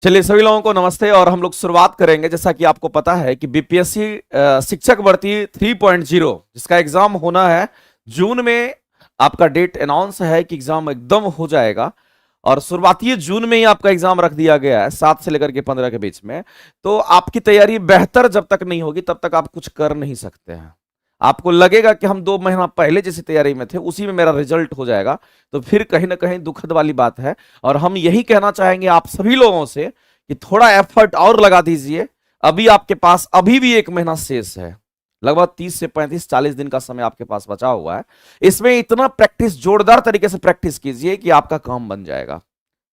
चलिए सभी लोगों को नमस्ते। और हम लोग शुरुआत करेंगे। जैसा कि आपको पता है कि बीपीएससी शिक्षक भर्ती 3.0 जिसका एग्जाम होना है जून में। आपका डेट अनाउंस है कि एग्जाम एकदम हो जाएगा और शुरुआती जून में ही आपका एग्जाम रख दिया गया है 7 से लेकर के 15 के बीच में। तो आपकी तैयारी बेहतर जब तक नहीं होगी तब तक आप कुछ कर नहीं सकते हैं। आपको लगेगा कि हम 2 महीना पहले जैसी तैयारी में थे उसी में मेरा रिजल्ट हो जाएगा, तो फिर कहीं ना कहीं दुखद वाली बात है। और हम यही कहना चाहेंगे आप सभी लोगों से कि थोड़ा एफर्ट और लगा दीजिए। अभी आपके पास अभी भी 1 महीना शेष है, लगभग 30 से 35-40 दिन का समय आपके पास बचा हुआ है। इसमें इतना प्रैक्टिस, जोरदार तरीके से प्रैक्टिस कीजिए कि आपका काम बन जाएगा।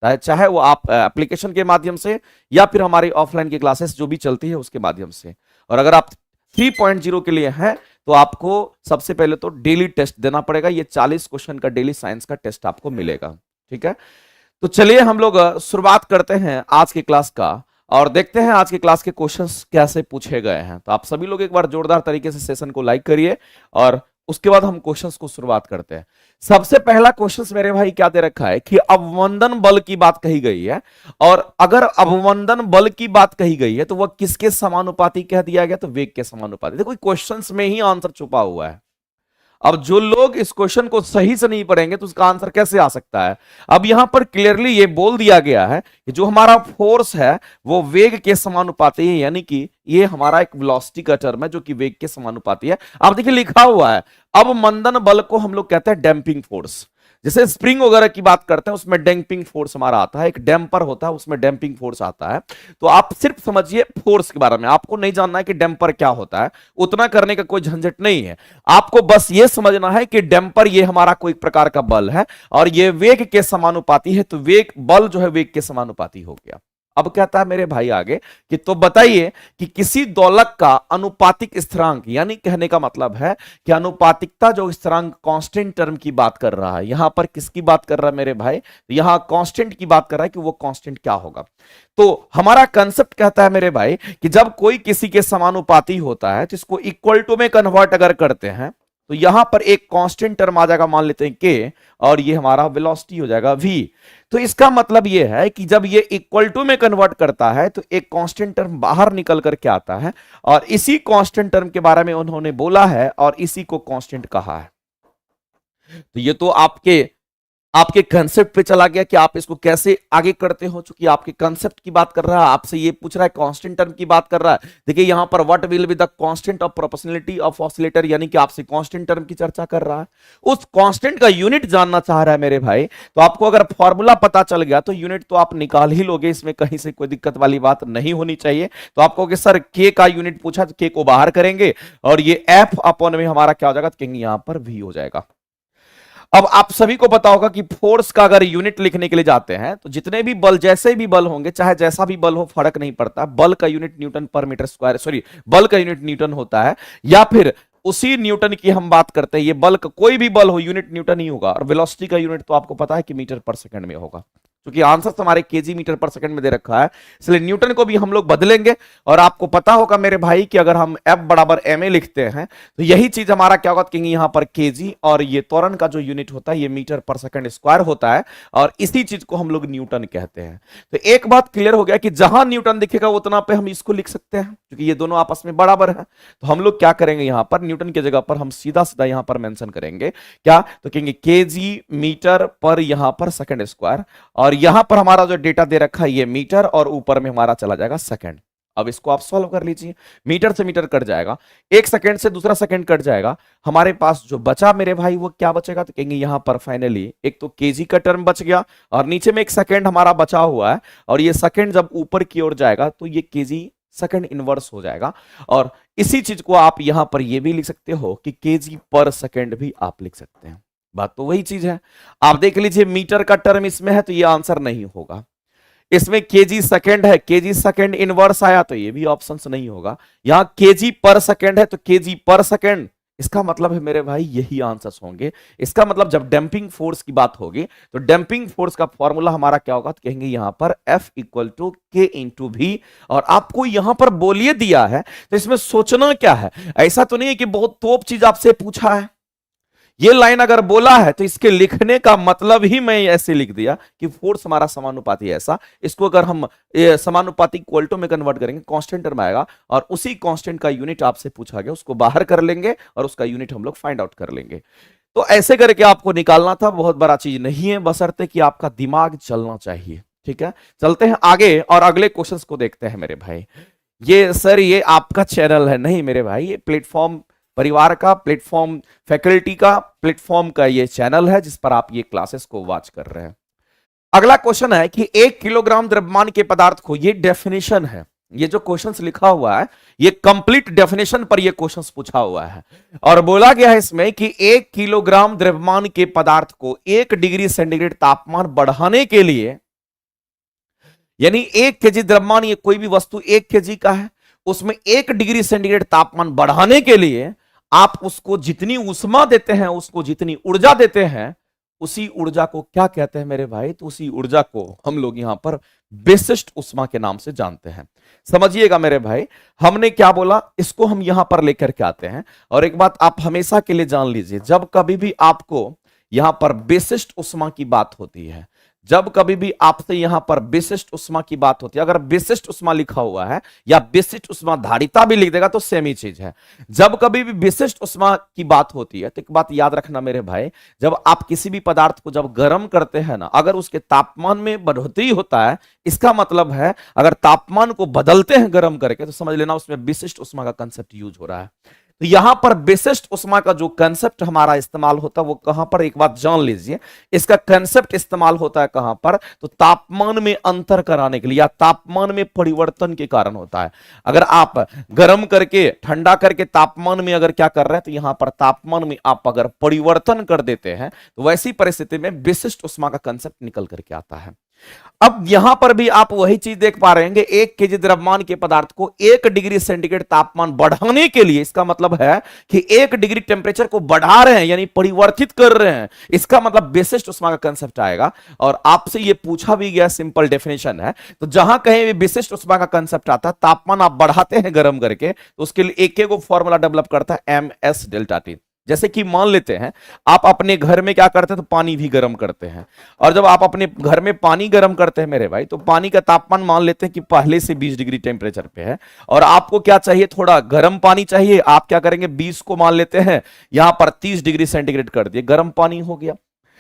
चाहे वो आप एप्लीकेशन के माध्यम से या फिर हमारी ऑफलाइन की क्लासेस जो भी चलती है उसके माध्यम से। और अगर आप 3.0 के लिए हैं तो आपको सबसे पहले तो डेली टेस्ट देना पड़ेगा। ये 40 क्वेश्चन का डेली साइंस का टेस्ट आपको मिलेगा। ठीक है, तो चलिए हम लोग शुरुआत करते हैं आज की क्लास का और देखते हैं आज की क्लास के क्वेश्चंस कैसे पूछे गए हैं। तो आप सभी लोग एक बार जोरदार तरीके से सेशन को लाइक करिए और उसके बाद हम क्वेश्चंस को शुरुआत करते हैं। सबसे पहला क्वेश्चंस मेरे भाई क्या दे रखा है कि अवमंदन बल की बात कही गई है। और अगर अवमंदन बल की बात कही गई है तो वह किसके समानुपाती कह दिया गया? तो वेग के समानुपाती। देखो क्वेश्चंस में ही आंसर छुपा हुआ है। अब जो लोग इस क्वेश्चन को सही से नहीं पढ़ेंगे तो उसका आंसर कैसे आ सकता है? अब यहां पर क्लियरली ये बोल दिया गया है कि जो हमारा फोर्स है वो वेग के समानुपाती है, यानी कि ये हमारा एक वेलोसिटी का टर्म है जो कि वेग के समानुपाती है। अब देखिए लिखा हुआ है अवमंदन बल को हम लोग कहते हैं डैम्पिंग फोर्स। जैसे स्प्रिंग वगैरह की बात करते हैं उसमें डैम्पिंग फोर्स हमारा आता है, एक डैम्पर होता है उसमें डैम्पिंग फोर्स आता है। तो आप सिर्फ समझिए फोर्स के बारे में, आपको नहीं जानना है कि डैम्पर क्या होता है, उतना करने का कोई झंझट नहीं है। आपको बस ये समझना है कि डैम्पर ये हमारा कोई प्रकार का बल है और ये वेग के समानुपाती है। तो वेग, बल जो है वेग के समानुपाती हो गया। अब कहता है मेरे भाई आगे कि तो बताइए कि किसी दोलक का अनुपातिक स्थिरांक, यानी कहने का मतलब है कि अनुपातिकता जो स्थिरांक कांस्टेंट टर्म की बात कर रहा है, यहां पर किसकी बात कर रहा है मेरे भाई? यहां कांस्टेंट की बात कर रहा है कि वो कांस्टेंट क्या होगा। तो हमारा कंसेप्ट कहता है मेरे भाई कि जब कोई किसी के समानुपाती होता है तो इसको इक्वल टू में कन्वर्ट अगर करते हैं तो यहां पर एक कांस्टेंट टर्म आ जाएगा, मान लेते हैं के, और ये हमारा वेलोसिटी हो जाएगा v। तो इसका मतलब ये है कि जब ये इक्वल टू में कन्वर्ट करता है तो एक कांस्टेंट टर्म बाहर निकल करके आता है और इसी कांस्टेंट टर्म के बारे में उन्होंने बोला है और इसी को कांस्टेंट कहा है। तो ये तो आपके कंसेप्ट पे चला गया कि आप इसको कैसे आगे करते हो। चूंकि आपके कंसेप्ट की बात कर रहा है, आपसे ये पूछ रहा है कांस्टेंट टर्म की बात कर रहा है। देखिए यहां पर what will be the constant of proportionality of oscillator, यानी कि आपसे कांस्टेंट टर्म की चर्चा कर रहा है। उस कांस्टेंट का यूनिट जानना चाह रहा है मेरे भाई। तो आपको अगर फॉर्मूला पता चल गया तो यूनिट तो आप निकाल ही लोगे, इसमें कहीं से कोई दिक्कत वाली बात नहीं होनी चाहिए। तो आपको सर के का यूनिट पूछा तो के को बाहर करेंगे और ये एफ अपॉन में हमारा क्या हो जाएगा? तो कहेंगे यहां पर वी हो जाएगा। अब आप सभी को पता होगा कि फोर्स का अगर यूनिट लिखने के लिए जाते हैं तो जितने भी बल, जैसे भी बल होंगे, चाहे जैसा भी बल हो, फर्क नहीं पड़ता। बल का यूनिट न्यूटन पर मीटर स्क्वायर, सॉरी, बल का यूनिट न्यूटन होता है। या फिर उसी न्यूटन की हम बात करते हैं, ये बल का कोई भी बल हो यूनिट न्यूटन ही होगा। और वेलोसिटी का यूनिट तो आपको पता है कि मीटर पर सेकंड में होगा, क्योंकि आंसर हमारे केजी मीटर पर सेकंड में दे रखा है, इसलिए न्यूटन को भी हम लोग बदलेंगे। और आपको पता होगा मेरे भाई कि अगर हम F बराबर ma लिखते हैं तो यही चीज हमारा क्या होगा? कहेंगे यहां पर केजी, और ये त्वरण का जो यूनिट होता है ये मीटर पर सेकंड स्क्वायर होता है और इसी चीज को हम लोग न्यूटन कहते हैं। तो एक बात क्लियर हो गया कि जहां न्यूटन दिखेगा उतना पे हम इसको लिख सकते हैं, क्योंकि ये दोनों आपस में बराबर है। तो हम लोग क्या करेंगे, यहां पर न्यूटन की जगह पर हम सीधा सीधा यहां पर मेंशन करेंगे क्या? तो कहेंगे केजी मीटर पर यहां पर सेकंड स्क्वायर, और यहां पर हमारा जो डेटा दे रखा है ये मीटर और ऊपर में हमारा चला जाएगा सेकंड। अब इसको आप सॉल्व कर लीजिए। मीटर से मीटर कट जाएगा, एक सेकंड से दूसरा सेकंड कट जाएगा, हमारे पास जो बचा मेरे भाई वो क्या बचेगा? तो कहेंगे यहां पर फाइनली एक तो केजी का टर्म बच गया और नीचे में एक सेकंड हमारा बचा हुआ है, और ये सेकंड जब ऊपर की ओर जाएगा तो ये केजी सेकंड इनवर्स हो जाएगा। और इसी चीज को आप यहां पर ये भी लिख सकते हो कि केजी पर सेकंड भी आप लिख सकते हैं। बात तो वही चीज है। आप देख लीजिए मीटर का टर्म इसमें है तो ये आंसर नहीं होगा। इसमें केजी सेकंड है, केजी सेकंड इनवर्स आया तो ये भी ऑप्शन नहीं होगा। यहां केजी पर सेकंड है तो केजी पर सेकंड, इसका मतलब है मेरे भाई यही आंसर्स होंगे। इसका मतलब जब डैम्पिंग फोर्स की बात होगी तो डैम्पिंग फोर्स का फॉर्मूला हमारा क्या होगा? तो कहेंगे यहां पर F इक्वल टू के इंटू भी। और आपको यहां पर बोलिए दिया है तो इसमें सोचना क्या है? ऐसा तो नहीं है कि बहुत तोप चीज आपसे पूछा है ये लाइन अगर बोला है तो इसके लिखने का मतलब ही मैं ऐसे लिख दिया कि फोर्स हमारा समानुपाती है ऐसा। इसको अगर हम समानुपाती क्वाल्टो में कन्वर्ट करेंगे कांस्टेंट टर्म आएगा, और उसी कांस्टेंट का यूनिट आपसे पूछा गया, उसको बाहर कर लेंगे और उसका यूनिट हम लोग फाइंड आउट कर लेंगे। तो ऐसे करके आपको निकालना था, बहुत बड़ा चीज नहीं है, बशर्ते कि आपका दिमाग चलना चाहिए। ठीक है, चलते हैं आगे और अगले क्वेश्चंस को देखते हैं मेरे भाई। ये सर ये आपका चैनल है, नहीं मेरे भाई, ये प्लेटफॉर्म परिवार का, प्लेटफॉर्म फैकल्टी का, प्लेटफॉर्म का ये चैनल है जिस पर आप ये क्लासेस को वॉच कर रहे हैं। अगला क्वेश्चन है कि 1 किलोग्राम द्रव्यमान के पदार्थ को, ये डेफिनेशन है, ये जो क्वेश्चंस लिखा हुआ है ये कंप्लीट डेफिनेशन पर ये क्वेश्चंस पूछा हुआ है, और बोला गया है इसमें कि 1 किलोग्राम द्रव्यमान के पदार्थ को 1 डिग्री सेंटीग्रेड तापमान बढ़ाने के लिए, यानी 1 केजी द्रव्यमान, ये कोई भी वस्तु 1 केजी का है, उसमें 1 डिग्री सेंटीग्रेड तापमान बढ़ाने के लिए आप उसको जितनी उष्मा देते हैं, उसको जितनी ऊर्जा देते हैं, उसी ऊर्जा को क्या कहते हैं मेरे भाई? तो उसी ऊर्जा को हम लोग यहां पर विशिष्ट उष्मा के नाम से जानते हैं। समझिएगा मेरे भाई, हमने क्या बोला, इसको हम यहां पर लेकर के आते हैं। और एक बात आप हमेशा के लिए जान लीजिए, जब कभी भी आपको यहां पर विशिष्ट उष्मा की बात होती है, जब कभी भी आपसे यहां पर विशिष्ट उष्मा की बात होती है, अगर विशिष्ट उष्मा लिखा हुआ है या विशिष्ट उष्मा धारिता भी लिख देगा तो सेम ही चीज है। जब कभी भी विशिष्ट उष्मा की बात होती है तो एक बात याद रखना मेरे भाई, जब आप किसी भी पदार्थ को जब गर्म करते हैं ना, अगर उसके तापमान में बढ़ोतरी होता है, इसका मतलब है अगर तापमान को बदलते हैं गर्म करके, तो समझ लेना उसमें विशिष्ट उष्मा का कंसेप्ट यूज हो रहा है। तो यहां पर विशिष्ट उष्मा का जो कंसेप्ट हमारा इस्तेमाल होता है वो कहां पर, एक बात जान लीजिए, इसका कंसेप्ट इस्तेमाल होता है कहां पर, तो तापमान में अंतर कराने के लिए या तापमान में परिवर्तन के कारण होता है। अगर आप गर्म करके ठंडा करके तापमान में अगर क्या कर रहे हैं, तो यहां पर तापमान में आप अगर परिवर्तन कर देते हैं तो वैसी परिस्थिति में विशिष्ट उष्मा का कंसेप्ट निकल करके आता है। अब यहां पर भी आप वही चीज देख पा रहे हैं, 1 केजी द्रव्यमान के पदार्थ को 1 डिग्री सेंटीग्रेड तापमान बढ़ाने के लिए, इसका मतलब है कि 1 डिग्री टेम्परेचर को बढ़ा रहे हैं, यानी परिवर्तित कर रहे हैं, इसका मतलब विशिष्ट उष्मा का कंसेप्ट आएगा। और आपसे ये पूछा भी गया, सिंपल डेफिनेशन है, तो जहां कहीं भी विशिष्ट उष्मा का कंसेप्ट आता है, तापमान आप बढ़ाते हैं गर्म करके, तो उसके लिए एक एक फॉर्मूला डेवलप करता है, MS डेल्टा टी। जैसे कि मान लेते हैं आप अपने घर में क्या करते हैं, तो पानी भी गर्म करते हैं, और जब आप अपने घर में पानी गर्म करते हैं मेरे भाई, तो पानी का तापमान मान लेते हैं कि पहले से 20 डिग्री टेम्परेचर पे है, और आपको क्या चाहिए, थोड़ा गर्म पानी चाहिए। आप क्या करेंगे, 20 को मान लेते हैं, यहां पर 30 डिग्री सेंटीग्रेड कर दिए, गर्म पानी हो गया।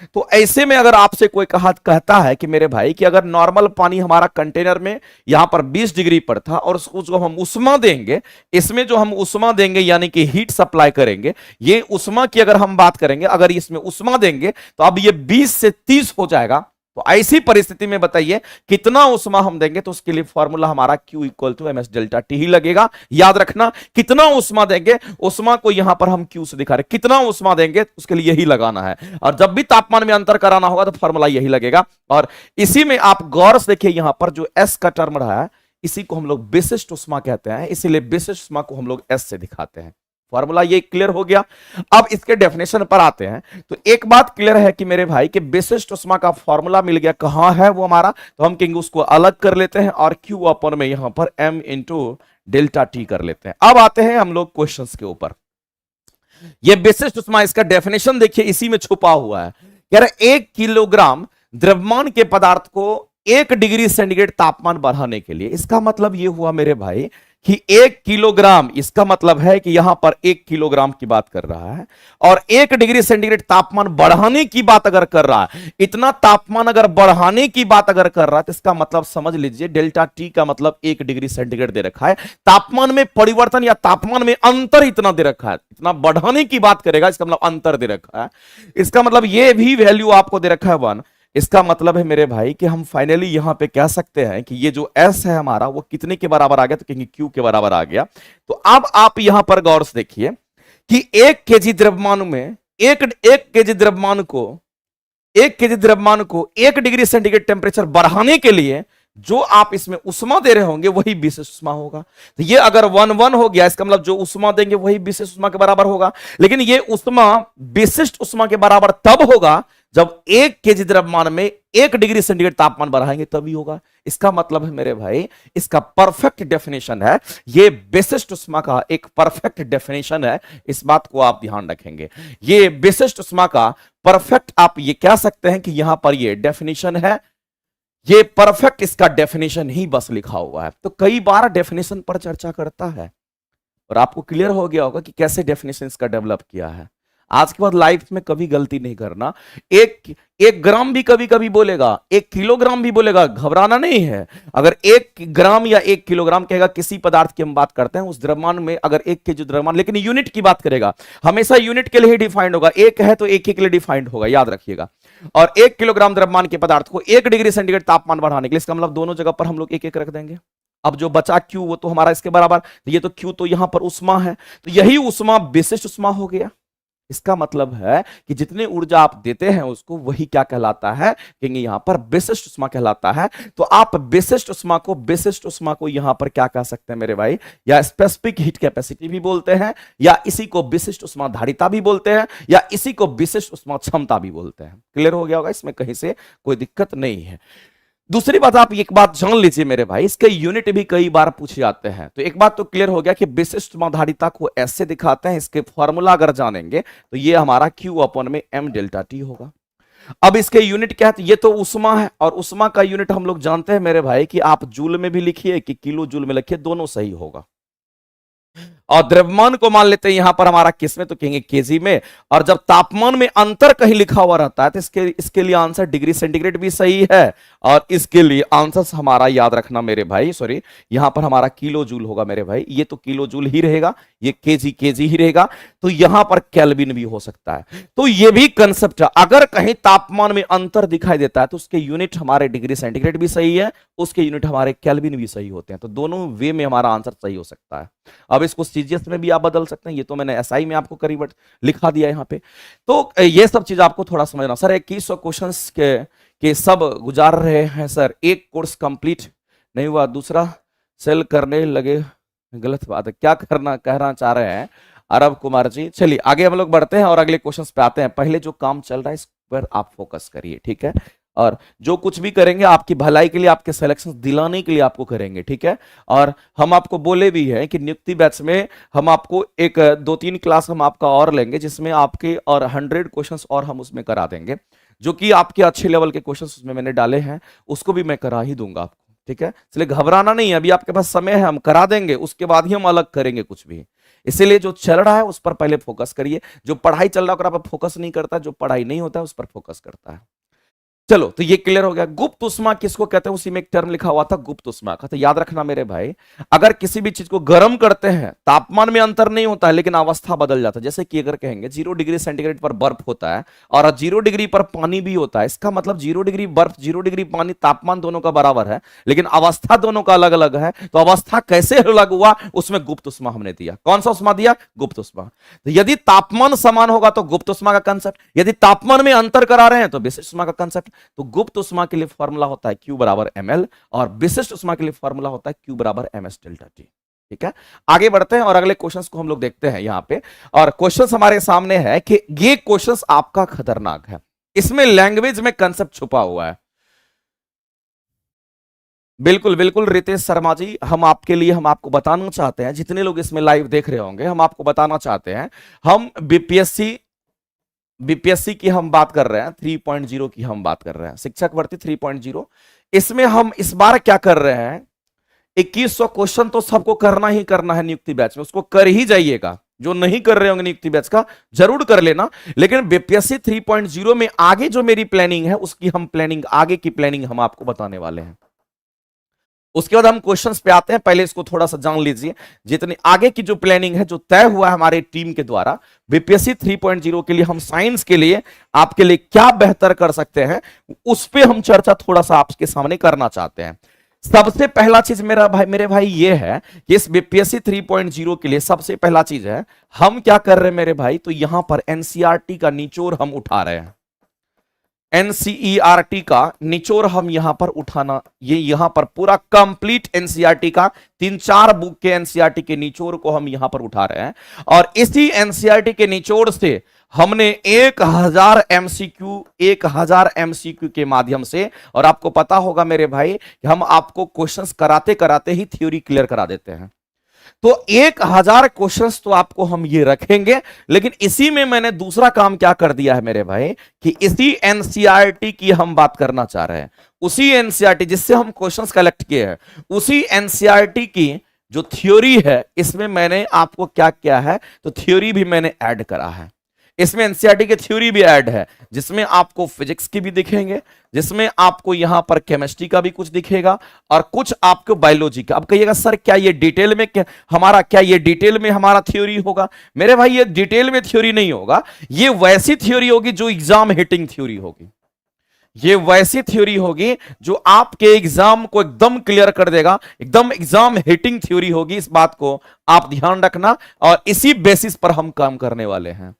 तो ऐसे में अगर आपसे कोई कहता है कि मेरे भाई कि अगर नॉर्मल पानी हमारा कंटेनर में यहां पर 20 डिग्री पर था, और उसको जो हम उष्मा देंगे, इसमें जो हम उष्मा देंगे यानी कि हीट सप्लाई करेंगे, ये उष्मा की अगर हम बात करेंगे, अगर इसमें उष्मा देंगे तो अब ये 20 से 30 हो जाएगा। तो ऐसी परिस्थिति में बताइए कितना उष्मा हम देंगे, तो उसके लिए फॉर्मूला हमारा Q equal to MS delta T ही लगेगा। याद रखना, कितना उष्मा देंगे, उष्मा को यहां पर हम Q से दिखा रहे, कितना उष्मा देंगे उसके लिए यही लगाना है, और जब भी तापमान में अंतर कराना होगा तो फॉर्मूला यही लगेगा। और इसी में आप गौर से देखिए, यहां पर जो S का टर्म रहा है, इसी को हम लोग विशिष्ट उष्मा कहते हैं, इसीलिए विशिष्ट उष्मा को हम लोग S से दिखाते हैं। फॉर्मूला ये क्लियर हो गया। अब इसके डेफिनेशन पर आते हैं, तो एक बात क्लियर है कि मेरे भाई कि विशिष्ट उष्मा का फॉर्मूला मिल गया, कहां है वो हमारा, तो हम कहेंगे उसको अलग कर लेते हैं और Q अपन में यहां पर M इंटू डेल्टा टी कर लेते हैं। अब आते हैं हम लोग क्वेश्चंस के ऊपर। ये विशिष्ट उष्मा, इसका डेफिनेशन देखिए इसी में छुपा हुआ है। कह रहे 1 किलोग्राम द्रव्यमान के पदार्थ को 1 डिग्री सेंटीग्रेड तापमान बढ़ाने के लिए, इसका मतलब ये हुआ मेरे भाई कि 1 किलोग्राम, इसका मतलब है कि यहां पर 1 किलोग्राम की बात कर रहा है, और 1 डिग्री सेंटीग्रेड तापमान बढ़ाने की बात अगर कर रहा है, इतना तापमान अगर बढ़ाने की बात अगर कर रहा है, तो इसका मतलब समझ लीजिए डेल्टा टी का मतलब 1 डिग्री सेंटीग्रेड दे रखा है, तापमान में परिवर्तन या तापमान में अंतर इतना दे रखा है, इतना बढ़ाने की बात करेगा, इसका मतलब अंतर दे रखा है। इसका मतलब ये भी वैल्यू आपको दे रखा है 1। इसका मतलब है मेरे भाई कि हम फाइनली यहां पे कह सकते हैं कि ये जो S है हमारा, वो कितने के बराबर आ गया, तो कहेंगे Q के बराबर आ गया। तो अब आप यहां पर गौर से देखिए कि 1 केजी द्रव्यमान में 1 केजी द्रव्यमान को 1 डिग्री सेंटीग्रेड टेम्परेचर बढ़ाने के लिए जो आप इसमें उष्मा दे रहे होंगे वही विशिष्ट उष्मा होगा। तो ये अगर 1-1 हो गया, इसका मतलब जो उष्मा देंगे वही विशिष्ट उष्मा के बराबर होगा। लेकिन ये उष्मा विशिष्ट उष्मा के बराबर तब होगा जब 1 kg द्रव्यमान में 1 डिग्री सेंटीग्रेड तापमान बढ़ाएंगे तभी होगा। इसका मतलब है मेरे भाई, इसका परफेक्ट डेफिनेशन है, ये विशिष्ट उष्मा का एक परफेक्ट डेफिनेशन है। इस बात को आप ध्यान रखेंगे, ये विशिष्ट उष्मा का परफेक्ट, आप ये कह सकते हैं कि यहां पर ये डेफिनेशन है, ये परफेक्ट इसका डेफिनेशन ही बस लिखा हुआ है। तो कई बार डेफिनेशन पर चर्चा करता है और आपको क्लियर हो गया होगा कि कैसे डेफिनेशन इसका डेवलप किया है। आज के बाद लाइफ में कभी गलती नहीं करना। एक ग्राम भी कभी कभी बोलेगा, 1 किलोग्राम भी बोलेगा, घबराना नहीं है। अगर 1 ग्राम या 1 किलोग्राम कहेगा, किसी पदार्थ की हम बात करते हैं, उस द्रव्यमान में अगर 1 kg द्रव्यमान, लेकिन यूनिट की बात करेगा, हमेशा यूनिट के लिए ही डिफाइंड होगा। एक है तो एक ही के लिए डिफाइंड होगा, याद रखिएगा। और 1 किलोग्राम द्रव्यमान के पदार्थ को 1 डिग्री सेंटीग्रेड तापमान बढ़ाने के लिए, इसका मतलब दोनों जगह पर हम लोग एक एक रख देंगे। अब जो बचा Q वो तो हमारा इसके बराबर, ये तो Q तो यहां पर उष्मा है, तो यही उष्मा विशिष्ट उष्मा हो गया। इसका मतलब है कि जितनी ऊर्जा आप देते हैं उसको, वही क्या कहलाता है, कहेंगे यहां पर विशिष्ट उष्मा कहलाता है। तो आप विशिष्ट उष्मा को यहां पर क्या कह सकते हैं मेरे भाई, या स्पेसिफिक हीट कैपेसिटी भी बोलते हैं, या इसी को विशिष्ट उष्मा धारिता भी बोलते हैं, या इसी को विशिष्ट उष्मा क्षमता भी बोलते हैं। क्लियर हो गया होगा, इसमें कहीं से कोई दिक्कत नहीं है। दूसरी बात, आप एक बात जान लीजिए मेरे भाई, इसके यूनिट भी कई बार पूछे जाते हैं। तो एक बात तो क्लियर हो गया कि विशिष्ट उष्माधारिता को ऐसे दिखाते हैं, इसके फॉर्मूला अगर जानेंगे तो ये हमारा Q/m डेल्टा T होगा। अब इसके यूनिट क्या है, ये तो उष्मा है, और उष्मा का यूनिट हम लोग जानते हैं मेरे भाई कि आप जूल में भी लिखिए कि किलो जूल में लिखिए, दोनों सही होगा। और द्रव्यमान को मान लेते हैं यहां पर हमारा किस में, तो कहेंगे केजी में। और जब तापमान में अंतर कहीं लिखा हुआ रहता है तो इसके लिए आंसर डिग्री सेंटीग्रेड भी सही है, और इसके लिए आंसर हमारा याद रखना मेरे भाई, सॉरी, यहां पर हमारा किलो जूल होगा मेरे भाई। ये तो किलो जूल ही रहेगा, ये केजी ही रहेगा, तो यहां पर केल्विन भी हो सकता है। तो ये भी कंसेप्ट है, अगर कहीं तापमान में अंतर दिखाई देता है तो उसके यूनिट हमारे डिग्री सेंटीग्रेड भी सही है, उसके यूनिट हमारे केल्विन भी सही होते हैं। तो दोनों वे में हमारा आंसर सही हो सकता है। अब इसको सीजीएस में भी आप बदल सकते हैं, ये तो मैंने एसआई में आपको करीब लिखा दिया यहां पे। तो ये सब चीज आपको थोड़ा समझना। सर 2100 क्वेश्चंस के सब गुजार रहे हैं सर, एक कोर्स कंप्लीट नहीं हुआ, दूसरा सेल करने लगे, गलत बात है, क्या कहना चाह रहे हैं अरब कुमार जी। चलिए आगे हम लोग बढ़ते हैं और अगले क्वेश्चंस पे आते हैं। पहले जो काम चल रहा है इस पर आप फोकस करिए, ठीक है, और जो कुछ भी करेंगे आपकी भलाई के लिए, आपके सिलेक्शन दिलाने के लिए आपको करेंगे, ठीक है। और हम आपको बोले भी हैं कि नियुक्ति बैच में हम आपको एक 2-3 क्लास हम आपका और लेंगे, जिसमें आपके और 100 क्वेश्चंस और हम उसमें करा देंगे, जो कि आपके अच्छे लेवल के क्वेश्चंस उसमें मैंने डाले हैं, उसको भी मैं करा ही दूंगा आपको, ठीक है। इसलिए घबराना नहीं है, अभी आपके पास समय है, हम करा देंगे, उसके बाद ही हम अलग करेंगे कुछ भी। इसीलिए जो चल रहा है उस पर पहले फोकस करिए, जो पढ़ाई चल रहा है पर फोकस नहीं करता, जो पढ़ाई नहीं होता है उस पर फोकस करता है। चलो तो ये क्लियर हो गया। गुप्त उष्मा किसको कहते हैं, उसी में एक टर्म लिखा हुआ था गुप्त उष्मा का। तो याद रखना मेरे भाई, अगर किसी भी चीज को गर्म करते हैं, तापमान में अंतर नहीं होता है लेकिन अवस्था बदल जाता है। जैसे कि अगर कहेंगे 0 डिग्री सेंटीग्रेड पर बर्फ होता है और 0 डिग्री पर पानी भी होता है, इसका मतलब 0 डिग्री बर्फ 0 डिग्री पानी, तापमान दोनों का बराबर है लेकिन अवस्था दोनों का अलग अलग है। तो अवस्था कैसे अलग हुआ, उसमें गुप्त उष्मा हमने दिया। कौन सा उष्मा दिया, गुप्त उष्मा। तो यदि तापमान समान होगा तो गुप्त उष्मा का कंसेप्ट, यदि तापमान में अंतर करा रहे हैं तो विशिष्ट उष्मा का कंसेप्ट। तो गुप्त उष्मा के लिए फॉर्मूला होता है Q/ml, और विशिष्ट उष्मा के लिए फॉर्मूला होता है Q/ms डेल्टा T, ठीक है। आगे बढ़ते हैं और अगले क्वेश्चंस को हम लोग देखते हैं यहां पे। और क्वेश्चंस हमारे सामने है कि ये क्वेश्चंस आपका खतरनाक है, इसमें लैंग्वेज में कंसेप्ट छुपा हुआ है। बिल्कुल बिल्कुल रितेश शर्मा जी, हम आपको बताना चाहते हैं, जितने लोग इसमें लाइव देख रहे होंगे, हम आपको बताना चाहते हैं, हम बीपीएससी की हम बात कर रहे हैं, 3.0 की हम बात कर रहे हैं, शिक्षक भर्ती 3.0। इसमें हम इस बार क्या कर रहे हैं, 2100 क्वेश्चन तो सबको करना ही करना है नियुक्ति बैच में, उसको कर ही जाइएगा। जो नहीं कर रहे होंगे नियुक्ति बैच का जरूर कर लेना, लेकिन बीपीएससी 3.0 में आगे जो मेरी प्लानिंग है उसकी हम प्लानिंग, आगे की प्लानिंग हम आपको बताने वाले हैं। उसके बाद हम क्वेश्चंस पे आते हैं, पहले इसको थोड़ा सा जान लीजिए। जितनी आगे की जो प्लानिंग है, जो तय हुआ है हमारी टीम के द्वारा बीपीएससी 3.0 के लिए, हम साइंस के लिए आपके लिए क्या बेहतर कर सकते हैं, उस पे हम चर्चा थोड़ा सा आपके सामने करना चाहते हैं। सबसे पहला चीज मेरे भाई ये है कि इस बीपीएससी 3.0 के लिए सबसे पहला चीज है, हम क्या कर रहे हैं मेरे भाई, तो यहां पर एनसीईआरटी का निचोड़ हम उठा रहे हैं। एनसीईआरटी का निचोड़ हम यहां पर उठाना, ये यहां पर पूरा कंप्लीट एनसीईआरटी का 3-4 बुक के एनसीईआरटी के निचोड़ को हम यहां पर उठा रहे हैं और इसी एनसीईआरटी के निचोड़ से हमने 1000 एमसीक्यू के माध्यम से, और आपको पता होगा मेरे भाई कि हम आपको क्वेश्चंस कराते कराते ही थ्योरी क्लियर करा देते हैं। तो 1000 क्वेश्चंस तो आपको हम ये रखेंगे, लेकिन इसी में मैंने दूसरा काम क्या कर दिया है मेरे भाई कि इसी एनसीईआरटी की हम बात करना चाह रहे हैं, उसी एनसीईआरटी जिससे हम क्वेश्चंस कलेक्ट किए हैं, उसी एनसीईआरटी की जो थ्योरी है इसमें मैंने आपको क्या किया है, तो थ्योरी भी मैंने ऐड करा है। इसमें एनसीईआरटी की थ्योरी भी ऐड है, जिसमें आपको फिजिक्स की भी दिखेंगे, जिसमें आपको यहां पर केमिस्ट्री का भी कुछ दिखेगा और कुछ आपको बायोलॉजी का। अब कहिएगा सर क्या ये डिटेल में हमारा थ्योरी होगा? मेरे भाई ये डिटेल में थ्योरी नहीं होगा, ये वैसी थ्योरी होगी जो एग्जाम हिटिंग थ्योरी होगी। ये वैसी थ्योरी होगी जो आपके एग्जाम को एकदम क्लियर कर देगा, एकदम एग्जाम हिटिंग थ्योरी होगी। इस बात को आप ध्यान रखना और इसी बेसिस पर हम काम करने वाले हैं।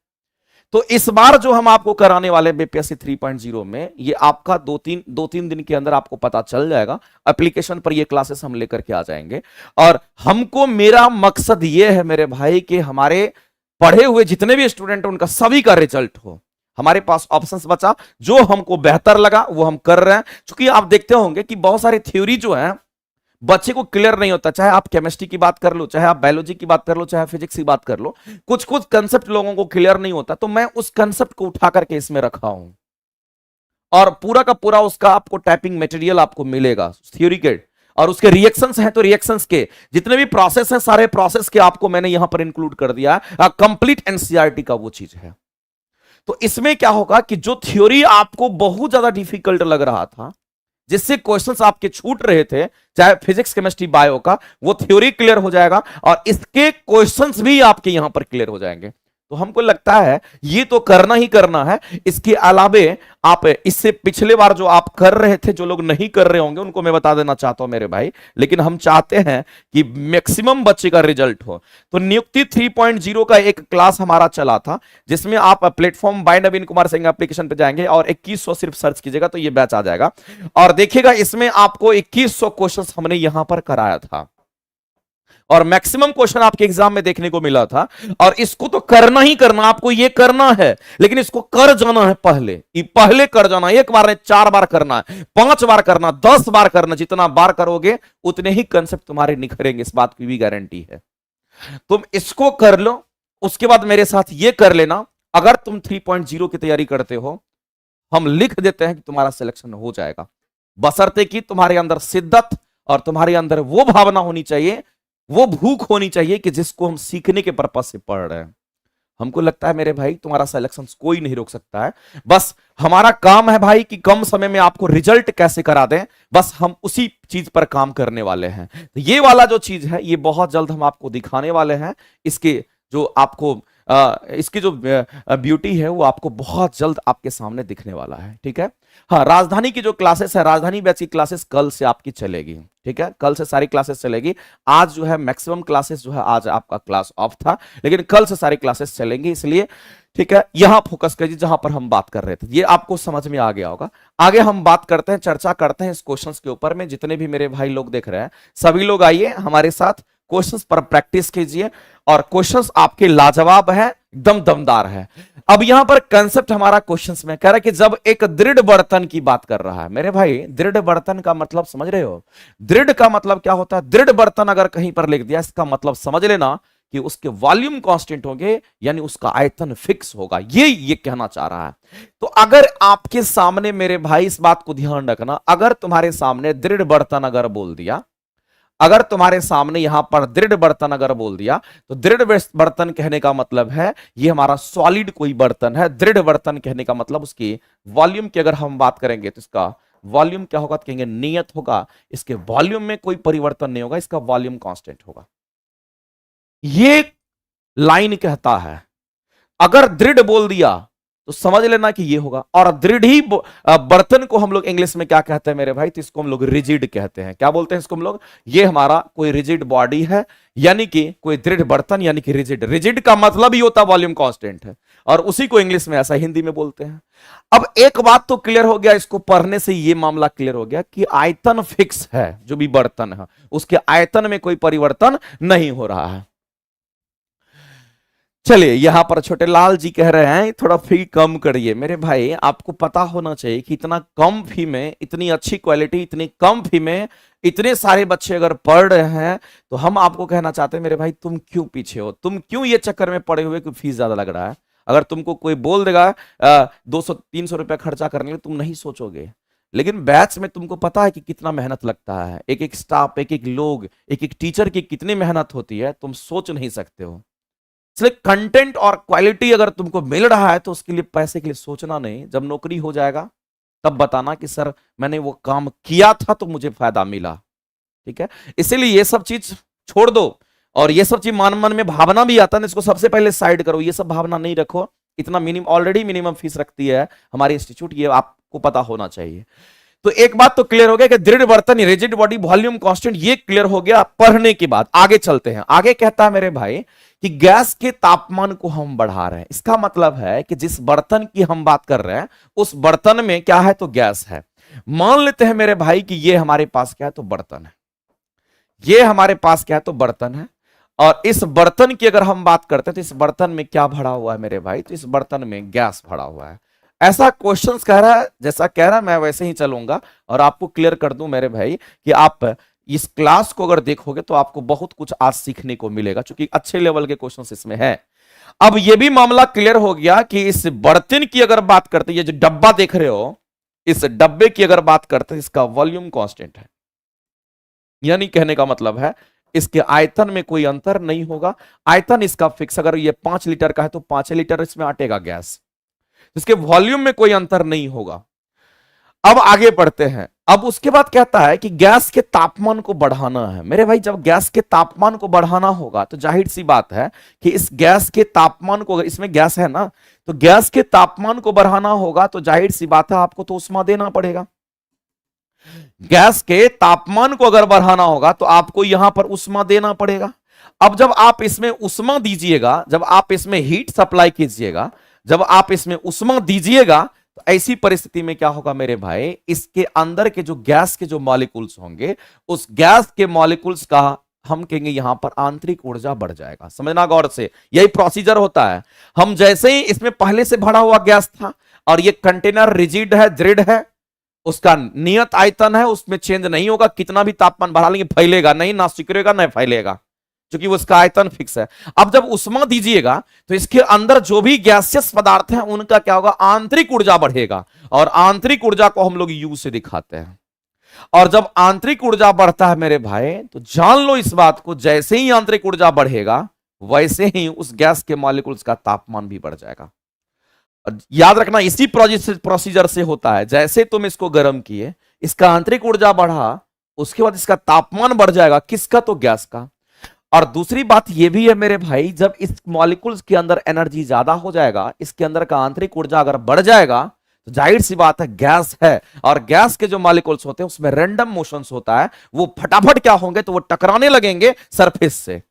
तो इस बार जो हम आपको कराने वाले बीपीएससी 3.0 में, ये आपका दो तीन दिन के अंदर आपको पता चल जाएगा। एप्लीकेशन पर ये क्लासेस हम लेकर के आ जाएंगे और हमको, मेरा मकसद ये है मेरे भाई कि हमारे पढ़े हुए जितने भी स्टूडेंट हैं उनका सभी का रिजल्ट हो। हमारे पास ऑप्शंस बचा, जो हमको बेहतर लगा वो हम कर रहे हैं। क्योंकि आप देखते होंगे कि बहुत सारी थ्योरी जो है बच्चे को क्लियर नहीं होता, चाहे आप केमिस्ट्री की बात कर लो, चाहे आप बायोलॉजी की बात कर लो, चाहे फिजिक्स की बात कर लो, कुछ कुछ कंसेप्ट लोगों को क्लियर नहीं होता। तो मैं उस कंसेप्ट को उठा करके इसमें रखा हूं और पूरा का पूरा उसका आपको टाइपिंग मटेरियल आपको मिलेगा थ्योरी के, और उसके रिएक्शंस हैं तो रिएक्शंस के जितने भी प्रोसेस हैं सारे प्रोसेस के आपको मैंने यहां पर इंक्लूड कर दिया है। कंप्लीट एनसीईआरटी का वो चीज है। तो इसमें क्या होगा कि जो थ्योरी आपको बहुत ज्यादा डिफिकल्ट लग रहा था, जिससे क्वेश्चंस आपके छूट रहे थे, चाहे फिजिक्स केमिस्ट्री बायो का, वो थ्योरी क्लियर हो जाएगा और इसके क्वेश्चंस भी आपके यहां पर क्लियर हो जाएंगे। तो हमको लगता है ये तो करना ही करना है। इसके अलावे आप इससे पिछले बार जो आप कर रहे थे, जो लोग नहीं कर रहे होंगे उनको मैं बता देना चाहता हूं मेरे भाई, लेकिन हम चाहते हैं कि मैक्सिमम बच्चे का रिजल्ट हो। तो नियुक्ति 3.0 का एक क्लास हमारा चला था, जिसमें आप प्लेटफॉर्म बाय नवीन कुमार सिंह एप्लीकेशन पे जाएंगे और 2100 सिर्फ सर्च कीजिएगा तो ये बैच आ जाएगा और देखिएगा इसमें आपको 2100 क्वेश्चन हमने यहां पर कराया था और मैक्सिमम क्वेश्चन आपके एग्जाम में देखने को मिला था। और इसको तो करना ही करना, आपको ये करना है, लेकिन इसको कर जाना है पहले कर जाना। एक बार नहीं, 4 बार करना है, 5 बार करना, 10 बार करना। जितना बार करोगे उतने ही कंसेप्ट तुम्हारे निखरेंगे, इस बात की भी गारंटी है। तुम इसको कर लो, उसके बाद मेरे साथ ये कर लेना। अगर तुम 3.0 की तैयारी करते हो, हम लिख देते हैं कि तुम्हारा सिलेक्शन हो जाएगा, बशर्ते कि तुम्हारे अंदर शिद्दत और तुम्हारे अंदर वो भावना होनी चाहिए, वो भूख होनी चाहिए कि जिसको हम सीखने के पर्पज से पढ़ रहे हैं। हमको लगता है मेरे भाई तुम्हारा सिलेक्शन कोई नहीं रोक सकता है। बस हमारा काम है भाई कि कम समय में आपको रिजल्ट कैसे करा दें, बस हम उसी चीज पर काम करने वाले हैं। तो ये वाला जो चीज है ये बहुत जल्द हम आपको दिखाने वाले हैं। इसके जो आपको इसकी जो ब्यूटी है वो आपको बहुत जल्द आपके सामने दिखने वाला है। ठीक है, हाँ, राजधानी की जो क्लासेस है, राजधानी बैच की क्लासेस कल से आपकी चलेगी। ठीक है, कल से सारी क्लासेस चलेगी। आज जो है मैक्सिमम क्लासेस जो है, आज आपका क्लास ऑफ था, लेकिन कल से सारी क्लासेस चलेंगी। इसलिए ठीक है, यहां फोकस करिए जहां पर हम बात कर रहे थे। ये आपको समझ में आ गया होगा। आगे हम बात करते हैं, चर्चा करते हैं इस क्वेश्चंस के ऊपर में। जितने भी मेरे भाई लोग देख रहे हैं, सभी लोग आइए हमारे साथ, क्वेश्चंस पर प्रैक्टिस कीजिए और क्वेश्चंस आपके लाजवाब है, एकदम दमदार है। अब यहां पर कंसेप्ट हमारा क्वेश्चंस में कह रहा है कि जब एक दृढ़ बर्तन की बात कर रहा है, मेरे भाई दृढ़ बर्तन का मतलब समझ रहे हो? दृढ़ का मतलब क्या होता है? दृढ़ बर्तन अगर कहीं पर लिख दिया, इसका मतलब समझ लेना कि उसके वॉल्यूम कांस्टेंट होंगे, यानी उसका आयतन फिक्स होगा। ये कहना चाह रहा है। तो अगर आपके सामने मेरे भाई, इस बात को ध्यान रखना, अगर तुम्हारे सामने दृढ़ बर्तन अगर बोल दिया, अगर तुम्हारे सामने यहां पर दृढ़ बर्तन अगर बोल दिया, तो दृढ़ बर्तन कहने का मतलब है ये हमारा सॉलिड कोई बर्तन है। दृढ़ बर्तन कहने का मतलब उसकी वॉल्यूम की अगर हम बात करेंगे तो इसका वॉल्यूम क्या होगा? तो कहेंगे नियत होगा। इसके वॉल्यूम में कोई परिवर्तन नहीं होगा, इसका वॉल्यूम कांस्टेंट होगा। ये लाइन कहता है। अगर दृढ़ बोल दिया तो समझ लेना कि ये होगा। और दृढ़ ही बर्तन को हम लोग इंग्लिश में क्या कहते हैं मेरे भाई, तो इसको हम लोग रिजिड कहते हैं। क्या बोलते हैं इसको हम लोग, ये हमारा कोई रिजिड बॉडी है, यानी कि कोई दृढ़ बर्तन, यानी कि रिजिड। रिजिड का मतलब ही होता वॉल्यूम कांस्टेंट है, और उसी को इंग्लिश में ऐसा हिंदी में बोलते हैं। अब एक बात तो क्लियर हो गया, इसको पढ़ने से ये मामला क्लियर हो गया कि आयतन फिक्स है, जो भी बर्तन है उसके आयतन में कोई परिवर्तन नहीं हो रहा है। चलिए यहां पर छोटे लाल जी कह रहे हैं थोड़ा फी कम करिए। मेरे भाई आपको पता होना चाहिए कि इतना कम फी में इतनी अच्छी क्वालिटी, इतनी कम फी में इतने सारे बच्चे अगर पढ़ रहे हैं, तो हम आपको कहना चाहते हैं मेरे भाई तुम क्यों पीछे हो, तुम क्यों ये चक्कर में पड़े हुए कि फीस ज्यादा लग रहा है। अगर तुमको कोई बोल देगा 200-300 रुपया खर्चा करने के, तुम नहीं सोचोगे। लेकिन बैच में तुमको पता है कि कितना मेहनत लगता है, एक एक स्टाफ, एक एक लोग, एक एक टीचर की कितनी मेहनत होती है, तुम सोच नहीं सकते हो। इसलिए कंटेंट और क्वालिटी अगर तुमको मिल रहा है तो उसके लिए पैसे के लिए सोचना नहीं, जब नौकरी हो जाएगा तब बताना कि सर मैंने वो काम किया था तो मुझे फायदा मिला। ठीक है, इसीलिए ये सब चीज छोड़ दो, और ये सब चीज मन में भावना भी आता है, इसको सबसे पहले साइड करो, ये सब भावना नहीं रखो। इतना ऑलरेडी मिनिमम फीस रखती है हमारी इंस्टीट्यूट, ये आपको पता होना चाहिए। तो एक बात तो क्लियर हो गया कि दृढ़ बर्तन, रिजिड बॉडी, वॉल्यूम कांस्टेंट, ये क्लियर हो गया। पढ़ने के बाद आगे चलते हैं। आगे कहता है मेरे भाई कि गैस के तापमान को हम बढ़ा रहे हैं। इसका मतलब है कि जिस बर्तन की हम बात कर रहे हैं उस बर्तन में क्या है, तो गैस है। मान लेते हैं मेरे भाई कि ये हमारे पास क्या है, तो बर्तन है। ये हमारे पास क्या है, तो बर्तन है। और इस बर्तन की अगर हम बात करते हैं तो इस बर्तन में क्या भरा हुआ है मेरे भाई, तो इस बर्तन में गैस भरा हुआ है। ऐसा क्वेश्चंस कह रहा है, जैसा कह रहा है मैं वैसे ही चलूंगा, और आपको क्लियर कर दूं मेरे भाई कि आप इस क्लास को अगर देखोगे तो आपको बहुत कुछ आज सीखने को मिलेगा, क्योंकि अच्छे लेवल के क्वेश्चंस इसमें है। अब यह भी मामला क्लियर हो गया कि इस बर्तन की अगर बात करते हैं, ये जो डब्बा देख रहे हो, इस डब्बे की अगर बात करते हैं, इसका वॉल्यूम कांस्टेंट है। यानी कहने का मतलब है इसके आयतन में कोई अंतर नहीं होगा। आयतन इसका फिक्स, अगर ये 5 लीटर का है तो 5 लीटर इसमें अटेगा गैस, इसके वॉल्यूम में कोई अंतर नहीं होगा। अब आगे बढ़ते हैं। अब उसके बाद कहता है कि गैस के तापमान को बढ़ाना है। मेरे भाई जब गैस के तापमान को बढ़ाना होगा तो जाहिर सी बात है कि इस गैस के तापमान को, इसमें गैस है ना, तो गैस के तापमान को बढ़ाना होगा तो जाहिर सी बात है आपको तो उष्मा देना पड़ेगा। गैस के तापमान को अगर बढ़ाना होगा तो आपको यहां पर उष्मा देना पड़ेगा। अब जब आप इसमें उष्मा दीजिएगा, जब आप इसमें हीट सप्लाई कीजिएगा, जब आप इसमें उष्मा दीजिएगा, तो ऐसी परिस्थिति में क्या होगा मेरे भाई, इसके अंदर के जो गैस के जो मॉलिक्यूल्स होंगे, उस गैस के मॉलिक्यूल्स का हम कहेंगे यहां पर आंतरिक ऊर्जा बढ़ जाएगा। समझना गौर से, यही प्रोसीजर होता है। हम जैसे ही इसमें पहले से भरा हुआ गैस था और ये कंटेनर रिजिड है, दृढ़ है, उसका नियत आयतन है, उसमें चेंज नहीं होगा, कितना भी तापमान बढ़ा लेंगे फैलेगा नहीं, ना सिकुड़ेगा ना फैलेगा, क्योंकि उसका आयतन फिक्स है। अब जब उष्मा दीजिएगा तो इसके अंदर जो भी गैसियस पदार्थ हैं उनका क्या होगा, आंतरिक ऊर्जा बढ़ेगा, और आंतरिक ऊर्जा को हम लोग यू से दिखाते हैं। और जब आंतरिक ऊर्जा बढ़ता है मेरे भाई, तो जान लो इस बात को, जैसे ही आंतरिक ऊर्जा बढ़ेगा वैसे ही उस गैस के मॉलिक्यूल्स का तापमान भी बढ़ जाएगा। याद रखना इसी प्रोसीजर से होता है, जैसे तुम इसको गर्म किए, इसका आंतरिक ऊर्जा बढ़ा, उसके बाद इसका तापमान बढ़ जाएगा, किसका, तो गैस का। और दूसरी बात यह भी है मेरे भाई, जब इस मॉलिक्यूल्स के अंदर एनर्जी ज्यादा हो जाएगा, इसके अंदर का आंतरिक ऊर्जा अगर बढ़ जाएगा, तो जाहिर सी बात है गैस है, और गैस के जो मॉलिक्यूल्स होते हैं उसमें रैंडम मोशंस होता है, वो फटाफट क्या होंगे, तो वो टकराने लगेंगे सरफेस से,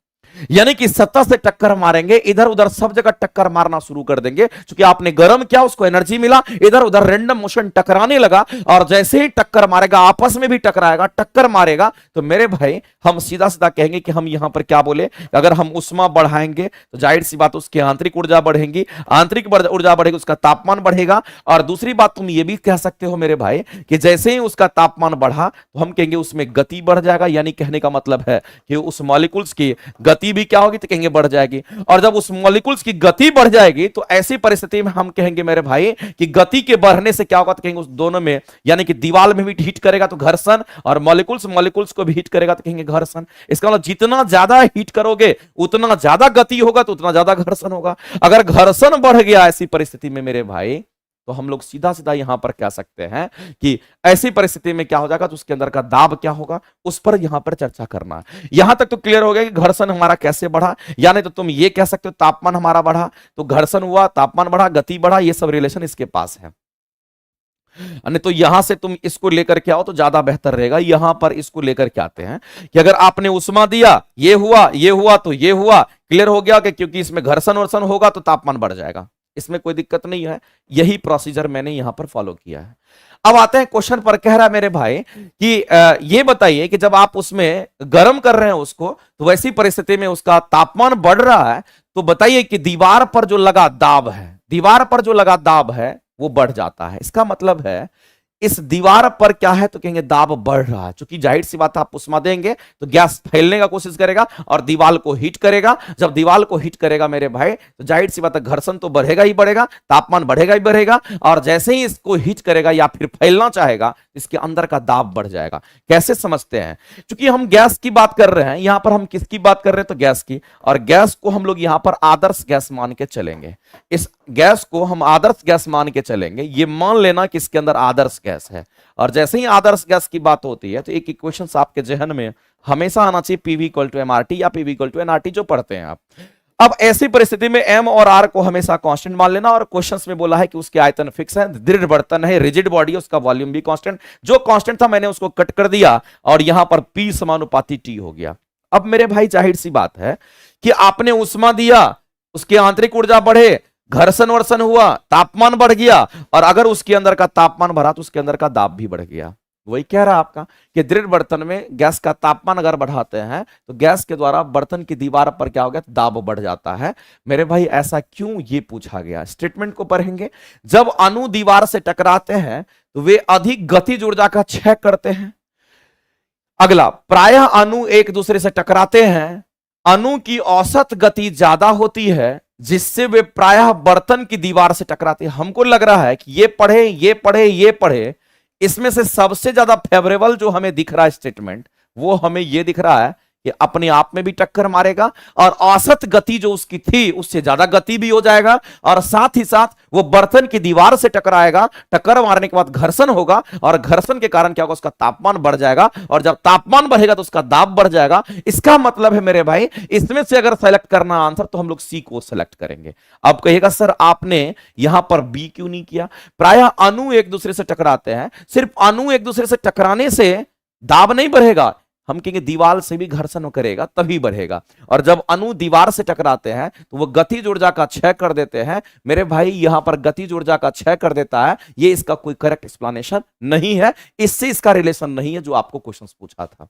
यानी कि सतह से टक्कर मारेंगे, इधर उधर सब जगह टक्कर मारना शुरू कर देंगे, क्योंकि आपने गर्म किया, उसको एनर्जी मिला, इधर उधर रैंडम मोशन टकराने लगा, और जैसे ही टक्कर मारेगा आपस में भी टकराएगा, टक्कर मारेगा, तो मेरे भाई हम सीधा सीधा कहेंगे कि हम यहां पर क्या बोले, अगर हम उष्मा बढ़ाएंगे तो जाहिर सी बात उसकी आंतरिक ऊर्जा बढ़ेगी, आंतरिक ऊर्जा बढ़ेगी, उसका तापमान बढ़ेगा। और दूसरी बात तुम ये भी कह सकते हो मेरे भाई कि जैसे ही उसका तापमान बढ़ा तो हम कहेंगे उसमें गति बढ़ जाएगा, यानी कहने का मतलब है कि उस मॉलिक्यूल्स की गति भी क्या होगी, तो कहेंगे बढ़ जाएगी। और जब उस मॉलिक्यूल्स की गति बढ़ जाएगी तो ऐसी परिस्थिति में हम कहेंगे मेरे भाई कि गति के बढ़ने से क्या होगा, तो कहेंगे उस दोनों में, यानी कि दीवार में भी हीट करेगा तो घर्षण, और मॉलिक्यूल्स को भी हीट करेगा तो कहेंगे घर्षण। इसका मतलब जितना ज्यादा हीट करोगे उतना ज्यादा गति होगा, तो उतना ज्यादा घर्षण होगा। अगर घर्षण बढ़ गया ऐसी परिस्थिति में मेरे भाई, तो हम लोग सीधा सीधा यहां पर कह सकते हैं कि ऐसी परिस्थिति में क्या हो जाएगा, तो उसके अंदर का दाब क्या होगा, उस पर यहां पर चर्चा करना है। यहां तक तो क्लियर हो गया कि घर्षण हमारा कैसे बढ़ा, यानी तो तुम ये कह सकते हो तापमान हमारा बढ़ा, तो घर्षण हुआ, तापमान बढ़ा, गति बढ़ा, ये सब रिलेशन इसके पास है। नहीं तो यहां से तुम इसको लेकर के आओ तो ज्यादा बेहतर रहेगा। यहां पर इसको लेकर के आते हैं कि अगर आपने उष्मा दिया, ये हुआ तो ये हुआ, क्लियर हो गया कि क्योंकि इसमें घर्षण वर्षण होगा तो तापमान बढ़ जाएगा, इसमें कोई दिक्कत नहीं है। यही प्रोसीजर मैंने यहां पर फॉलो किया है। अब आते हैं क्वेश्चन पर, कह रहा है मेरे भाई कि ये बताइए कि जब आप उसमें गर्म कर रहे हैं उसको, तो वैसी परिस्थिति में उसका तापमान बढ़ रहा है, तो बताइए कि दीवार पर जो लगा दाब है, दीवार पर जो लगा दाब है वो बढ़ जाता है। इसका मतलब है इस दीवार पर क्या है, तो कहेंगे दाब बढ़ रहा है। क्योंकि जाहिर सी बात है, आप उष्मा देंगे तो गैस फैलने का कोशिश करेगा और दीवार को हीट करेगा। जब दीवार को हीट करेगा मेरे भाई, तो जाहिर सी बात है घर्षण तो बढ़ेगा ही बढ़ेगा, तापमान बढ़ेगा ही बढ़ेगा, और जैसे ही इसको हीट करेगा या फिर फैलना चाहेगा, इसके अंदर का दाब बढ़ जाएगा। कैसे समझते हैं? क्योंकि हम गैस की बात कर रहे हैं, यहां पर हम किसकी बात कर रहे हैं, तो गैस की, और गैस को हम लोग यहां पर आदर्श गैस मान के चलेंगे। इस गैस को हम आदर्श गैस मान के चलेंगे। ये मान लेना कि इसके अंदर आदर्श गैस है, और जैसे ही आदर्श गैस की बात होती है तो एक इक्वेशन आपके जहन में हमेशा आना चाहिए, पीवी इक्वल टू एमआरटी या पीवी इक्वल टू एनआरटी, जो पढ़ते हैं आप। अब ऐसी परिस्थिति में एम और आर को हमेशा कांस्टेंट मान लेना, और क्वेश्चंस में बोला है कि उसके आयतन फिक्स है, दृढ़ बर्तन है, रिजिड बॉडी है, उसका वॉल्यूम भी कांस्टेंट, जो कांस्टेंट था मैंने उसको कट कर दिया और यहां पर पी समानुपाती टी हो गया। अब मेरे भाई जाहिर सी बात है कि आपने उष्मा दिया, उसकी आंतरिक ऊर्जा बढ़े, घर्षण वर्षण हुआ, तापमान बढ़ गया, और अगर उसके अंदर का तापमान बढ़ा तो उसके अंदर का दाब भी बढ़ गया। वही कह रहा है आपका कि दृढ़ बर्तन में गैस का तापमान अगर बढ़ाते हैं तो गैस के द्वारा बर्तन की दीवार पर क्या हो गया, दाब बढ़ जाता है। मेरे भाई ऐसा क्यों, ये पूछा गया। स्टेटमेंट को पढ़ेंगे। जब अणु दीवार से टकराते हैं तो वे अधिक गतिज ऊर्जा का क्षय करते हैं। अगला, प्रायः अणु एक दूसरे से टकराते हैं, अणु की औसत गति ज्यादा होती है, जिससे वे प्रायः बर्तन की दीवार से टकराते हैं। हमको लग रहा है कि ये पढ़े, ये पढ़े, ये पढ़े, इसमें से सबसे ज्यादा फेवरेबल जो हमें दिख रहा है स्टेटमेंट, वो हमें ये दिख रहा है कि अपने आप में भी टक्कर मारेगा, और औसत गति जो उसकी थी उससे ज्यादा गति भी हो जाएगा, और साथ ही साथ वो बर्तन की दीवार से टकराएगा। टक्कर मारने के बाद घर्षण होगा, और घर्षण के कारण क्या होगा, उसका तापमान बढ़ जाएगा, और जब तापमान बढ़ेगा तो उसका दाब बढ़ जाएगा। इसका मतलब है मेरे भाई, इसमें से अगर सेलेक्ट करना आंसर तो हम लोग सी को सेलेक्ट करेंगे। अब कहिएगा सर आपने यहां पर बी क्यों नहीं किया? प्रायः अणु एक दूसरे से टकराते हैं, सिर्फ अणु एक दूसरे से टकराने से दाब नहीं बढ़ेगा, हम कहेंगे दीवार से भी घर्षण करेगा तभी बढ़ेगा, और जब अणु दीवार से टकराते हैं तो वो गतिज ऊर्जा का क्षय कर देते हैं। मेरे भाई यहां पर गतिज ऊर्जा का क्षय कर देता है, ये इसका कोई करेक्ट एक्सप्लेनेशन नहीं है, इससे इसका रिलेशन नहीं है जो आपको क्वेश्चन पूछा था।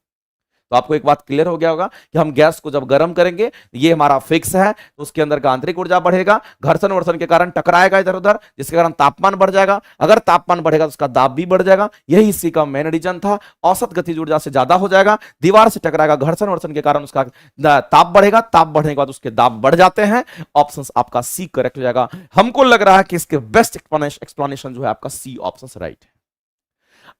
तो आपको एक बात क्लियर हो गया होगा कि हम गैस को जब गर्म करेंगे, ये हमारा फिक्स है, तो उसके अंदर का आंतरिक ऊर्जा बढ़ेगा, घर्षण वर्षण के कारण टकराएगा इधर उधर, जिसके कारण तापमान बढ़ जाएगा। अगर तापमान बढ़ेगा तो उसका दाब भी बढ़ जाएगा। यही इसी का मेन रीजन था। औसत गतिज ऊर्जा से ज्यादा हो जाएगा, दीवार से टकराएगा, घर्षण वर्षण के कारण उसका ताप बढ़ेगा, ताप बढ़ने के बाद उसके दाब बढ़ जाते हैं। ऑप्शन आपका सी करेक्ट हो जाएगा। हमको लग रहा है कि इसके बेस्ट एक्सप्लेनेशन जो है आपका सी ऑप्शन राइट है।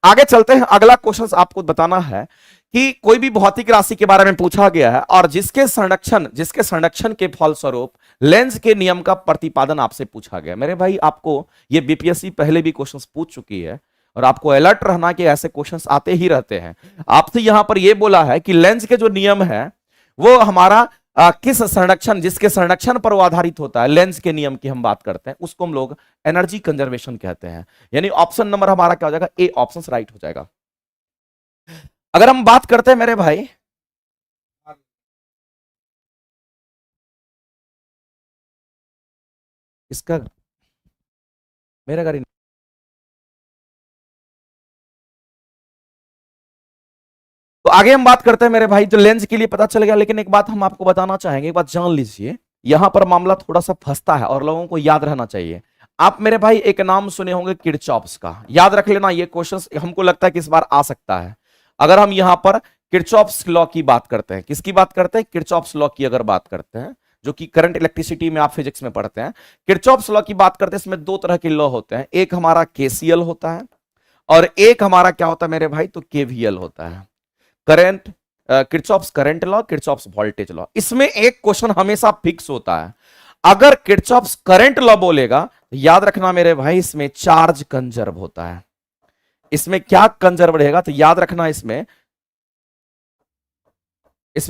आगे चलते हैं। अगला क्वेश्चन आपको बताना है कि कोई भी भौतिक राशि के बारे में पूछा गया है, और जिसके संरक्षण के फलस्वरूप लेंज के नियम का प्रतिपादन आपसे पूछा गया। मेरे भाई आपको ये बीपीएससी पहले भी क्वेश्चंस पूछ चुकी है, और आपको अलर्ट रहना कि ऐसे क्वेश्चंस आते ही रहते हैं। आपसे यहां पर यह बोला है कि लेंज के जो नियम है वो हमारा किस संरक्षण, जिसके संरक्षण पर वो आधारित होता है, लेंज के नियम की हम बात करते हैं, उसको हम लोग एनर्जी कंजर्वेशन कहते हैं। यानी ऑप्शन नंबर हमारा क्या हो जाएगा, ए ऑप्शन राइट हो जाएगा। अगर हम बात करते हैं मेरे भाई इसका, मेरा गाड़ी, तो आगे हम बात करते हैं मेरे भाई। जो लेंस के लिए पता चल गया, लेकिन एक बात हम आपको बताना चाहेंगे, एक बात जान लीजिए, यहां पर मामला थोड़ा सा फंसता है और लोगों को याद रहना चाहिए। आप मेरे भाई एक नाम सुने होंगे किरचॉफ्स का, याद रख लेना। ये क्वेश्चन हमको लगता है कि इस बार आ सकता है। अगर हम यहां पर किरचॉफ्स लॉ की बात करते हैं, किसकी बात करते हैं, किरचॉफ्स लॉ की अगर बात करते हैं, जो कि करंट इलेक्ट्रिसिटी में आप फिजिक्स में पढ़ते हैं, किरचॉफ्स लॉ की बात करते हैं। इसमें दो तरह के लॉ होते हैं, एक हमारा केसीएल होता है और एक हमारा क्या होता है मेरे भाई, तो केवीएल होता है, current Kirchhoff's current law, Kirchhoff's voltage law. इसमें एक क्वेश्चन हमेशा फिक्स होता है, अगर किरचॉफ्स करंट लॉ बोलेगा याद रखना मेरे भाई, इसमें चार्ज कंजर्व होता है। इसमें क्या कंजर्व रहेगा, तो याद रखना इसमें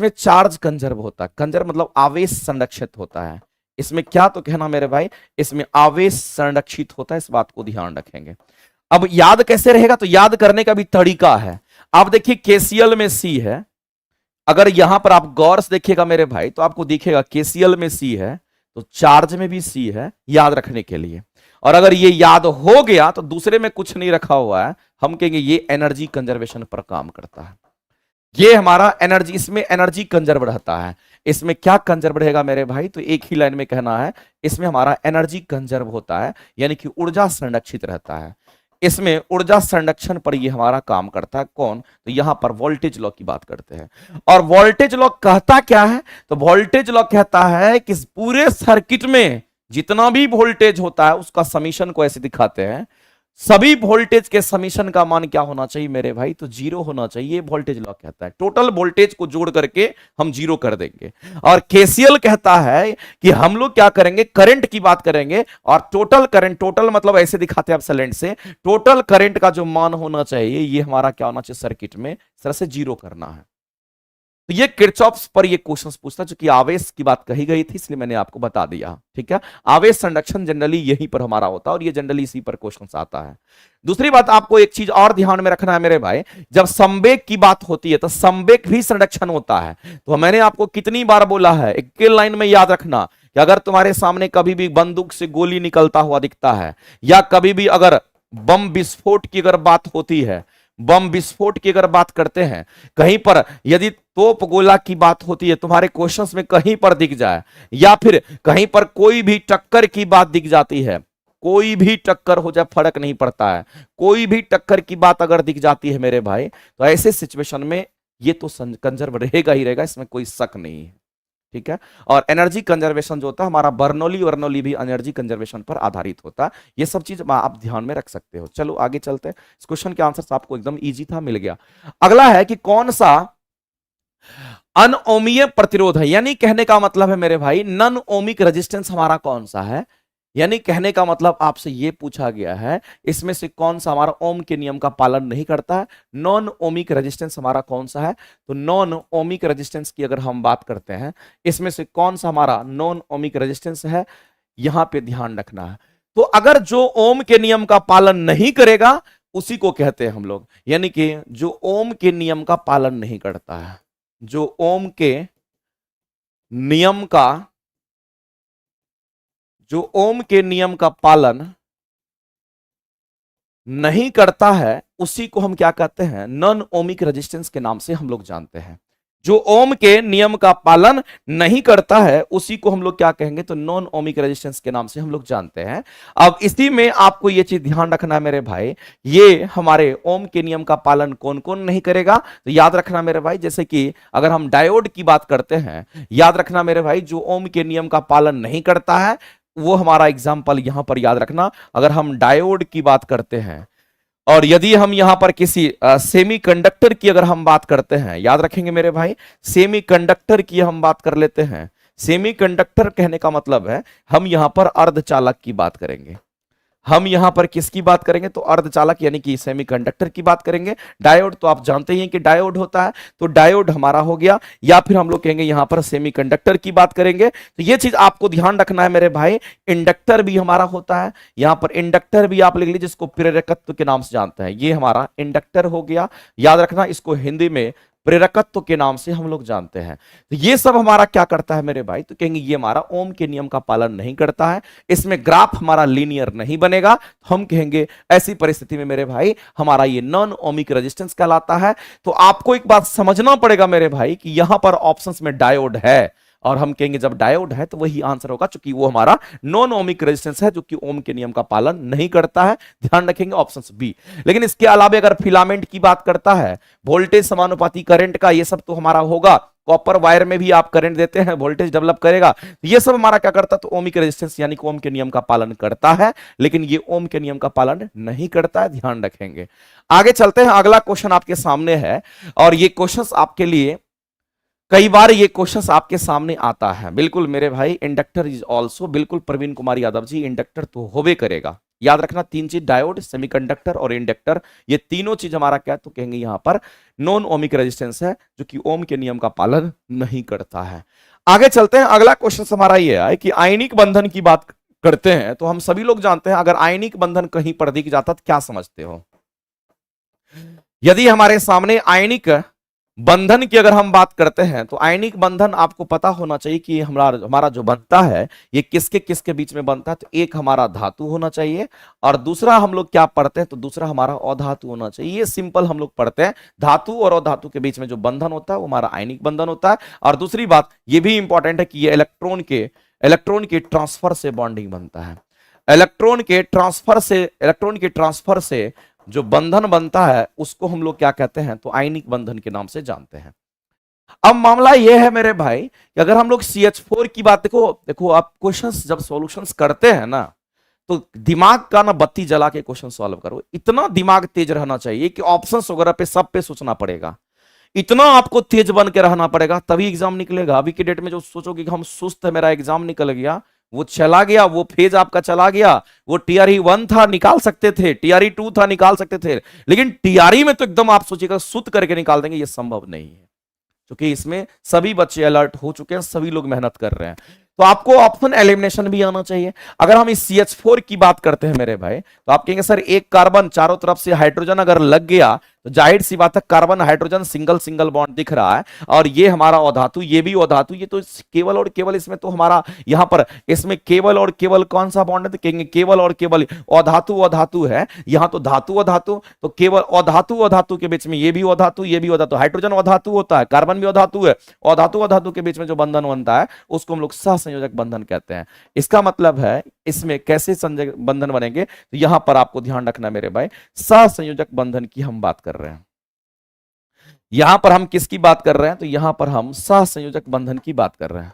चार्ज कंजर्व होता है। कंजर्व मतलब आवेश संरक्षित होता है। इसमें क्या तो कहना मेरे भाई, इसमें आवेश संरक्षित होता है, इस बात को ध्यान रखेंगे। अब याद कैसे रहेगा, तो याद करने का भी तरीका है। आप देखिए केसीएल में सी है, अगर यहां पर आप गौर से देखिएगा मेरे भाई तो आपको दिखेगा केसीएल में सी है तो चार्ज में भी सी है, याद रखने के लिए। और अगर ये याद हो गया तो दूसरे में कुछ नहीं रखा हुआ है, हम कहेंगे ये एनर्जी कंजर्वेशन पर काम करता है। ये हमारा एनर्जी, इसमें एनर्जी कंजर्व रहता है। इसमें क्या कंजर्व रहेगा मेरे भाई, तो एक ही लाइन में कहना है, इसमें हमारा एनर्जी कंजर्व होता है, यानी कि ऊर्जा संरक्षित रहता है। इसमें ऊर्जा संरक्षण पर ये हमारा काम करता है। कौन, तो यहां पर वोल्टेज लॉ की बात करते हैं। और वोल्टेज लॉ कहता क्या है, तो वोल्टेज लॉ कहता है कि पूरे सर्किट में जितना भी वोल्टेज होता है उसका समीशन को ऐसे दिखाते हैं, सभी वोल्टेज के समीशन का मान क्या होना चाहिए मेरे भाई, तो जीरो होना चाहिए। वोल्टेज लॉ कहता है टोटल वोल्टेज को जोड़ करके हम जीरो कर देंगे। और केसीएल कहता है कि हम लोग क्या करेंगे, करंट की बात करेंगे, और टोटल करंट, टोटल मतलब ऐसे दिखाते हैं आप सिलेंट से, टोटल करंट का जो मान होना चाहिए ये हमारा क्या होना चाहिए सर्किट में, इस तरह से जीरो करना है। तो ये किरचॉफ पर ये क्वेश्चंस पूछता है, क्योंकि आवेश की बात कही गई थी इसलिए मैंने आपको बता दिया। ठीक है, आवेश संरक्षण जनरली यहीं पर हमारा होता है और ये जनरली इसी पर क्वेश्चंस आता है। दूसरी बात आपको एक चीज और ध्यान में रखना है मेरे भाई, जब संवेग की बात होती है तो संवेग भी संरक्षण होता है। तो मैंने आपको कितनी बार बोला है, एक लाइन में याद रखना कि अगर तुम्हारे सामने कभी भी बंदूक से गोली निकलता हुआ दिखता है, या कभी भी अगर बम विस्फोट की अगर बात होती है, बम विस्फोट की अगर बात करते हैं, कहीं पर यदि तोप गोला की बात होती है तुम्हारे क्वेश्चंस में कहीं पर दिख जाए, या फिर कहीं पर कोई भी टक्कर की बात दिख जाती है, कोई भी टक्कर हो जाए फर्क नहीं पड़ता है, कोई भी टक्कर की बात अगर दिख जाती है मेरे भाई, तो ऐसे सिचुएशन में ये तो कंजर्व रहेगा ही रहेगा, इसमें कोई शक नहीं है। ठीक है, और एनर्जी कंजर्वेशन जो होता है हमारा बर्नौली भी एनर्जी कंजर्वेशन पर आधारित होता है। ये सब चीज आप ध्यान में रख सकते हो। चलो आगे चलते हैं, इस क्वेश्चन के आंसर आपको एकदम इजी था, मिल गया। अगला है कि कौन सा अनओमीय प्रतिरोध है, यानी कहने का मतलब है मेरे भाई नन ओमिक रेजिस्टेंस हमारा कौन सा है, यानी कहने का मतलब आपसे यह पूछा गया है इसमें से कौन सा हमारा ओम के नियम का पालन नहीं करता है। नॉन ओमिक रेजिस्टेंस हमारा कौन सा है, तो नॉन ओमिक रेजिस्टेंस की अगर हम बात करते हैं, इसमें से कौन सा हमारा नॉन ओमिक रेजिस्टेंस है, यहां पे ध्यान रखना है। तो अगर जो ओम के नियम का पालन नहीं करेगा उसी को कहते हैं हम लोग, यानी कि जो ओम के नियम का पालन नहीं करता है, जो ओम के नियम का, जो ओम के नियम का पालन नहीं करता है उसी को हम क्या कहते हैं, नॉन ओमिक रेजिस्टेंस के नाम से हम लोग जानते हैं। जो ओम के नियम का पालन नहीं करता है उसी को हम लोग क्या कहेंगे, तो नॉन ओमिक रेजिस्टेंस के नाम से हम लोग जानते हैं। अब इसी में आपको यह चीज ध्यान रखना है मेरे भाई, ये हमारे ओम के नियम का पालन कौन कौन नहीं करेगा, तो याद रखना मेरे भाई, जैसे कि अगर हम डायोड की बात करते हैं, याद रखना मेरे भाई जो ओम के नियम का पालन नहीं करता है वो हमारा एग्जाम्पल यहां पर याद रखना। अगर हम डायोड की बात करते हैं और यदि हम यहां पर किसी सेमीकंडक्टर की अगर हम बात करते हैं, याद रखेंगे मेरे भाई, सेमीकंडक्टर की हम बात कर लेते हैं। सेमीकंडक्टर कहने का मतलब है हम यहां पर अर्धचालक की बात करेंगे। हम यहां पर किसकी बात करेंगे, तो अर्धचालक यानी कि सेमीकंडक्टर की बात करेंगे। डायोड तो आप जानते ही हैं कि डायोड होता है, तो डायोड हमारा हो गया, या फिर हम लोग कहेंगे यहां पर सेमीकंडक्टर की बात करेंगे। तो ये चीज आपको ध्यान रखना है मेरे भाई। इंडक्टर भी हमारा होता है, यहां पर इंडक्टर भी आप लिख लीजिए, जिसको प्रेरकत्व के नाम से जानते हैं, ये हमारा इंडक्टर हो गया। याद रखना इसको हिंदी में प्रेरकत्व के नाम से हम लोग जानते हैं। तो ये सब हमारा क्या करता है मेरे भाई, तो कहेंगे ये हमारा ओम के नियम का पालन नहीं करता है, इसमें ग्राफ हमारा लीनियर नहीं बनेगा, तो हम कहेंगे ऐसी परिस्थिति में मेरे भाई हमारा ये नॉन ओमिक रेजिस्टेंस कहलाता है। तो आपको एक बात समझना पड़ेगा मेरे भाई कि यहां पर ऑप्शंस में डायोड है, और हम कहेंगे जब डायोड है तो वही आंसर होगा, क्योंकि वो हमारा नॉन ओमिक रेजिस्टेंस है जो कि ओम के नियम का पालन नहीं करता है। ध्यान रखेंगे ऑप्शन बी। लेकिन इसके अलावा अगर फिलामेंट की बात करता है, वोल्टेज समानुपाती करंट का, ये सब तो हमारा होगा। कॉपर वायर में भी आप करंट देते हैं, वोल्टेज डेवलप करेगा, ये सब हमारा क्या करता है, तो ओमिक रेजिस्टेंस यानी कि ओम के नियम का पालन करता है, लेकिन ये ओम के नियम का पालन नहीं करता है। ध्यान रखेंगे। आगे चलते हैं, अगला क्वेश्चन आपके सामने है और ये क्वेश्चन आपके लिए कई बार ये क्वेश्चन आपके सामने आता है। बिल्कुल मेरे भाई, इंडक्टर इज ऑल्सो, बिल्कुल प्रवीण कुमार यादव जी, इंडक्टर तो होबे करेगा। याद रखना तीन चीज, डायोड, सेमीकंडक्टर और इंडक्टर, ये तीनों चीज हमारा क्या तो कहेंगे यहां पर नॉन ओमिक रेजिस्टेंस है, जो कि ओम के नियम का पालन नहीं करता है। आगे चलते हैं, अगला क्वेश्चन हमारा ये है कि आयनिक बंधन की बात करते हैं तो हम सभी लोग जानते हैं, अगर आयनिक बंधन कहीं पर दिख जाता तो क्या समझते हो? यदि हमारे सामने आयनिक बंधन की अगर हम बात करते हैं तो आयनिक बंधन आपको पता होना चाहिए कि हमारा जो बनता है ये किसके किसके बीच में बनता है। तो एक हमारा धातु होना चाहिए और दूसरा हम लोग क्या पढ़ते हैं तो दूसरा हमारा अधातु होना चाहिए। ये सिंपल हम लोग पढ़ते हैं, धातु और अधातु के बीच में जो बंधन होता है वो हमारा आयनिक बंधन होता है। और दूसरी बात ये भी इंपॉर्टेंट है कि ये इलेक्ट्रॉन के ट्रांसफर से बॉन्डिंग बनता है। इलेक्ट्रॉन के ट्रांसफर से जो बंधन बनता है उसको हम लोग क्या कहते हैं तो आयनिक बंधन के नाम से जानते हैं। अब मामला यह है मेरे भाई कि अगर हम लोग CH4 की बात देखो आप क्वेश्चंस जब सॉल्यूशंस करते हैं ना तो दिमाग का ना बत्ती जला के क्वेश्चन सॉल्व करो। इतना दिमाग तेज रहना चाहिए कि ऑप्शंस वगैरह पे सब पे सोचना पड़ेगा। इतना आपको तेज बन के रहना पड़ेगा तभी एग्जाम निकलेगा। अभी के डेट में जो सोचोगे कि हम सुस्त है, मेरा एग्जाम निकल गया, वो चला गया, वो फेज आपका चला गया। वो TRE 1 था निकाल सकते थे, TRE 2 था निकाल सकते थे, लेकिन TRE में तो एकदम आप सोचिएगा सुत करके निकाल देंगे, ये संभव नहीं है। क्योंकि इसमें सभी बच्चे अलर्ट हो चुके हैं, सभी लोग मेहनत कर रहे हैं। तो आपको ऑप्शन एलिमिनेशन भी आना चाहिए। अगर हम इस CH4 की बात करते हैं मेरे भाई तो आप कहेंगे सर एक कार्बन चारों तरफ से हाइड्रोजन अगर लग गया तो जाहिर सी बात है carbon hydrogen single single bond दिख रहा है और ये हमारा अधातु, ये भी अधातु, ये तो केवल और केवल इसमें तो हमारा यहां पर इसमें केवल और केवल कौन सा बॉन्ड है तो कहेंगे केवल और केवल अधातु है। यहां तो धातु अधातु, तो केवल अधातु के बीच में ये भी अधातु, हाइड्रोजन अधातु होता है, कार्बन भी अधातु है। अधातु के बीच में जो बंधन बनता है उसको हम लोग सहसंयोजक बंधन कहते हैं। इसका मतलब है इसमें कैसे संयोजक बंधन बनेंगे तो यहां पर आपको ध्यान रखना मेरे भाई, सहसंयोजक बंधन की हम बात कर रहे हैं। यहां पर हम किसकी बात कर रहे हैं तो यहां पर हम सहसंयोजक बंधन की बात कर रहे हैं।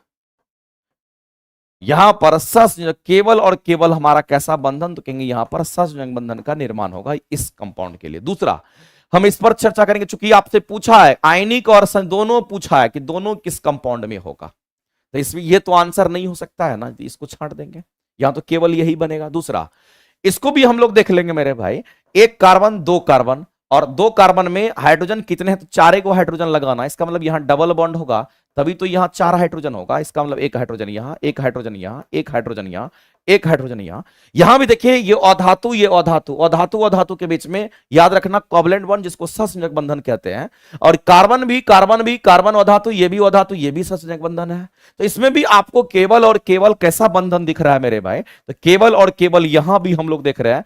यहां पर सहसंयोजक केवल और केवल हमारा कैसा बंधन तो कहेंगे यहां पर सहसंयोजक बंधन का निर्माण होगा इस कंपाउंड के लिए। दूसरा हम इस पर चर्चा करेंगे, चूंकि आपसे पूछा है आयनिक और दोनों पूछा है कि दोनों किस कंपाउंड में होगा, तो इसमें ये तो आंसर नहीं हो सकता है ना, इसको छांट देंगे, यहां तो केवल यही बनेगा। दूसरा इसको भी हम लोग देख लेंगे मेरे भाई, एक कार्बन दो कार्बन और दो कार्बन में हाइड्रोजन कितने हैं तो चारे को हाइड्रोजन लगाना, इसका मतलब यहां डबल बॉन्ड होगा तभी तो यहां 4 हाइड्रोजन होगा। इसका मतलब एक हाइड्रोजन यहां, एक हाइड्रोजन यहां, एक हाइड्रोजन यहां, एक हाइड्रोजन यहां भी देखिए ये अधातु के बीच में याद रखना कोवलेंट बॉन्ड जिसको सहसंयोजक बंधन कहते हैं। और कार्बन अधातु, ये भी सहसंयोजक बंधन है। तो इसमें भी आपको केवल और केवल कैसा बंधन दिख रहा है मेरे भाई तो केवल और केवल यहां भी हम लोग देख रहे हैं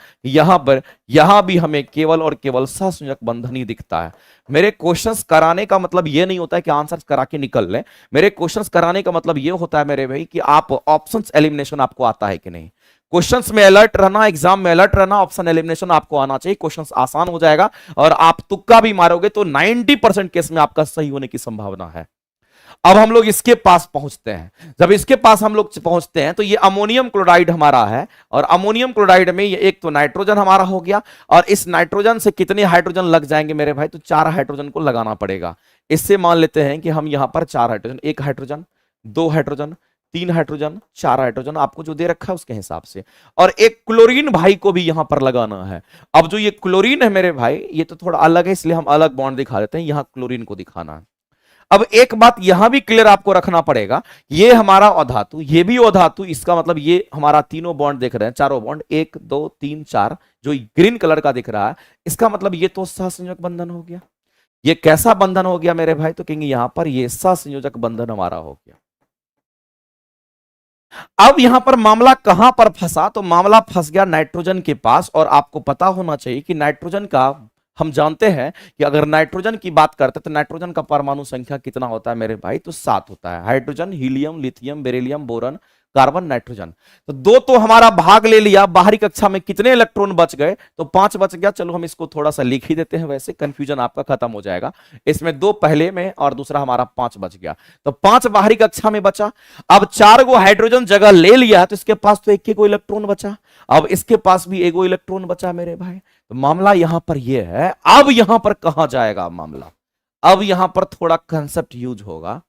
यहां भी हमें केवल और केवल सहसंयोजक बंधन ही दिखता है। मेरे क्वेश्चंस कराने का मतलब यह नहीं होता है कि आंसर करा के निकल लें। मेरे क्वेश्चंस कराने का मतलब यह होता है मेरे भाई कि आप ऑप्शंस एलिमिनेशन आपको आता है कि नहीं। क्वेश्चंस में अलर्ट रहना, एग्जाम में अलर्ट रहना, ऑप्शन एलिमिनेशन आपको आना चाहिए। क्वेश्चंस आसान हो जाएगा और आप तुक्का भी मारोगे तो 90% केस में आपका सही होने की संभावना है। अब हम लोग इसके पास पहुंचते हैं। जब इसके पास हम लोग पहुंचते हैं तो ये अमोनियम क्लोराइड हमारा है और अमोनियम क्लोराइड में ये एक तो नाइट्रोजन हमारा हो गया और इस नाइट्रोजन से कितने हाइड्रोजन लग जाएंगे मेरे भाई तो 4 हाइड्रोजन को लगाना पड़ेगा। इससे मान लेते हैं कि हम यहां पर 4 hydrogen, 1 hydrogen, 2 hydrogen, 3 hydrogen, 4 hydrogen आपको जो दे रखा है उसके हिसाब से, और एक क्लोरीन भाई को भी यहां पर लगाना है। अब जो ये क्लोरीन है मेरे भाई ये तो थोड़ा अलग है इसलिए हम अलग बॉन्ड दिखा देते हैं, यहां क्लोरीन को दिखाना है। अब एक बात यहां भी क्लियर आपको रखना पड़ेगा, ये हमारा अधातु, ये भी अधातु, इसका मतलब ये हमारा तीनों बॉन्ड देख रहे हैं, चारों बॉन्ड 1 2 3 4 जो ग्रीन कलर का दिख रहा है, इसका मतलब ये तो सहसंयोजक बंधन हो गया। ये कैसा बंधन हो गया मेरे भाई तो कहेंगे यहां पर ये सहसंयोजक बंधन हमारा हो गया। अब यहां पर मामला कहां पर फंसा तो मामला फंस गया नाइट्रोजन के पास। और आपको पता होना चाहिए कि नाइट्रोजन का हम जानते हैं कि अगर नाइट्रोजन की बात करते हैं तो नाइट्रोजन का परमाणु संख्या कितना होता है मेरे भाई तो 7 होता है। Hydrogen, helium, lithium, beryllium, boron, carbon, nitrogen, तो 2 तो हमारा भाग ले लिया। बाहरी कक्षा में कितने इलेक्ट्रॉन बच गए तो 5 बच गया। चलो हम इसको थोड़ा सा लिख ही देते हैं, वैसे कंफ्यूजन आपका खत्म हो जाएगा। इसमें 2 पहले में और दूसरा हमारा 5 बच गया, तो 5 बाहरी कक्षा में बचा। अब 4 गो हाइड्रोजन जगह ले लिया तो इसके पास तो एक इलेक्ट्रॉन बचा। अब इसके पास भी 1 इलेक्ट्रॉन बचा मेरे भाई। तो मामला यहां पर यह है। अब यहां पर कहां जाएगा मामला, अब यहां पर थोड़ा कंसेप्ट यूज होगा।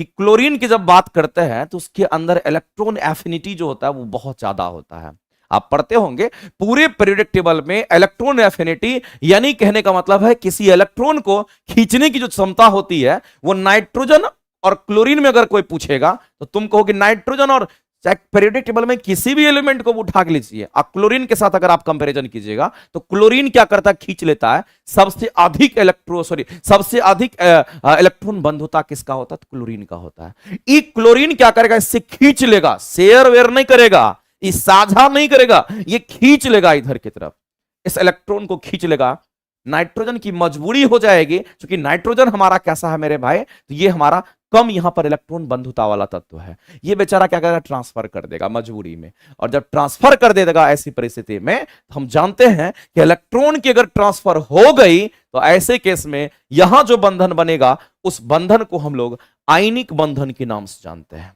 कि क्लोरीन की जब बात करते हैं तो उसके अंदर इलेक्ट्रॉन एफिनिटी जो होता है वो बहुत ज्यादा होता है। आप पढ़ते होंगे पूरे पीरियोडिक टेबल में इलेक्ट्रॉन एफिनिटी, यानी कहने का मतलब है किसी इलेक्ट्रॉन को खींचने की जो क्षमता होती है वो नाइट्रोजन और क्लोरीन में अगर कोई पूछेगा तो तुम कहोगे नाइट्रोजन और पीरियोडिक टेबल में किसी भी एलिमेंट को उठा के लीजिए, और क्लोरीन के साथ अगर आप कंपैरिजन कीजिएगा तो क्लोरीन क्या करता है, खींच लेता है। सबसे अधिक सबसे अधिक इलेक्ट्रॉन बंधुता किसका होता है, तो क्लोरीन का होता है। ये क्लोरीन क्या करेगा, इससे खींच लेगा, शेयर वेयर नहीं करेगा, ये साझा नहीं करेगा, ये खींच लेगा इधर की तरफ, इस इलेक्ट्रॉन को खींच लेगा। नाइट्रोजन की मजबूरी हो जाएगी, क्योंकि नाइट्रोजन हमारा कैसा है मेरे भाई, तो ये हमारा कम यहां पर इलेक्ट्रॉन बंधुता वाला तत्व है। ये बेचारा क्या करेगा, ट्रांसफर कर देगा मजबूरी में, और जब ट्रांसफर कर देगा ऐसी परिस्थिति में तो हम जानते हैं कि इलेक्ट्रॉन की अगर ट्रांसफर हो गई तो ऐसे केस में यहां जो बंधन बनेगा उस बंधन को हम लोग आयनिक बंधन के नाम से जानते हैं।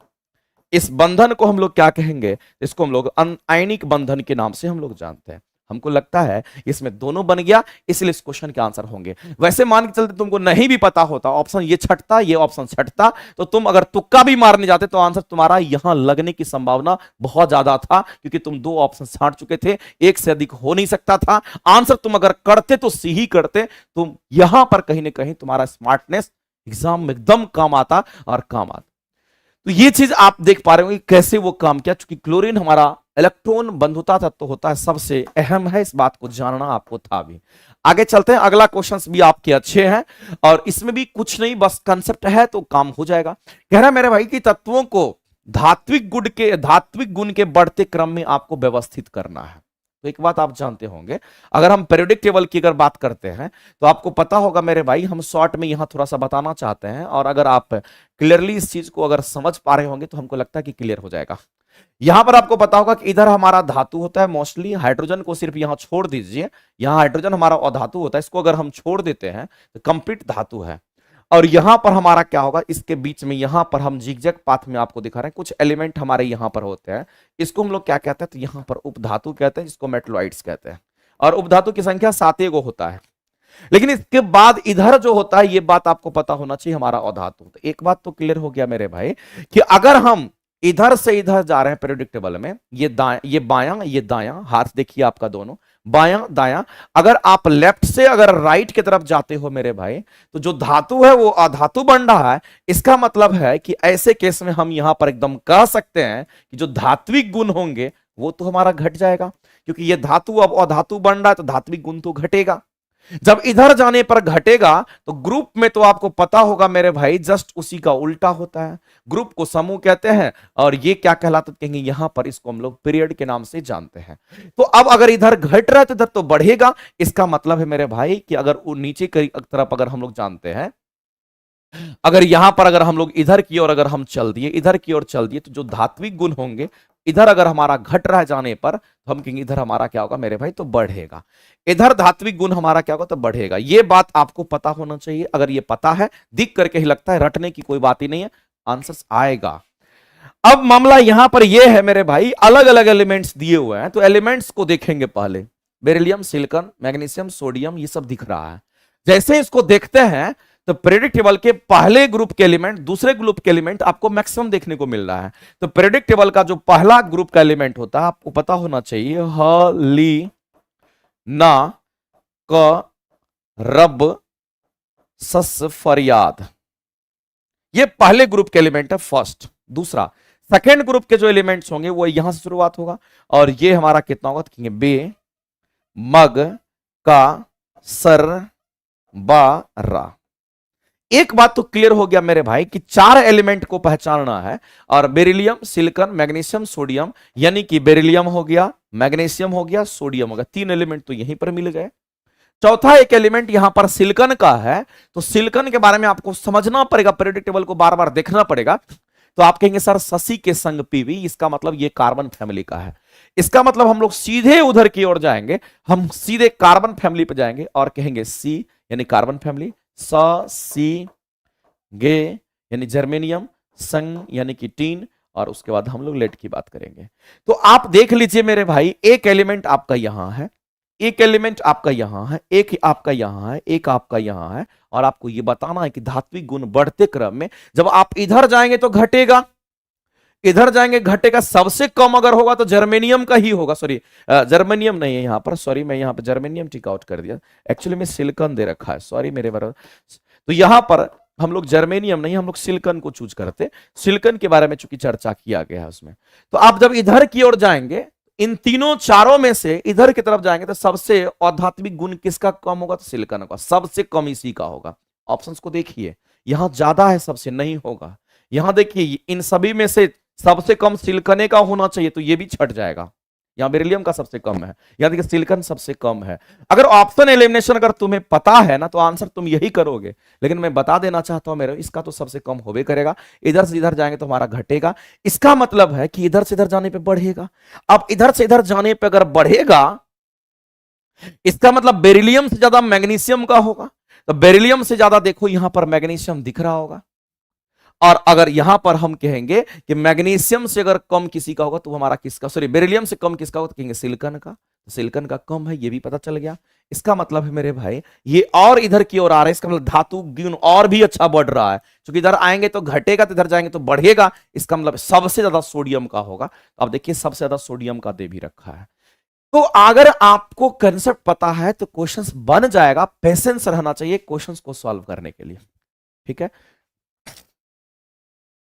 इस बंधन को हम लोग क्या कहेंगे, इसको हम लोग आयनिक बंधन के नाम से हम लोग जानते हैं। हमको लगता है इसमें दोनों बन गया, इसलिए इस क्वेश्चन के आंसर होंगे। वैसे मान के चलते तुमको नहीं भी पता होता, ऑप्शन ये छटता, ये ऑप्शन छटता, तो तुम अगर तुक्का भी मारने जाते तो आंसर तुम्हारा यहां लगने की संभावना बहुत ज्यादा था, क्योंकि तुम दो ऑप्शन छाट चुके थे, एक से अधिक हो नहीं सकता था। आंसर तुम अगर करते तो सी ही करते, तुम यहां पर कहीं ना कहीं तुम्हारा स्मार्टनेस एग्जाम में एकदम काम आता और काम आता। तो ये चीज आप देख पा रहे हो कैसे वो काम किया, क्योंकि क्लोरीन हमारा इलेक्ट्रॉन बंधुता तत्व होता है, सबसे अहम है, इस बात को जानना आपको था भी। आगे चलते हैं, अगला क्वेश्चंस भी आपके अच्छे हैं और इसमें भी कुछ नहीं, बस कंसेप्ट है तो काम हो जाएगा। कह रहा है मेरे भाई कि तत्वों को धात्विक गुण के बढ़ते क्रम में आपको व्यवस्थित करना है। तो एक बात आप जानते होंगे, अगर हम पीरियोडिक टेबल की अगर बात करते हैं तो आपको पता होगा मेरे भाई, हम शॉर्ट में यहां थोड़ा सा बताना चाहते हैं, और अगर आप क्लियरली इस चीज को अगर समझ पा रहे होंगे तो हमको लगता है कि क्लियर हो जाएगा। यहां पर आपको पता होगा कि इधर हमारा धातु होता है मोस्टली, हाइड्रोजन को सिर्फ यहां छोड़ दीजिए, यहां हाइड्रोजन हमारा अधातु होता है, इसको अगर हम छोड़ देते हैं तो कंप्लीट धातु है। और यहां पर हमारा क्या होगा, इसके बीच में यहां पर हम जिगजैग पाथ में आपको दिखा रहे हैं, कुछ एलिमेंट हमारे यहां पर होते हैं, इसको हम लोग क्या कहते हैं, तो यहां पर उपधातु कहते हैं, जिसको मेटलॉइड्स कहते हैं, और उपधातु की संख्या 7 गो होता है। लेकिन इसके बाद इधर जो होता है, ये बात आपको पता होना चाहिए, हमारा अधातु। तो एक बात तो क्लियर हो गया मेरे भाई कि अगर हम इधर से इधर जा रहे हैं पीरियोडिक टेबल में, ये बायां ये दायां, हाथ देखिए आपका दोनों बायां दायां, अगर आप लेफ्ट से अगर राइट की तरफ जाते हो मेरे भाई, तो जो धातु है वो अधातु बन रहा है। इसका मतलब है कि ऐसे केस में हम यहां पर एकदम कह सकते हैं कि जो धात्विक गुण होंगे वो तो हमारा घट जाएगा, क्योंकि ये धातु अब अधातु बन रहा है तो धात्विक गुण तो घटेगा। जब इधर जाने पर घटेगा तो ग्रुप में तो आपको पता होगा मेरे भाई जस्ट उसी का उल्टा होता है, ग्रुप को समूह कहते हैं, और ये क्या कहलाता कहेंगे यहां पर, इसको हम लोग पीरियड के नाम से जानते हैं। तो अब अगर इधर घट रहा है तो इधर तो बढ़ेगा, इसका मतलब है मेरे भाई कि अगर नीचे की तरफ अगर हम लोग जानते हैं, अगर यहां पर अगर हम लोग इधर की ओर अगर हम चल दिए, इधर की ओर चल दिए, तो जो धात्विक गुण होंगे इधर अगर हमारा घट रहा जाने पर तो हम कहेंगे इधर हमारा क्या होगा मेरे भाई, तो बढ़ेगा। इधर धात्विक गुण हमारा क्या होगा, तो बढ़ेगा। ये बात आपको पता होना चाहिए। अगर ये पता है, दिख करके ही लगता है, रटने की कोई बात ही नहीं है, आंसर आएगा। अब मामला यहां पर यह है मेरे भाई, अलग अलग एलिमेंट्स दिए हुए हैं, तो एलिमेंट्स को देखेंगे पहले। बेरिलियम, सिलिकॉन, मैग्नीशियम, सोडियम, ये सब दिख रहा है। जैसे इसको देखते हैं तो पीरियोडिक टेबल के पहले ग्रुप के एलिमेंट, दूसरे ग्रुप के एलिमेंट आपको मैक्सिमम देखने को मिल रहा है। तो पीरियोडिक टेबल का जो पहला ग्रुप का एलिमेंट होता है, आपको पता होना चाहिए, ह ली ना क रब सस फरियाद, ये पहले ग्रुप के एलिमेंट है फर्स्ट। दूसरा सेकेंड ग्रुप के जो एलिमेंट्स होंगे वो यहां से शुरुआत होगा, और ये हमारा कितना होगा, तो बे मग का सर बा रा। एक बात तो क्लियर हो गया मेरे भाई कि 4 एलिमेंट को पहचानना है, और बेरिलियम, सिलिकॉन, मैग्नीशियम, सोडियम, यानी कि बेरिलियम हो गया, मैग्नीशियम हो गया, सोडियम हो गया, 3 एलिमेंट तो यहीं पर मिल गए। चौथा एक एलिमेंट यहां पर सिलिकॉन का है, तो सिलिकॉन के बारे में आपको समझना पड़ेगा, पीरियोडिक टेबल को बार बार देखना पड़ेगा। तो आप कहेंगे सर शशि के संग पीवी, इसका मतलब ये कार्बन फैमिली का है। इसका मतलब हम लोग सीधे उधर की ओर जाएंगे, हम सीधे कार्बन फैमिली पे जाएंगे और कहेंगे सी यानी कार्बन फैमिली, स सी गे यानी जर्मेनियम, संग यानी कि टीन, और उसके बाद हम लोग लेड की बात करेंगे। तो आप देख लीजिए मेरे भाई, एक एलिमेंट आपका यहां है, एक एलिमेंट आपका यहां है, एक आपका यहां है, एक आपका यहां है, और आपको यह बताना है कि धात्विक गुण बढ़ते क्रम में जब आप इधर जाएंगे तो घटेगा, इधर जाएंगे घटेगा, सबसे कम अगर होगा तो जर्मेनियम का ही होगा, सॉरी जर्मेनियम नहीं है यहां पर, सॉरी मैं यहां पर जर्मेनियम टिक आउट कर दिया, एक्चुअली में सिलिकॉन दे रखा है, सॉरी मेरे बराबर। तो यहां पर हम लोग जर्मेनियम नहीं, हम लोग सिलिकॉन को चूज करते, सिलिकॉन के बारे में चूंकि चर्चा किया गया है उसमें। तो आप जब इधर की ओर जाएंगे, इन तीनों चारों में से इधर की तरफ जाएंगे तो सबसे अधात्मिक गुण किसका कम होगा, तो सिलिकॉन का, सबसे कम इसी का होगा। ऑप्शंस को देखिए, यहां ज्यादा है सबसे, नहीं होगा। यहां देखिए इन सभी में से सबसे कम सिलिकॉन का होना चाहिए, तो ये भी छट जाएगा। यहां बेरिलियम का सबसे कम है, यहां देखिए सिलिकॉन सबसे कम है। अगर ऑप्शन एलिमिनेशन अगर तुम्हें पता है ना तो आंसर तुम यही करोगे, लेकिन मैं बता देना चाहता हूं मेरे, इसका तो सबसे कम होवे करेगा, इधर से इधर जाएंगे तो हमारा घटेगा, इसका मतलब है कि इधर से इधर जाने पे बढ़ेगा। अब इधर से इधर जाने पे अगर बढ़ेगा, इसका मतलब बेरिलियम से ज्यादा मैग्नीशियम का होगा, तो बेरिलियम से ज्यादा देखो यहां पर मैग्नीशियम दिख रहा होगा। और अगर यहां पर हम कहेंगे कि मैग्नीशियम से अगर कम किसी का होगा तो हमारा किसका, सॉरी बेरिलियम से कम किसका होगा, तो कहेंगे सिलिकॉन का, तो सिलिकॉन का कम है, ये भी पता चल गया। इसका मतलब है मेरे भाई ये और इधर की ओर आ रहा है, इसका मतलब धातु गुण और भी अच्छा बढ़ रहा है, क्योंकि इधर आएंगे तो घटेगा, तो इधर जाएंगे तो बढ़ेगा, इसका मतलब सबसे ज्यादा सोडियम का होगा। तो अब देखिए सबसे ज्यादा सोडियम का दे भी रखा है। तो अगर आपको कंसेप्ट पता है तो क्वेश्चंस बन जाएगा, पेशेंस रहना चाहिए क्वेश्चंस को सॉल्व करने के लिए, ठीक है।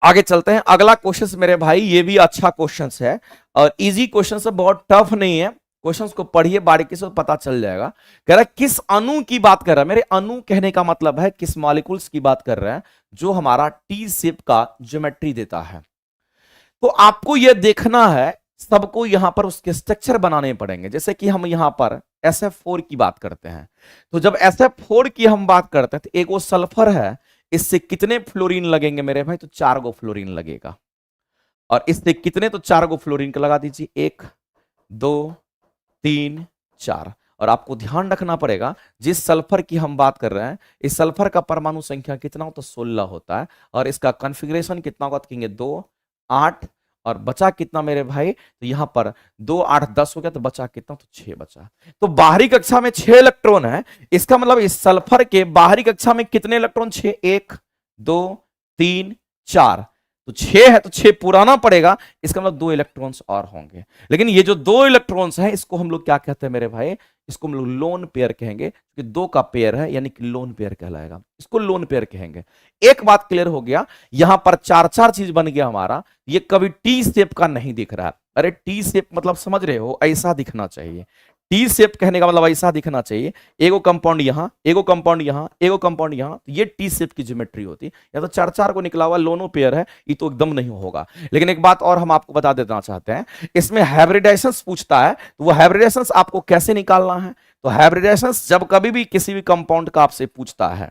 आगे चलते हैं, अगला क्वेश्चन मेरे भाई ये भी अच्छा क्वेश्चन है और इजी क्वेश्चन है, बहुत टफ नहीं है, क्वेश्चंस को पढ़िए बारीकी से, पता चल जाएगा। कह रहा है किस अणु की बात कर रहा है, मेरे अणु कहने का मतलब है किस मॉलिक्यूल्स की बात कर रहे हैं जो हमारा टी शेप का ज्योमेट्री देता है। तो आपको यह देखना है, सबको यहां पर उसके स्ट्रक्चर बनाने पड़ेंगे। जैसे कि हम यहां पर SF4 की बात करते हैं, तो जब SF4 की हम बात करते हैं तो एक वो सल्फर है, इससे कितने फ्लोरीन लगेंगे मेरे भाई, तो 4 गो फ्लोरीन लगेगा। और इससे कितने, तो 4 गो फ्लोरीन का लगा दीजिए, 1 2 3 4। और आपको ध्यान रखना पड़ेगा जिस सल्फर की हम बात कर रहे हैं, इस सल्फर का परमाणु संख्या कितना हो, तो 16 होता है, और इसका कॉन्फ़िगरेशन कितना होगा, तो कहेंगे 2 8, और बचा कितना मेरे भाई, तो यहां पर 2 8 10 हो गया, तो बचा कितना, तो 6 बचा। तो बाहरी कक्षा में 6 इलेक्ट्रॉन है, इसका मतलब इस सल्फर के बाहरी कक्षा में कितने इलेक्ट्रॉन, 6, 1 2 3 4, तो 6 है तो 6 पुराना पड़ेगा, इसका मतलब 2 इलेक्ट्रॉन्स और होंगे। लेकिन ये जो 2 इलेक्ट्रॉन्स हैं इसको हम लोग क्या कहते हैं मेरे भाई, इसको हम लोग लोन पेयर कहेंगे, क्योंकि 2 का पेयर है यानी कि लोन पेयर कहलाएगा, इसको लोन पेयर कहेंगे। एक बात क्लियर हो गया, यहां पर 4 चीज बन गया हमारा, ये कभी टी शेप का नहीं दिख रहा है। अरे टी शेप मतलब समझ रहे हो, ऐसा दिखना चाहिए, टी शेप कहने का मतलब ऐसा दिखना चाहिए, एगो कंपाउंड यहां, एगो कंपाउंड यहां, एगो कंपाउंड यहां, तो ये टी शेप की ज्योमेट्री होती है। या तो 4 को निकला हुआ लोनो पेयर है, ये तो एकदम नहीं होगा। लेकिन एक बात और हम आपको बता देना चाहते हैं, इसमें हाइब्रिडाइजेशंस पूछता है, तो वो हाइब्रिडाइजेशंस आपको कैसे निकालना है, तो हाइब्रिडाइजेशंस जब कभी भी किसी भी कंपाउंड का आपसे पूछता है,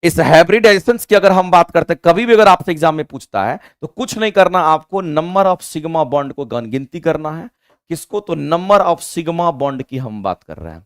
इस हाइब्रिडाइजेशंस की अगर हम बात करते हैं, कभी भी अगर आपसे एग्जाम में पूछता है तो कुछ नहीं करना, आपको नंबर ऑफ सिग्मा बॉन्ड को गिनती करना है। किसको, तो नंबर ऑफ सिग्मा बॉन्ड की हम बात कर रहे हैं,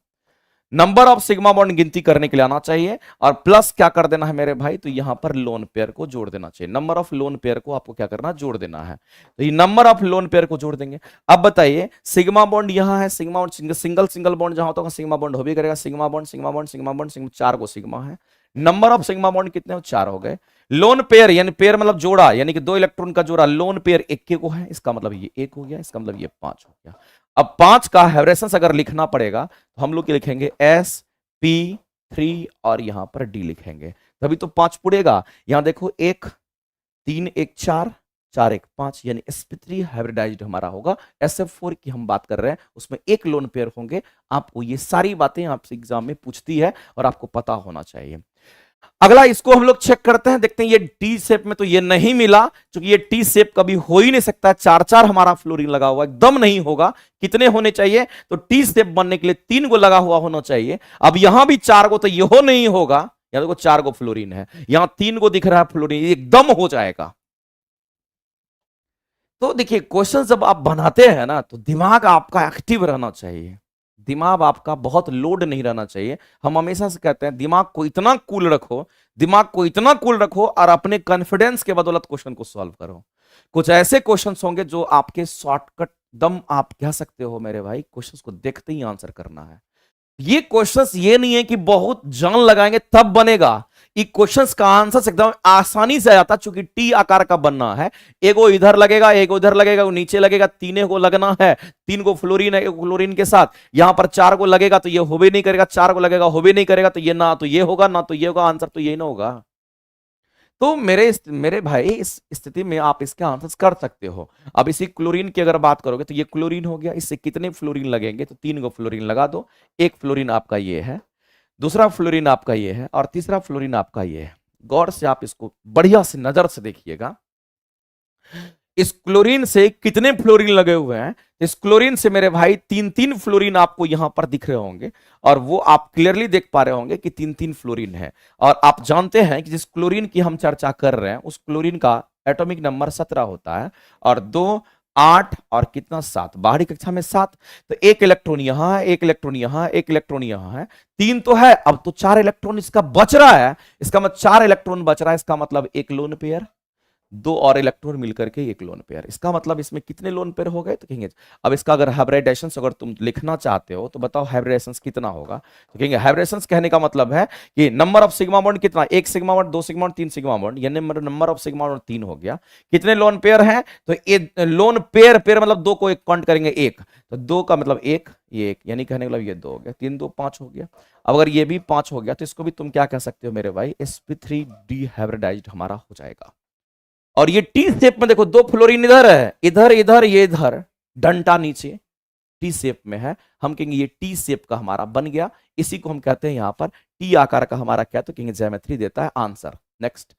नंबर ऑफ सिग्मा बॉन्ड गिनती करने के लिए आना चाहिए, और प्लस क्या कर देना है मेरे भाई, तो यहां पर लोन पेयर को जोड़ देना चाहिए, नंबर ऑफ लोन पेयर को आपको क्या करना, जोड़ देना है। तो ये नंबर ऑफ लोन पेयर को जोड़ देंगे। अब बताइए सिग्मा बॉन्ड यहां है, sigma bond single single bond जहां होता है सिग्मा बॉन्ड हो भी करेगा, sigma bond sigma bond sigma bond sigma, 4 को सिग्मा है, नंबर ऑफ सिग्मा बॉन्ड कितने हो, 4 हो गए। लोन पेयर यानी पेयर मतलब जोड़ा, यानी कि 2 इलेक्ट्रॉन का जोड़ा, लोन पेयर 1 को है, इसका मतलब ये 1 हो गया, इसका मतलब ये 5 हो गया। अब 5 का हाइब्रिडाइजेशन अगर लिखना पड़ेगा तो हम लोग लिखेंगे sp3 और यहां पर d लिखेंगे, तभी तो 5 पुड़ेगा। यहां देखो 1 3 1 4 4 1 5, यानी sp3 हाइब्रिडाइज्ड हमारा होगा। SF4 की हम बात कर रहे हैं, उसमें 1 लोन पेयर होंगे। आपको ये सारी बातें आपसे एग्जाम में पूछती है और आपको पता होना चाहिए। अगला इसको हम लोग चेक करते हैं, देखते हैं ये टी शेप में तो ये नहीं मिला, क्योंकि ये टी शेप कभी हो ही नहीं सकता, 4 हमारा फ्लोरीन लगा हुआ एकदम नहीं होगा। कितने होने चाहिए, तो टी शेप बनने के लिए 3 को लगा हुआ होना चाहिए। अब यहां भी 4 को, तो यह नहीं होगा, यहां देखो 4 को फ्लोरीन है, यहां 3 को दिख रहा है फ्लोरीन, एकदम हो जाएगा। तो देखिए क्वेश्चन जब आप बनाते हैं ना, तो दिमाग आपका एक्टिव रहना चाहिए, दिमाग आपका बहुत लोड नहीं रहना चाहिए। हम हमेशा से कहते हैं दिमाग को इतना कूल रखो, दिमाग को इतना कूल रखो और अपने कॉन्फिडेंस के बदौलत क्वेश्चन को सॉल्व करो। कुछ ऐसे क्वेश्चंस होंगे जो आपके शॉर्टकट दम आप कह सकते हो मेरे भाई, क्वेश्चंस को देखते ही आंसर करना है। ये क्वेश्चंस ये नहीं है कि बहुत जान लगाएंगे तब बनेगा। ये क्वेश्चंस का आंसर एकदम आसानी से आ जाता, चूंकि टी आकार का बनना है। एगो इधर लगेगा, एगो इधर लगेगा, वो नीचे लगेगा, तीन को लगना है। तीन को फ्लोरीन है, फ्लोरीन के साथ यहां पर चार को लगेगा तो ये हो भी नहीं करेगा, चार को लगेगा हो भी नहीं करेगा, तो ये ना तो ये होगा ना तो ये होगा, आंसर तो यही ना होगा। तो मेरे भाई इस स्थिति में आप इसके आंसर कर सकते हो। अब इसी क्लोरीन की अगर बात करोगे तो ये क्लोरीन हो गया, इससे कितने फ्लोरीन लगेंगे, तो तीन को फ्लोरीन लगा दो। एक फ्लोरीन आपका ये है, दूसरा फ्लोरीन आपका ये है, और तीसरा फ्लोरीन आपका ये है। गौर से आप इसको बढ़िया से नजर से देखिएगा, इस क्लोरीन से कितने फ्लोरीन लगे हुए हैं। इस क्लोरीन से मेरे भाई तीन तीन फ्लोरीन आपको यहां पर दिख रहे होंगे, और वो आप क्लियरली देख पा रहे होंगे कि तीन तीन फ्लोरीन है। और आप जानते हैं कि जिस क्लोरीन की हम चर्चा कर रहे हैं उस क्लोरीन का एटॉमिक नंबर 17 होता है, और 2, 8 और कितना 7, बाहरी कक्षा में 7। तो एक इलेक्ट्रॉन यहां है, एक इलेक्ट्रॉन यहां है, एक इलेक्ट्रॉन यहां है, 3 तो है, अब तो 4 इलेक्ट्रॉन इसका बच रहा है। इसका मतलब 4 इलेक्ट्रॉन बच रहा है, इसका मतलब एक लोन पेयर, 2 और इलेक्ट्रॉन मिलकर के एक लोन पेयर। इसका मतलब इसमें कितने लोन पेयर हो गए, तो कहेंगे अब इसका अगर हाइब्रिडेशन अगर तुम लिखना चाहते हो तो बताओ हाइब्रिडेशन कितना होगा। तो कहेंगे हाइब्रिडेशन कहने का मतलब है कि नंबर ऑफ सिग्मा बॉन्ड कितना, 1 sigma bond, 2 sigma bond, 3 sigma bond, यानी नंबर ऑफ सिग्मा बॉन्ड 3 हो गया। कितने लोन पेयर हैं, तो ये लोन पेयर, पेयर मतलब 2 को एक काउंट करेंगे, 1, तो 2 का मतलब 1, ये 1, यानी कहने का मतलब ये 2 हो गया, 3 2 5 हो गया। अब अगर ये भी 5 हो गया तो इसको भी तुम क्या कह सकते हो मेरे भाई, sp3 डिहाइब्रिडाइज्ड हमारा हो जाएगा। और ये टी शेप में देखो, 2 फ्लोरीन इधर है, इधर इधर, ये इधर, डंटा नीचे टी शेप में है। हम कहेंगे ये टी शेप का हमारा बन गया। इसी को हम कहते हैं यहां पर टी आकार का हमारा क्या, तो कहेंगे ज्योमेट्री देता है आंसर। नेक्स्ट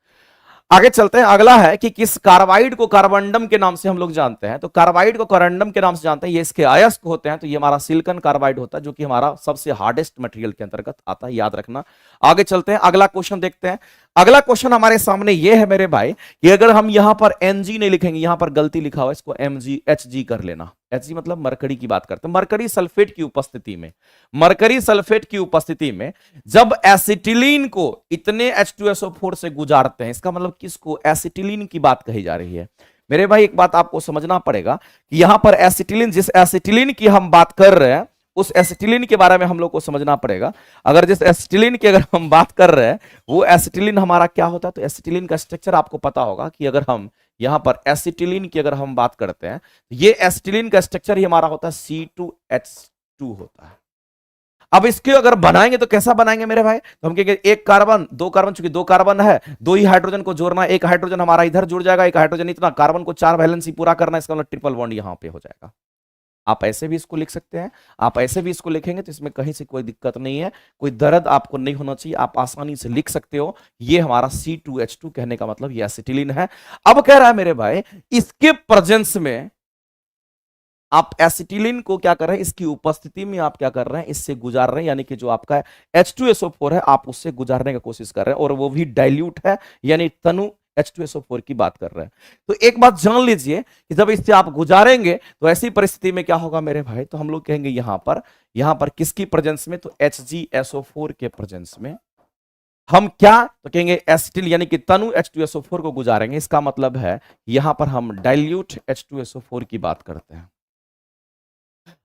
आगे चलते हैं। अगला है कि किस कार्बाइड को कार्बनडम के नाम से हम लोग जानते हैं। तो कार्बाइड को कार्बनडम के नाम से जानते हैं, ये इसके अयस्क होते हैं। तो ये हमारा सिलिकॉन कार्बाइड होता है, जो कि हमारा सबसे हार्डेस्ट मटेरियल के अंतर्गत आता है, याद रखना। आगे चलते हैं, अगला क्वेश्चन देखते हैं। अगला क्वेश्चन हमारे सामने ये है मेरे भाई कि अगर हम यहां पर Mg नहीं लिखेंगे, यहां पर गलती लिखा हुआ, इसको Hg कर लेना। Hg मतलब मरकरी की बात करते हैं। मरकरी सल्फेट की उपस्थिति में, मरकरी सल्फेट की उपस्थिति में जब एसिटिलीन को इतने H2SO4 से गुजारते हैं, इसका मतलब किसको, एसिटिलीन की बात कही जा रही है। मेरे भाई एक बात आपको समझना पड़ेगा कि यहां पर एसिटिलीन, जिस एसिटिलीन की हम बात कर रहे हैं उस एसिटिलीन के बारे में हम लोग को समझना पड़ेगा। अगर जिस एसिटिलीन की अगर हम बात कर रहे हैं वो एसिटिलीन हमारा क्या होता है, तो एसिटिलीन का स्ट्रक्चर आपको पता होगा कि अगर हम यहां पर एसिटिलीन की अगर हम बात करते हैं, ये एसिटिलीन का स्ट्रक्चर ही हमारा होता है C2H2 होता है। अब इसके अगर बनाएंगे तो कैसा बनाएंगे मेरे भाई, तो हम कहेंगे एक कार्बन, 2 कार्बन, चूंकि 2 कार्बन है, 2 ही हाइड्रोजन को जोड़ना है, एक हाइड्रोजन हमारा इधर जुड़ जाएगा, एक हाइड्रोजन इतना, कार्बन को 4 वैलेंसी पूरा करना है, इसका मतलब ट्रिपल बॉन्ड यहां पे हो जाएगा। आप ऐसे भी इसको लिख सकते हैं, आप ऐसे भी इसको लिखेंगे तो इसमें कहीं से कोई दिक्कत नहीं है, कोई दर्द आपको नहीं होना चाहिए, आप आसानी से लिख सकते हो। ये हमारा C2H2 कहने का मतलब ये एसिटिलीन है। अब कह रहा है मेरे भाई इसके प्रेजेंस में आप एसिटिलीन को क्या कर रहे हैं, इसकी उपस्थिति में आप क्या कर रहे हैं, इससे गुजार रहे हैं, यानी कि जो आपका H2SO4 है आप उससे गुजारने की कोशिश कर रहे हैं, और वो भी डाइल्यूट है, यानी तनु H2SO4 की बात कर रहे हैं। तो एक बात जान लीजिए कि जब इससे आप गुजारेंगे तो ऐसी परिस्थिति में क्या होगा मेरे भाई, तो हम लोग कहेंगे यहां पर किसकी प्रेजेंस में, तो HgSO4 के प्रेजेंस में हम क्या, तो कहेंगे एसिटिल, यानी कि तनु H2SO4 को गुजारेंगे। इसका मतलब है यहां पर हम डाइल्यूट H2SO4 की बात करते हैं।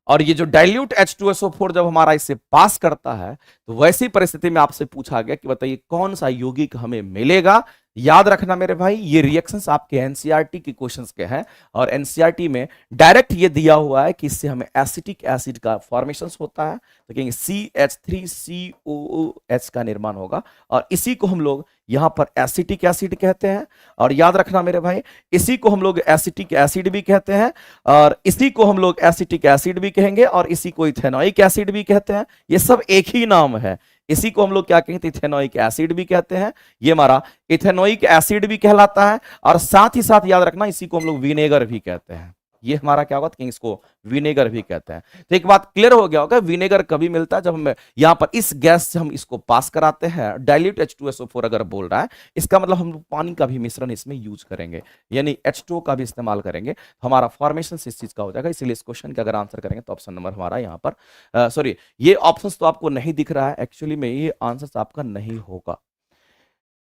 और ये जो डाइल्यूट H2SO4 जब हमारा इससे पास करता है तो वैसी परिस्थिति में आपसे पूछा गया कि बताइए कौन सा यौगिक हमें मिलेगा। याद रखना मेरे भाई ये रिएक्शंस आपके एनसीईआरटी के क्वेश्चंस के हैं, और एनसीईआरटी में डायरेक्ट ये दिया हुआ है कि इससे हमें एसिटिक एसिड का फॉर्मेशन होता है, तो कहेंगे CH3COOH का निर्माण होगा, और इसी को हम लोग यहां पर एसिटिक एसिड कहते हैं। और याद रखना मेरे भाई इसी को हम लोग एसिटिक एसिड भी कहते हैं, और इसी को हम लोग एसिटिक एसिड भी कहेंगे, और इसी को इथेनोइक एसिड भी कहते हैं। ये सब एक ही नाम है। इसी को हम लोग क्या कहेंगे, इथेनोइक एसिड भी कहते हैं। ये हमारा इथेनोइक एसिड भी कहलाता है, और साथ ही साथ याद रखना इसी को हम लोग विनेगर भी कहते हैं। ये हमारा क्या होगा, कि इसको विनेगर भी कहते हैं। तो एक बात क्लियर हो गया होगा, विनेगर कभी मिलता है जब हम यहां पर इस गैस से हम इसको पास कराते हैं। डाइल्यूट H2SO4 अगर बोल रहा है, इसका मतलब हम पानी का भी मिश्रण इसमें यूज करेंगे, यानी H2O का भी इस्तेमाल करेंगे, हमारा फॉर्मेशन इस चीज का हो जाएगा। इसलिए इस क्वेश्चन का अगर आंसर करेंगे तो ऑप्शन नंबर हमारा यहाँ पर सॉरी, ये ऑप्शन तो आपको नहीं दिख रहा है, एक्चुअली में ये आंसर आपका नहीं होगा।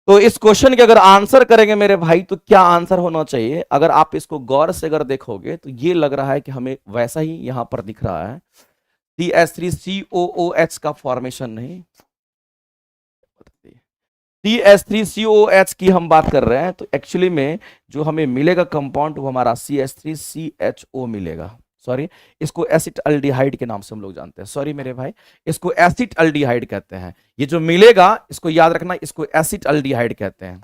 तो इस क्वेश्चन के अगर आंसर करेंगे मेरे भाई तो क्या आंसर होना चाहिए? अगर आप इसको गौर से अगर देखोगे तो ये लग रहा है कि हमें वैसा ही यहां पर दिख रहा है, CH3COOH का फॉर्मेशन नहीं, CH3COOH की हम बात कर रहे हैं, तो एक्चुअली में जो हमें मिलेगा कंपाउंड वो हमारा CH3CHO मिलेगा। सॉरी, इसको एसिटल्डिहाइड के नाम से हम लोग जानते हैं। सॉरी मेरे भाई, इसको एसिटल्डिहाइड कहते हैं। ये जो मिलेगा इसको याद रखना, इसको एसिटल्डिहाइड कहते हैं।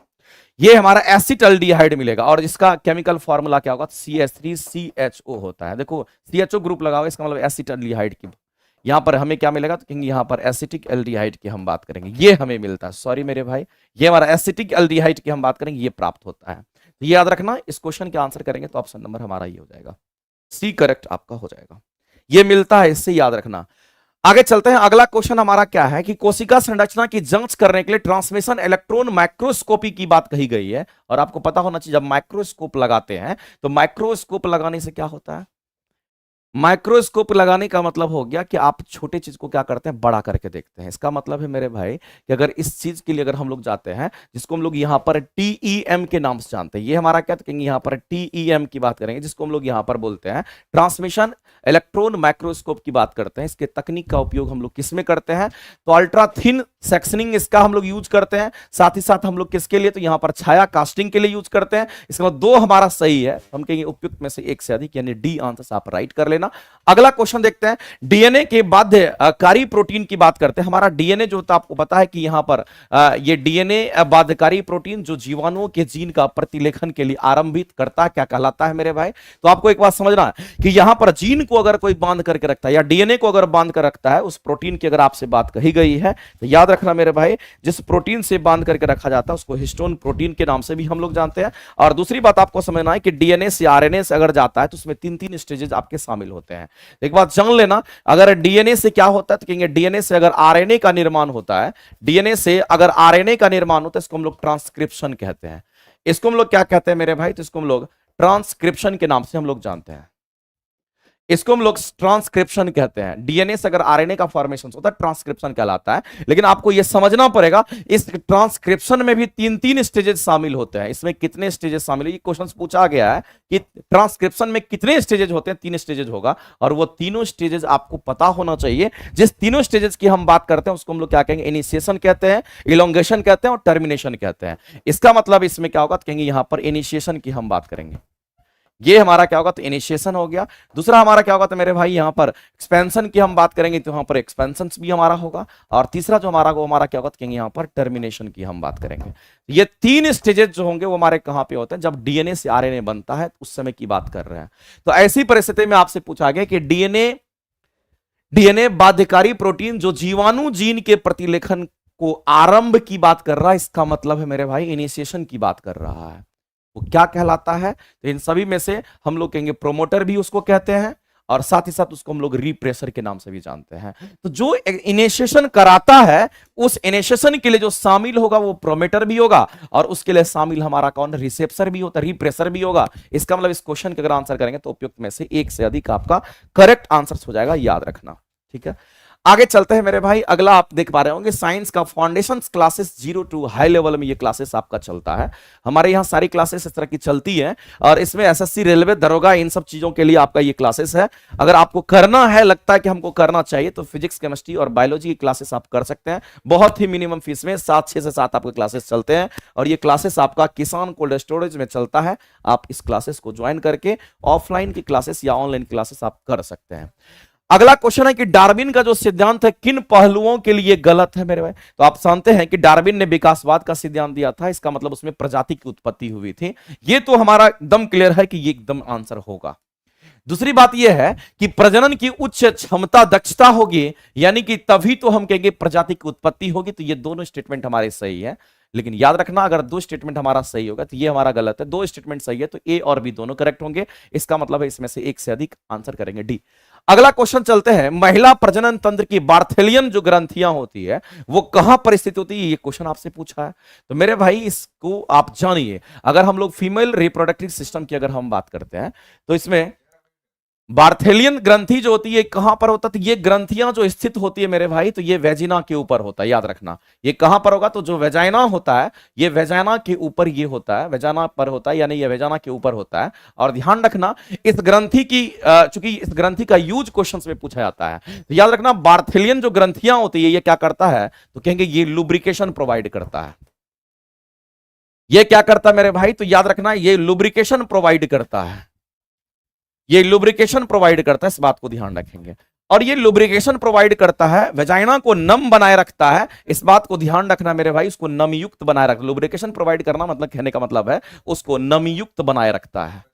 ये हमारा एसिटल्डिहाइड मिलेगा और इसका केमिकल फॉर्मूला क्या होगा? CH3CHO होता है। देखो CHO ग्रुप लगा हुआ, इसका मतलब एसिटल्डिहाइड की। यहां पर हमें क्या मिलेगा? तो कहेंगे यहां पर एसिटिक एल्डिहाइड की हम बात करेंगे, ये हमें मिलता है। सॉरी मेरे भाई, ये हमारा एसिटिक एल्डिहाइड की हम बात करेंगे, ये प्राप्त होता है। तो ये याद रखना, इस क्वेश्चन के आंसर करेंगे तो ऑप्शन नंबर हमारा ये हो जाएगा, सी करेक्ट आपका हो जाएगा। ये मिलता है, इससे याद रखना। आगे चलते हैं। अगला क्वेश्चन हमारा क्या है कि कोशिका संरचना की जांच करने के लिए ट्रांसमिशन इलेक्ट्रॉन माइक्रोस्कोपी की बात कही गई है। और आपको पता होना चाहिए, जब माइक्रोस्कोप लगाते हैं तो माइक्रोस्कोप लगाने से क्या होता है? माइक्रोस्कोप लगाने का मतलब हो गया कि आप छोटे चीज को क्या करते हैं? बड़ा करके देखते हैं। इसका मतलब है मेरे भाई कि अगर इस चीज के लिए अगर हम लोग जाते हैं, जिसको हम लोग यहां पर टीईएम के नाम से जानते हैं, ये हमारा क्या कहेंगे? यहां पर टीईएम की बात करेंगे, जिसको हम लोग यहां पर बोलते हैं ट्रांसमिशन इलेक्ट्रॉन माइक्रोस्कोप की बात करते हैं। इसके तकनीक का उपयोग हम लोग किस में करते हैं? तो अल्ट्रा थिन सेक्शनिंग इसका हम लोग यूज करते हैं। साथ ही साथ हम लोग किसके लिए? तो यहां पर छाया कास्टिंग के लिए यूज करते हैं। इसका मतलब दो हमारा सही है, हम कहेंगे उपयुक्त में से एक से अधिक, यानी डी आंसर आप राइट कर लेना। अगला क्वेश्चन देखते हैं। डीएनए के बाध्यकारी प्रोटीन की बात करते हैं। हमारा डीएनए जो होता है, आपको पता है कि यहां पर ये डीएनए बाध्यकारी प्रोटीन जो जीवाणुओं के जीन का प्रतिलेखन के लिए आरंभित करता है, क्या कहलाता है मेरे भाई? तो आपको एक बात समझना है कि यहां पर जीन को अगर कोई बांध करके रखता है या डीएनए को अगर बांध कर रखता है, उस प्रोटीन की अगर आपसे बात कही गई है तो याद रखना मेरे भाई, जिस प्रोटीन से बांध करके रखा जाता है उसको हिस्टोन प्रोटीन के नाम से भी हम लोग जानते हैं। और दूसरी बात आपको समझना है कि डीएनए से आरएनए से अगर जाता है तो उसमें तीन तीन स्टेजेस आपके शामिल होते हैं। एक बात जान लेना, अगर डीएनए से क्या होता है तो कहेंगे डीएनए से अगर आरएनए का निर्माण होता है, डीएनए से अगर आरएनए का निर्माण होता है, इसको हम लोग ट्रांसक्रिप्शन कहते हैं। इसको हम लोग क्या कहते हैं मेरे भाई? तो इसको हम लोग ट्रांसक्रिप्शन के नाम से हम लोग जानते हैं। इसको हम लोग ट्रांसक्रिप्शन कहते हैं। डीएनए से अगर आरएनए का फॉर्मेशन होता है, ट्रांसक्रिप्शन कहलाता है। लेकिन आपको यह समझना पड़ेगा, इस ट्रांसक्रिप्शन में भी तीन तीन स्टेजेस शामिल होते हैं। इसमें कितने स्टेजेस शामिल है? ये क्वेश्चन पूछा गया है कि ट्रांसक्रिप्शन में कितने स्टेजेस होते हैं? 3 स्टेजेस होगा, और वो तीनों स्टेजेस आपको पता होना चाहिए। जिस तीनों स्टेजेस की हम बात करते हैं उसको हम लोग क्या कहेंगे? इनिशिएशन कहते हैं, इलोंगेशन कहते हैं और टर्मिनेशन कहते हैं। इसका मतलब इसमें क्या होगा? तो कहेंगे यहां पर इनिशिएशन की हम बात करेंगे। ये हमारा क्या होगा? तो इनिशिएशन हो गया। दूसरा हमारा क्या होगा? तो मेरे भाई यहां पर एक्सपेंशन की हम बात करेंगे तो यहां पर एक्सपेंशन भी हमारा होगा। और तीसरा जो हमारा हमारा क्या होगा? तो कहेंगे यहां पर टर्मिनेशन की हम बात करेंगे। ये तीन स्टेजेस जो होंगे वो हमारे कहां पे होते हैं? जब डीएनए से आरएनए बनता है उस समय की बात कर रहे हैं। तो ऐसी परिस्थिति में आपसे पूछा गया कि डीएनए बाध्यकारी प्रोटीन जो जीवाणु जीन के प्रतिलेखन को आरंभ की बात कर रहा है, इसका मतलब है मेरे भाई इनिशिएशन की बात कर रहा है। वो क्या कहलाता है? तो इन सभी में से हम लोग कहेंगे प्रोमोटर भी उसको कहते हैं, और साथ ही साथ उसको हम लोग रिप्रेसर के नाम से भी जानते हैं। तो जो इनिशिएशन कराता है, उस इनिशिएशन के लिए जो शामिल होगा वो प्रोमोटर भी होगा, और उसके लिए शामिल हमारा कौन? रिसेप्टर भी होता है, रिप्रेसर भी होगा। इसका मतलब इस क्वेश्चन के अगर आंसर करेंगे तो उपयुक्त में से एक से अधिक आपका करेक्ट आंसर हो जाएगा, याद रखना। ठीक है, आगे चलते हैं मेरे भाई। अगला आप देख पा रहे होंगे साइंस का foundation classes 0 to high level में ये क्लासेस आपका चलता है। हमारे यहाँ सारी क्लासेस इस तरह की चलती हैं, और इसमें एसएससी, रेलवे, दरोगा, इन सब चीजों के लिए आपका ये क्लासेस है। अगर आपको करना है, लगता है कि हमको करना चाहिए, तो फिजिक्स, केमिस्ट्री और बायोलॉजी की क्लासेस आप कर सकते हैं। बहुत ही मिनिमम फीस में 6 से 7 आपके क्लासेस चलते हैं, और ये क्लासेस आपका किसान कोल्ड स्टोरेज में चलता है। आप इस क्लासेस को ज्वाइन करके ऑफलाइन की क्लासेस या ऑनलाइन क्लासेस आप कर सकते हैं। अगला क्वेश्चन है कि डार्विन का जो सिद्धांत है किन पहलुओं के लिए गलत है मेरे भाई? तो आप जानते हैं कि डार्विन ने विकासवाद का सिद्धांत दिया था, इसका मतलब उसमें प्रजाति की उत्पत्ति हुई थी। ये तो हमारा एकदम क्लियर है कि ये एकदम आंसर होगा। दूसरी बात यह है कि प्रजनन की उच्च क्षमता, दक्षता होगी, यानी कि तभी तो हम कहेंगे प्रजाति की उत्पत्ति होगी। तो ये दोनों स्टेटमेंट हमारे सही है। लेकिन याद रखना, अगर दो स्टेटमेंट हमारा सही होगा तो ये हमारा गलत है। दो स्टेटमेंट सही है तो ए और बी दोनों करेक्ट होंगे। इसका मतलब है इसमें से एक से अधिक आंसर करेंगे डी। अगला क्वेश्चन चलते हैं। महिला प्रजनन तंत्र की बार्थेलियन जो ग्रंथियां होती है वो कहां पर स्थित होती है? ये क्वेश्चन आपसे पूछा है। तो मेरे भाई इसको आप जानिए। अगर हम लोग फीमेल रिप्रोडक्टिव सिस्टम की अगर हम बात करते हैं तो इसमें बार्थेलियन ग्रंथि जो होती है कहां पर होता है, तो ये ग्रंथियां जो स्थित होती है मेरे भाई, तो ये वेजिना के ऊपर होता है, याद रखना। ये कहां पर होगा, तो जो वेजाइना होता है ये वेजाइना के ऊपर ये होता है, वेजाना पर होता है, यानी ये वेजाना के ऊपर होता है। और ध्यान रखना इस ग्रंथि की चूंकि इस ग्रंथि का यूज क्वेश्चंस में पूछा जाता है, तो याद रखना बार्थेलियन जो ग्रंथियां होती है ये क्या करता है, तो कहेंगे ये लुब्रिकेशन प्रोवाइड करता है। ये क्या करता है मेरे भाई, तो याद रखना ये लुब्रिकेशन प्रोवाइड करता है, ये लुब्रिकेशन प्रोवाइड करता है, इस बात को ध्यान रखेंगे। और ये लुब्रिकेशन प्रोवाइड करता है, वेजाइना को नम बनाए रखता है, इस बात को ध्यान रखना मेरे भाई, उसको नमयुक्त बनाए रखता है। लुब्रिकेशन प्रोवाइड करना मतलब कहने का मतलब है उसको नमयुक्त बनाए रखता है,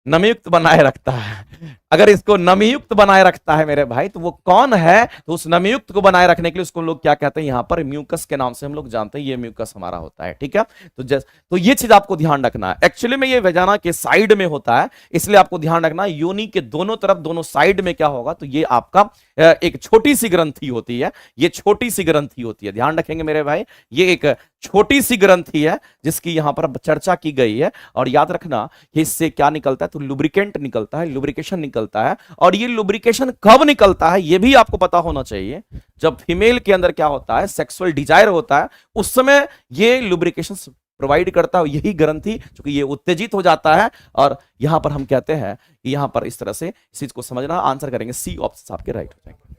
नमयुक्त बनाए रखता है। अगर इसको नमयुक्त बनाए रखता है मेरे भाई, तो वो कौन है, तो उस नमयुक्त को बनाए रखने के लिए उसको लोग क्या कहते हैं, यहां पर म्यूकस के नाम से हम लोग जानते हैं, ये म्यूकस हमारा होता है, ठीक है। तो ये चीज आपको ध्यान रखना है। एक्चुअली में ये वेजाना के साइड में होता है, इसलिए आपको ध्यान रखना योनि के दोनों तरफ, दोनों साइड में क्या होगा, तो ये आपका एक छोटी सी ग्रंथि होती है, ये छोटी सी ग्रंथि होती है, ध्यान रखेंगे मेरे भाई, ये एक छोटी सी ग्रंथि है जिसकी यहां पर चर्चा की गई है। और याद रखना कि इससे क्या निकलता है, तो लुब्रिकेंट निकलता है, लुब्रिकेशन निकलता है। और ये लुब्रिकेशन कब निकलता है ये भी आपको पता होना चाहिए, जब फीमेल के अंदर क्या होता है, सेक्सुअल डिजायर होता है, उस समय ये लुब्रिकेशन प्रोवाइड करता है यही ग्रंथि, क्योंकि ये उत्तेजित हो जाता है। और यहां पर हम कहते हैं कि यहां पर इस तरह से इस चीज को समझना, आंसर करेंगे सी ऑप्शन आपके राइट हो जाएंगे।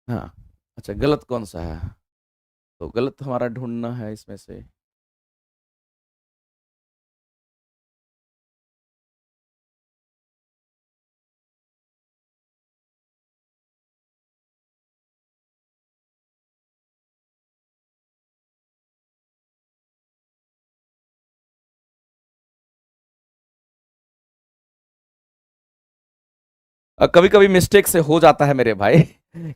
हाँ अच्छा, गलत कौन सा है, तो गलत हमारा ढूंढना है इसमें से। कभी कभी मिस्टेक से हो जाता है मेरे भाई,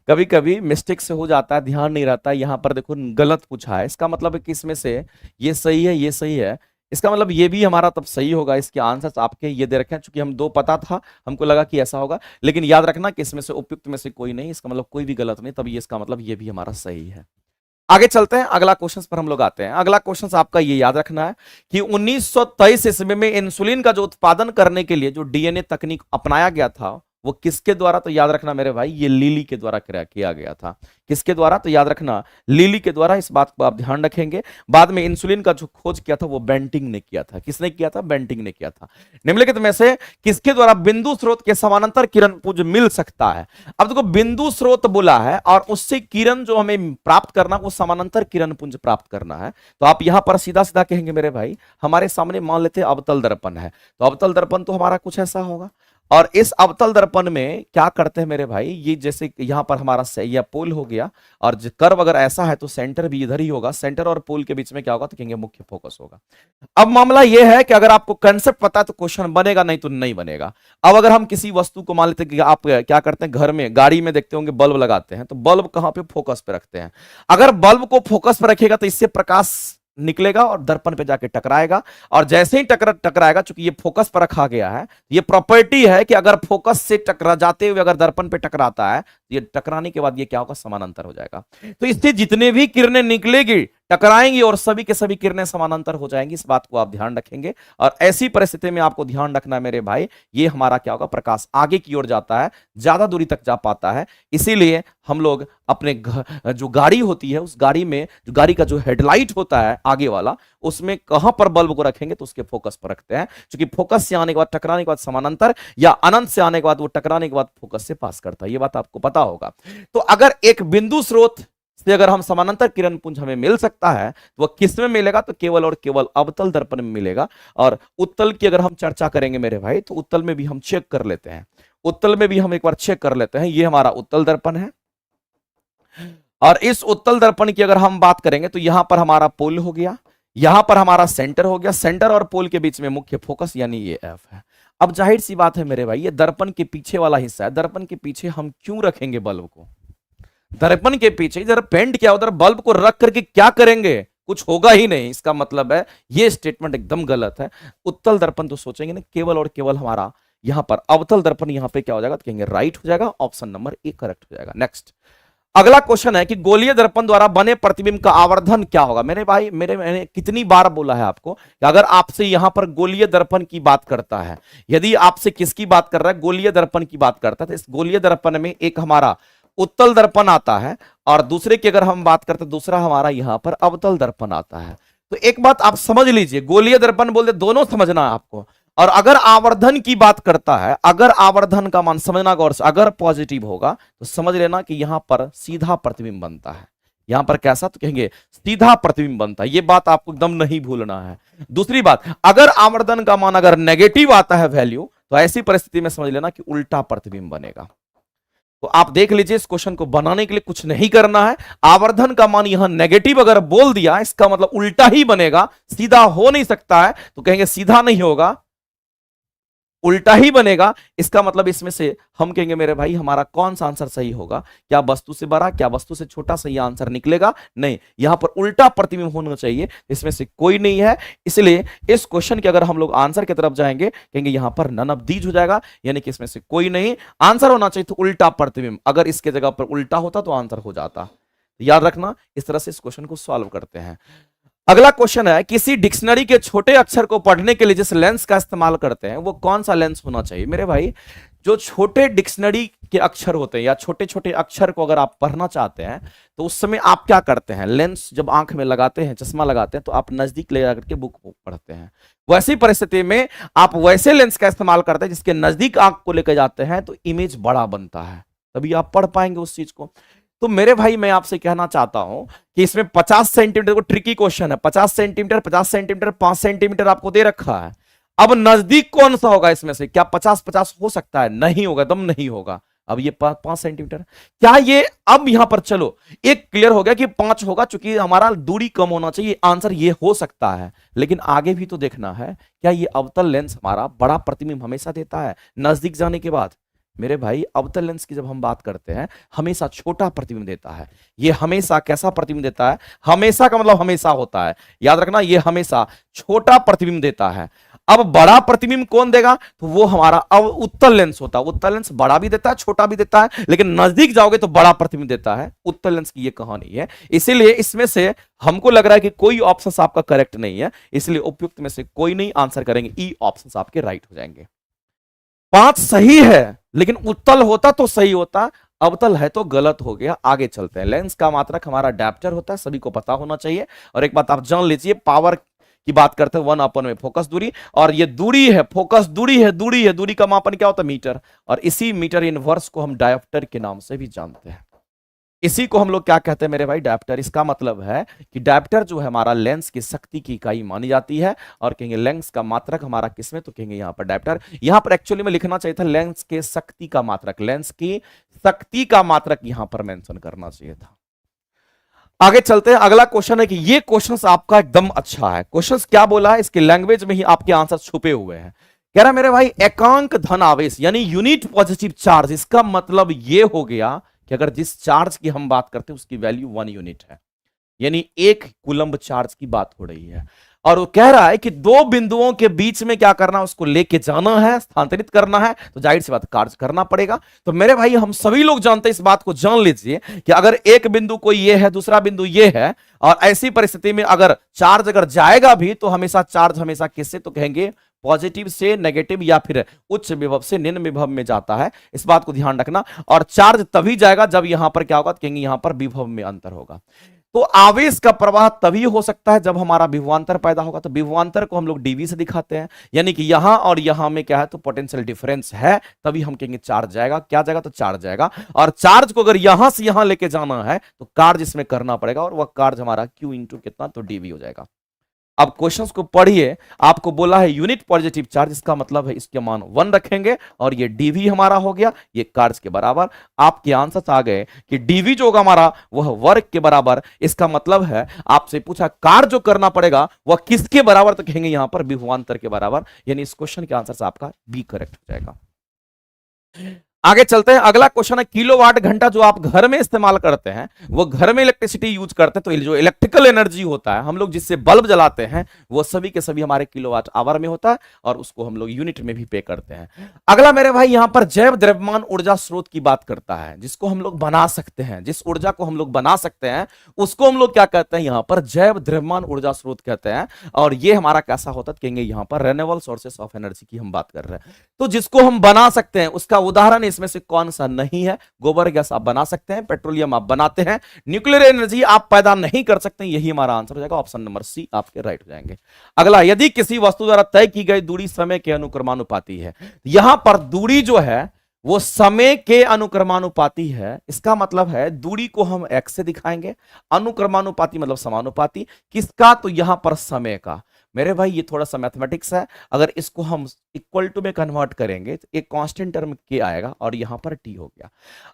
कभी कभी मिस्टेक से हो जाता है, ध्यान नहीं रहता है। यहां पर देखो गलत पूछा है, इसका मतलब है कि इसमें से ये सही है, ये सही है, इसका मतलब ये भी हमारा तब सही होगा। इसके आंसर्स आपके ये दे रखे हैं, चूंकि हम दो पता था, हमको लगा कि ऐसा होगा, लेकिन याद रखना कि इसमें से उपयुक्त में से कोई नहीं, इसका मतलब कोई भी गलत नहीं, तब ये इसका मतलब ये भी हमारा सही है। आगे चलते हैं, अगला क्वेश्चन पर हम लोग आते हैं। अगला क्वेश्चन आपका ये याद रखना है कि 1923 ईस्वी में इंसुलिन का जो उत्पादन करने के लिए जो डीएनए तकनीक अपनाया गया था वो किसके द्वारा, तो याद रखना मेरे भाई ये लिली के द्वारा किया गया था। किसके द्वारा, तो याद रखना लिली के द्वारा, इस बात को आप ध्यान रखेंगे। बाद में इंसुलिन का जो खोज किया था वो बेंटिंग ने किया था। किसने किया था, बेंटिंग ने किया था। निम्नलिखित में से किसके द्वारा बिंदु स्रोत के समानांतर किरण पुंज मिल सकता है। अब देखो बिंदु स्रोत बोला है और उससे किरण जो हमें प्राप्त करना वो समानांतर किरण पुंज प्राप्त करना है। तो आप यहां पर सीधा सीधा कहेंगे मेरे भाई, हमारे सामने मान लेते हैं अवतल दर्पण है, तो अवतल दर्पण तो हमारा कुछ ऐसा होगा। और इस अवतल दर्पण में क्या करते हैं मेरे भाई, ये जैसे यहां पर हमारा सही पोल हो गया, और कर्व अगर ऐसा है तो सेंटर भी इधर ही होगा, सेंटर और पोल के बीच में क्या होगा, तो कहेंगे मुख्य फोकस होगा। अब मामला यह है कि अगर आपको कंसेप्ट पता है तो क्वेश्चन बनेगा, नहीं तो नहीं बनेगा। अब अगर हम किसी वस्तु को मान लेते हैं कि आप क्या करते हैं, घर में गाड़ी में देखते होंगे बल्ब लगाते हैं, तो बल्ब कहां पे, फोकस पे रखते हैं। अगर बल्ब को फोकस पे रखेगा तो इससे प्रकाश निकलेगा और दर्पण पे जाके टकराएगा, और जैसे ही टकराएगा, चूंकि ये फोकस पर रखा गया है, ये प्रॉपर्टी है कि अगर फोकस से टकरा जाते हुए अगर दर्पण पे टकराता है, ये टकराने के बाद ये क्या होगा, समानांतर हो जाएगा। तो इससे जितने भी किरणें निकलेगी टकराएंगी और सभी के सभी किरणें समानांतर हो जाएंगी, इस बात को आप ध्यान रखेंगे। और ऐसी परिस्थिति में आपको ध्यान रखना है मेरे भाई, ये हमारा क्या होगा, प्रकाश आगे की ओर जाता है, ज्यादा दूरी तक जा पाता है। इसीलिए हम लोग अपने जो गाड़ी होती है, उस गाड़ी में जो गाड़ी का जो हेडलाइट होता है आगे वाला, उसमें कहां पर बल्ब को रखेंगे, तो उसके फोकस पर रखते हैं, क्योंकि फोकस से आने के बाद टकराने के बाद समानांतर, या अनंत से आने के बाद वो टकराने के बाद फोकस से पास करता है, ये बात आपको पता होगा। तो अगर एक बिंदु स्रोत से अगर हम समानांतर किरण पुंज हमें मिल सकता है, तो वह किस में मिलेगा, तो केवल और केवल अवतल दर्पण में मिलेगा। और उत्तल की अगर हम चर्चा करेंगे मेरे भाई, तो उत्तल में भी हम चेक कर लेते हैं, उत्तल में भी हम एक बार चेक कर लेते हैं। ये हमारा उत्तल दर्पण है, और इस उत्तल दर्पण की अगर हम बात करेंगे तो यहां पर हमारा पोल हो गया, यहां पर हमारा सेंटर हो गया, सेंटर और पोल के बीच में मुख्य फोकस यानी ये एफ है। अब जाहिर सी बात है मेरे भाई, ये दर्पण के पीछे वाला हिस्सा है, दर्पण के पीछे हम क्यों रखेंगे बल्ब को, दर्पण के पीछे इधर पेंट किया उधर बल्ब को रख करके क्या करेंगे, कुछ होगा ही नहीं। इसका मतलब है ये स्टेटमेंट एकदम गलत है। उत्तल दर्पण तो सोचेंगे ना, केवल और केवल हमारा यहां पर अवतल दर्पण, यहां पे क्या हो जाएगा, तो कहेंगे राइट हो जाएगा, ऑप्शन नंबर ए करेक्ट हो जाएगा। नेक्स्ट, अगला क्वेश्चन है कि गोलीय दर्पण द्वारा बने प्रतिबिंब का आवर्धन क्या होगा। मेरे भाई मैंने कितनी बार बोला है आपको कि अगर आपसे यहां पर गोलीय दर्पण की बात करता है, यदि आपसे किसकी बात कर रहा है, गोलीय दर्पण की बात करता है, तो इस गोलीय दर्पण में एक हमारा उत्तल दर्पण आता है और दूसरे की अगर हम बात करते हैं दूसरा हमारा यहां पर अवतल दर्पण आता है। तो एक बात आप समझ लीजिए, गोलीय दर्पण बोलते दोनों समझना है आपको। और अगर आवर्धन की बात करता है, अगर आवर्धन का मान समझना गौर से, अगर पॉजिटिव होगा तो समझ लेना कि यहां पर सीधा प्रतिबिंब बनता है। यहां पर कैसा, तो कहेंगे सीधा प्रतिबिंब बनता है। यह बात आपको एकदम नहीं भूलना है। दूसरी बात, अगर आवर्धन का मान अगर नेगेटिव आता है वैल्यू, तो ऐसी परिस्थिति में समझ लेना कि उल्टा प्रतिबिंब बनेगा। तो आप देख लीजिए, इस क्वेश्चन को बनाने के लिए कुछ नहीं करना है। आवर्धन का मान यहां नेगेटिव अगर बोल दिया, इसका मतलब उल्टा ही बनेगा, सीधा हो नहीं सकता है। तो कहेंगे सीधा नहीं होगा, उल्टा ही बनेगा। इसका मतलब इसमें से हम कहेंगे मेरे भाई हमारा कौन सा आंसर सही होगा, क्या वस्तु से बड़ा, क्या वस्तु से छोटा, सही आंसर निकलेगा? नहीं, यहां पर उल्टा प्रतिबिंब होना चाहिए, इसमें से कोई नहीं है। इसलिए इस क्वेश्चन के अगर हम लोग आंसर की तरफ जाएंगे, कहेंगे यहां पर नन ऑफ दीज हो जाएगा, यानी कि इसमें से कोई नहीं। आंसर होना चाहिए तो उल्टा प्रतिबिंब, अगर इसके जगह पर उल्टा होता तो आंसर हो जाता। याद रखना, इस तरह से इस क्वेश्चन को सॉल्व करते हैं। अगला क्वेश्चन है, किसी डिक्शनरी के छोटे अक्षर को पढ़ने के लिए जिस लेंस का इस्तेमाल करते हैं वो कौन सा लेंस होना चाहिए? मेरे भाई, जो छोटे डिक्शनरी के अक्षर होते हैं या छोटे छोटे अक्षर को अगर आप पढ़ना चाहते हैं तो उस समय आप क्या करते हैं? लेंस जब आंख में लगाते हैं, चश्मा लगाते हैं, तो आप नजदीक ले जाकर के बुक पढ़ते हैं। वैसी परिस्थिति में आप वैसे लेंस का इस्तेमाल करते हैं जिसके नजदीक आंख को लेकर जाते हैं तो इमेज बड़ा बनता है, तभी आप पढ़ पाएंगे उस चीज को। तो मेरे भाई मैं आपसे कहना चाहता हूं कि इसमें 50 सेंटीमीटर को ट्रिकी क्वेश्चन है, 50 सेंटीमीटर, 50 सेंटीमीटर, 5 सेंटीमीटर आपको दे रखा है। अब नजदीक कौन सा होगा इसमें से? क्या 50-50 हो सकता है? नहीं होगा, दम नहीं होगा। अब ये 5 सेंटीमीटर, क्या ये, अब यहां पर चलो एक क्लियर हो गया कि 5 होगा, चूंकि हमारा दूरी कम होना चाहिए, आंसर ये हो सकता है। लेकिन आगे भी तो देखना है, क्या ये अवतल लेंस हमारा बड़ा प्रतिबिंब हमेशा देता है नजदीक जाने के बाद? मेरे भाई, अवतल लेंस की जब हम बात करते हैं हमेशा छोटा प्रतिबिंब देता है। ये हमेशा कैसा प्रतिबिंब देता है? हमेशा का मतलब हमेशा होता है, याद रखना, ये हमेशा छोटा प्रतिबिंब देता है। अब बड़ा प्रतिबिंब कौन देगा? तो वो हमारा अब उत्तल लेंस होता है। उत्तल लेंस बड़ा भी देता है, छोटा भी देता है, लेकिन नजदीक जाओगे तो बड़ा प्रतिबिंब देता है। उत्तल लेंस की ये कहानी है। इसीलिए इसमें से हमको लग रहा है कि कोई ऑप्शन आपका करेक्ट नहीं है, इसलिए उपयुक्त में से कोई नहीं आंसर करेंगे। ई ऑप्शन आपके राइट हो जाएंगे। 5 सही है, लेकिन उत्तल होता तो सही होता, अवतल है तो गलत हो गया। आगे चलते हैं। लेंस का मात्रक हमारा डायप्टर होता है, सभी को पता होना चाहिए। और एक बात आप जान लीजिए, पावर की बात करते हैं 1/, में फोकस दूरी, और ये दूरी है, फोकस दूरी है, दूरी का मापन क्या होता है? मीटर। और इसी मीटर इनवर्स को हम डायोप्टर के नाम से भी जानते हैं। इसी को हम लोग क्या कहते हैं मेरे भाई? डायप्टर। इसका मतलब है कि डायप्टर जो है हमारा लेंस की शक्ति की इकाई मानी जाती है। और कहेंगे लेंस का मात्रक हमारा किसमें? तो कहेंगे यहां पर डायप्टर। यहां पर एक्चुअली में लिखना चाहिए था लेंस के शक्ति का मात्रक, लेंस की शक्ति का मात्रक यहां पर मेंशन करना चाहिए था। आगे चलते हैं। अगला क्वेश्चन है कि ये क्वेश्चन आपका एकदम अच्छा है। क्वेश्चन क्या बोला है? इसके लैंग्वेज में ही आपके आंसर छुपे हुए हैं। कह रहा मेरे भाई, एकांक धन आवेश यानी यूनिट पॉजिटिव चार्ज, इसका मतलब ये हो गया कि अगर जिस चार्ज की हम बात करते हैं उसकी वैल्यू 1 यूनिट है, यानी 1 कूलम्ब चार्ज की बात हो रही है। और वो कह रहा है कि 2 बिंदुओं के बीच में क्या करना है? उसको लेके जाना है, स्थानांतरित करना है, तो जाहिर सी बात कार्य करना पड़ेगा। तो मेरे भाई, हम सभी लोग जानते हैं, इस बात को जान लीजिए कि अगर एक बिंदु कोई ये है, दूसरा बिंदु ये है, और ऐसी परिस्थिति में अगर चार्ज अगर जाएगा भी तो हमेशा चार्ज हमेशा किससे? तो कहेंगे पॉजिटिव से नेगेटिव या फिर उच्च विभव से निम्न विभव में जाता है। इस बात को ध्यान रखना। और चार्ज तभी जाएगा जब यहां पर क्या होगा? तो कहेंगे यहां पर विभव में अंतर होगा। तो आवेश का प्रवाह तभी हो सकता है जब हमारा विभवांतर पैदा होगा। तो विभवांतर को हम लोग डीवी से दिखाते हैं, यानी कि यहां और यहां में क्या है? तो पोटेंशियल डिफरेंस है, तभी हम कहेंगे चार्ज जाएगा। क्या जाएगा? तो चार्ज जाएगा। और चार्ज को अगर यहां से यहां लेके जाना है तो कार्य इसमें करना पड़ेगा, और वह कार्य हमारा Q इंटू कितना? तो डीवी हो जाएगा। अब क्वेश्चंस को पढ़िए। आपको बोला है यूनिट पॉजिटिव चार्ज, इसका मतलब है इसके मान 1 रखेंगे, और ये डीवी हमारा हो गया ये कार्य के बराबर। आपके आंसर आ गए कि डीवी जो होगा हमारा वह वर्ग के बराबर। इसका मतलब है आपसे पूछा कार्य जो करना पड़ेगा वह किसके बराबर? तो कहेंगे यहां पर विभवांतर के बराबर, यानी इस क्वेश्चन के आंसर से आपका बी करेक्ट हो जाएगा। आगे चलते हैं, अगला क्वेश्चन है किलोवाट घंटा जो आप घर में इस्तेमाल करते हैं, वो घर में इलेक्ट्रिसिटी यूज करते हैं, तो जो इलेक्ट्रिकल एनर्जी होता है हम लोग जिससे बल्ब जलाते हैं वो सभी के सभी हमारे किलोवाट आवर में होता है और उसको हम लोग यूनिट में भी पे करते हैं। अगला मेरे भाई यहां पर जैव द्रव्यमान ऊर्जा स्रोत की बात करता है, जिसको हम लोग बना सकते हैं, जिस ऊर्जा को हम लोग बना सकते हैं उसको हम लोग क्या कहते हैं, यहां पर जैव द्रव्यमान ऊर्जा स्रोत कहते हैं। और ये हमारा कैसा होता है, कहेंगे यहां पर रिन्यूएबल सोर्सेस ऑफ एनर्जी की हम बात कर रहे हैं। तो जिसको हम बना सकते हैं उसका उदाहरण इसमें से कौन सा नहीं है, गोबर गैस आप बना सकते हैं, पेट्रोलियम आप बनाते हैं, न्यूक्लियर एनर्जी आप पैदा नहीं कर सकते, यही हमारा आंसर हो जाएगा, ऑप्शन नंबर सी आपके राइट हो जाएंगे। अगला, यदि किसी वस्तु द्वारा तय की गई दूरी समय के अनुक्रमानुपाती है, यहां पर दूरी जो है वो समय के अनुक्रमानुपाती है, इसका मतलब है दूरी को हम x से दिखाएंगे, अनुक्रमानुपाती मतलब समानुपाती, किसका, तो यहां पर समय का। मेरे भाई ये थोड़ा सा मैथमेटिक्स है, अगर इसको हम इक्वल टू में कन्वर्ट करेंगे तो एक कांस्टेंट टर्म के आएगा और यहां पर टी हो गया।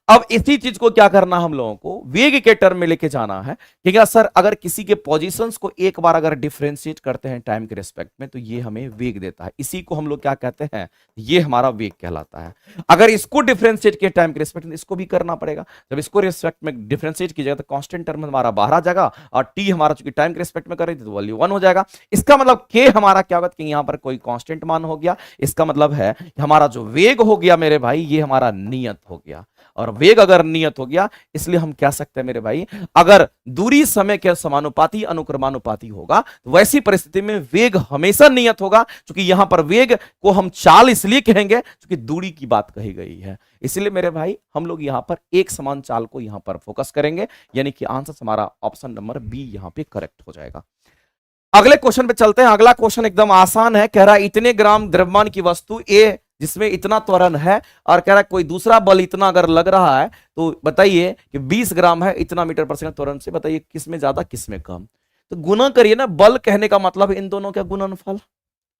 अब इसी चीज को क्या करना हम लोगों को वेग के टर्म में लेके जाना है कि क्या सर, अगर किसी के पोजीशंस को एक बार अगर डिफरेंशिएट करते हैं टाइम के रिस्पेक्ट में तो ये हमें वेग देता है, इसी को हम लोग क्या कहते हैं, ये हमारा वेग कहलाता है। अगर इसको डिफरेंशिएट किया टाइम के रिस्पेक्ट में, इसको भी करना पड़ेगा, जब इसको रिस्पेक्ट में डिफरेंशिएट कीजिएगा तो कांस्टेंट टर्म हमारा बाहर आ जाएगा और टी हमारा चूंकि टाइम के रिस्पेक्ट में कर रही थी तो वैल्यू 1 हो जाएगा। इसका मतलब के हमारा क्या होगा कि यहां पर कोई कांस्टेंट मान हो गया, इसका मतलब है हमारा जो वेग हो गया मेरे भाई ये हमारा नियत हो गया, और वेग अगर नियत हो गया इसलिए हम कह सकते हैं मेरे भाई अगर दूरी समय के समानुपाती अनुक्रमानुपाती होगा तो वैसी परिस्थिति में वेग हमेशा नियत होगा, क्योंकि यहां पर वेग को हम चाल इसलिए कहेंगे क्योंकि दूरी की बात कही गई है। इसलिए मेरे भाई हम लोग यहां पर एक समान चाल को यहां पर फोकस करेंगे, यानी कि आंसर हमारा ऑप्शन नंबर बी यहां पे करेक्ट हो जाएगा। अगले क्वेश्चन पे चलते हैं, अगला क्वेश्चन एकदम आसान है, कह रहा है इतने ग्राम द्रव्यमान की वस्तु ए जिसमें इतना त्वरण है, और कह रहा है कोई दूसरा बल इतना अगर लग रहा है तो बताइए कि 20 ग्राम है इतना मीटर पर सेकंड त्वरण से, बताइए किसमें ज्यादा किसमें कम। तो गुना करिए ना, बल कहने का मतलब इन दोनों का गुणनफल,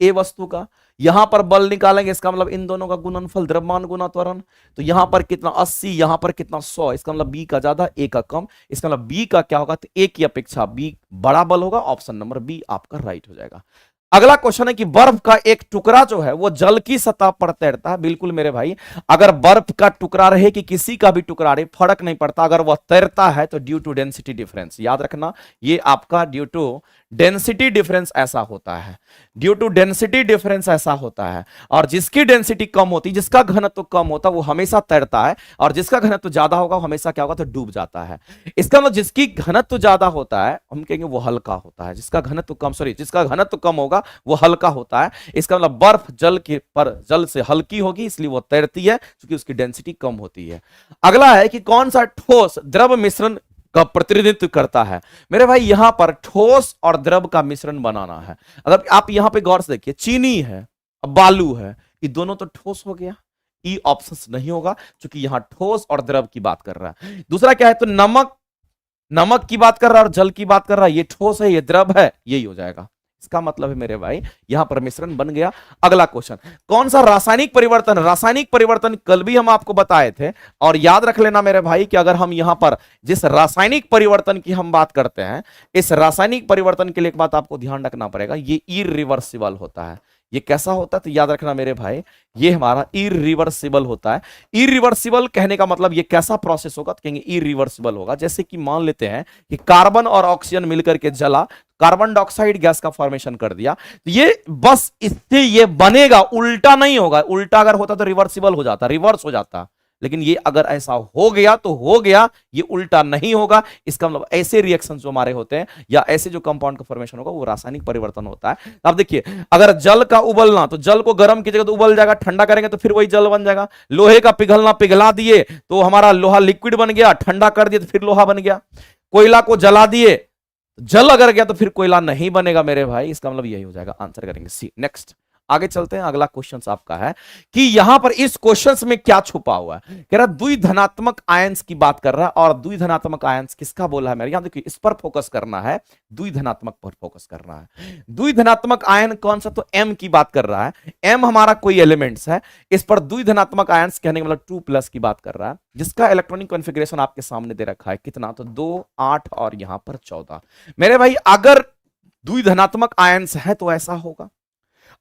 ए वस्तु का, यहां पर बल निकालेंगे इसका मतलब इन दोनों का गुणनफल द्रव्यमान गुना त्वरण। तो यहां पर कितना 80, यहां पर कितना 100, इसका मतलब बी का ज्यादा ए का कम, इसका मतलब बी का क्या होगा, तो ए की अपेक्षा बी बड़ा बल होगा, ऑप्शन नंबर बी आपका राइट हो जाएगा। अगला क्वेश्चन है कि बर्फ का एक टुकड़ा जो है वो जल की सतह पर तैरता है। बिल्कुल मेरे भाई, अगर बर्फ का टुकड़ा रहे कि किसी का भी टुकड़ा रहे फर्क नहीं पड़ता, अगर वह तैरता है तो ड्यू टू डेंसिटी डिफरेंस, याद रखना ये आपका ड्यू टू डेंसिटी डिफरेंस ऐसा होता है, ड्यू टू डेंसिटी डिफरेंस ऐसा होता है। और जिसकी डेंसिटी कम होती, जिसका घनत्व कम होता वो हमेशा तैरता है, और जिसका घनत्व ज्यादा होगा वो हमेशा क्या होगा, तो डूब जाता है। इसका मतलब जिसकी घनत्व ज्यादा होता है हम कहेंगे वो हल्का होता है, जिसका घनत्व कम, सॉरी जिसका घनत्व कम होगा वो हल्का होता है। इसका मतलब बर्फ जल के पर जल से हल्की होगी इसलिए वो तैरती है क्योंकि उसकी डेंसिटी कम होती है। अगला है कि कौन सा ठोस द्रव मिश्रण का प्रतिनिधित्व करता है। मेरे भाई यहां पर ठोस और द्रव का मिश्रण बनाना है। अगर आप यहां पे गौर से देखिए, चीनी है, बालू है, ये दोनों तो ठोस हो गया, ई ऑप्शन नहीं होगा क्योंकि यहां ठोस और द्रव की बात कर रहा है। दूसरा क्या है, तो नमक, नमक की बात कर रहा है और जल की बात कर रहा है, ये ठोस है ये द्रव है, यही हो जाएगा। इसका मतलब है मेरे भाई यहां पर मिश्रण बन गया। अगला क्वेश्चन, कौन सा रासायनिक परिवर्तन, रासायनिक परिवर्तन कल भी हम आपको बताए थे, और याद रख लेना मेरे भाई कि अगर हम यहां पर जिस रासायनिक परिवर्तन की हम बात करते हैं, इस रासायनिक परिवर्तन के लिए एक बात आपको ध्यान रखना पड़ेगा, ये इरिवर्सिबल होता है। ये कैसा होता है, तो याद रखना मेरे भाई ये हमारा इरिवर्सिबल होता है। इरिवर्सिबल कहने का मतलब ये कैसा प्रोसेस होगा, तो कहेंगे इरिवर्सिबल होगा। जैसे कि मान लेते हैं कि कार्बन और ऑक्सीजन मिलकर के जला, कार्बन डाइऑक्साइड गैस का फॉर्मेशन कर दिया, तो ये बस इससे ये बनेगा, उल्टा नहीं होगा। उल्टा अगर होता तो रिवर्सिबल हो जाता, रिवर्स हो जाता, लेकिन ये अगर ऐसा हो गया तो हो गया, ये उल्टा नहीं होगा। इसका मतलब ऐसे रिएक्शन जो हमारे होते हैं या ऐसे जो कंपाउंड का फॉर्मेशन होगा वो रासायनिक परिवर्तन होता है। अब देखिए, अगर जल का उबलना, तो जल को गर्म कीजिएगा तो उबल जाएगा, ठंडा करेंगे तो फिर वही जल बन जाएगा। लोहे का पिघलना, पिघला दिए तो हमारा लोहा लिक्विड बन गया, ठंडा कर दिए तो फिर लोहा बन गया। कोयला को जला दिए, जल अगर गया तो फिर कोयला नहीं बनेगा मेरे भाई। इसका मतलब यही हो जाएगा, आंसर करेंगे सी। नेक्स्ट आगे चलते हैं, अगला क्वेश्चन आपका है कि यहां पर इस क्वेश्चन में क्या छुपा हुआ है। कह रहा द्विधनात्मक आयंस की बात कर रहा है, और द्विधनात्मक आयंस किसका बोला है मेरे, यहां देखिए इस पर फोकस करना है, द्विधनात्मक पर फोकस करना है। द्विधनात्मक आयन कौन सा, तो एम की बात कर रहा है। एम हमारा कोई एलिमेंट्स है, इस पर द्विधनात्मक आयंस कहने का मतलब 2+ की बात कर रहा है, जिसका इलेक्ट्रॉनिक कॉन्फ़िगरेशन आपके सामने दे रखा है कितना, तो 2, 8 और यहां पर 14। मेरे भाई अगर द्विधनात्मक आयंस है तो ऐसा होगा,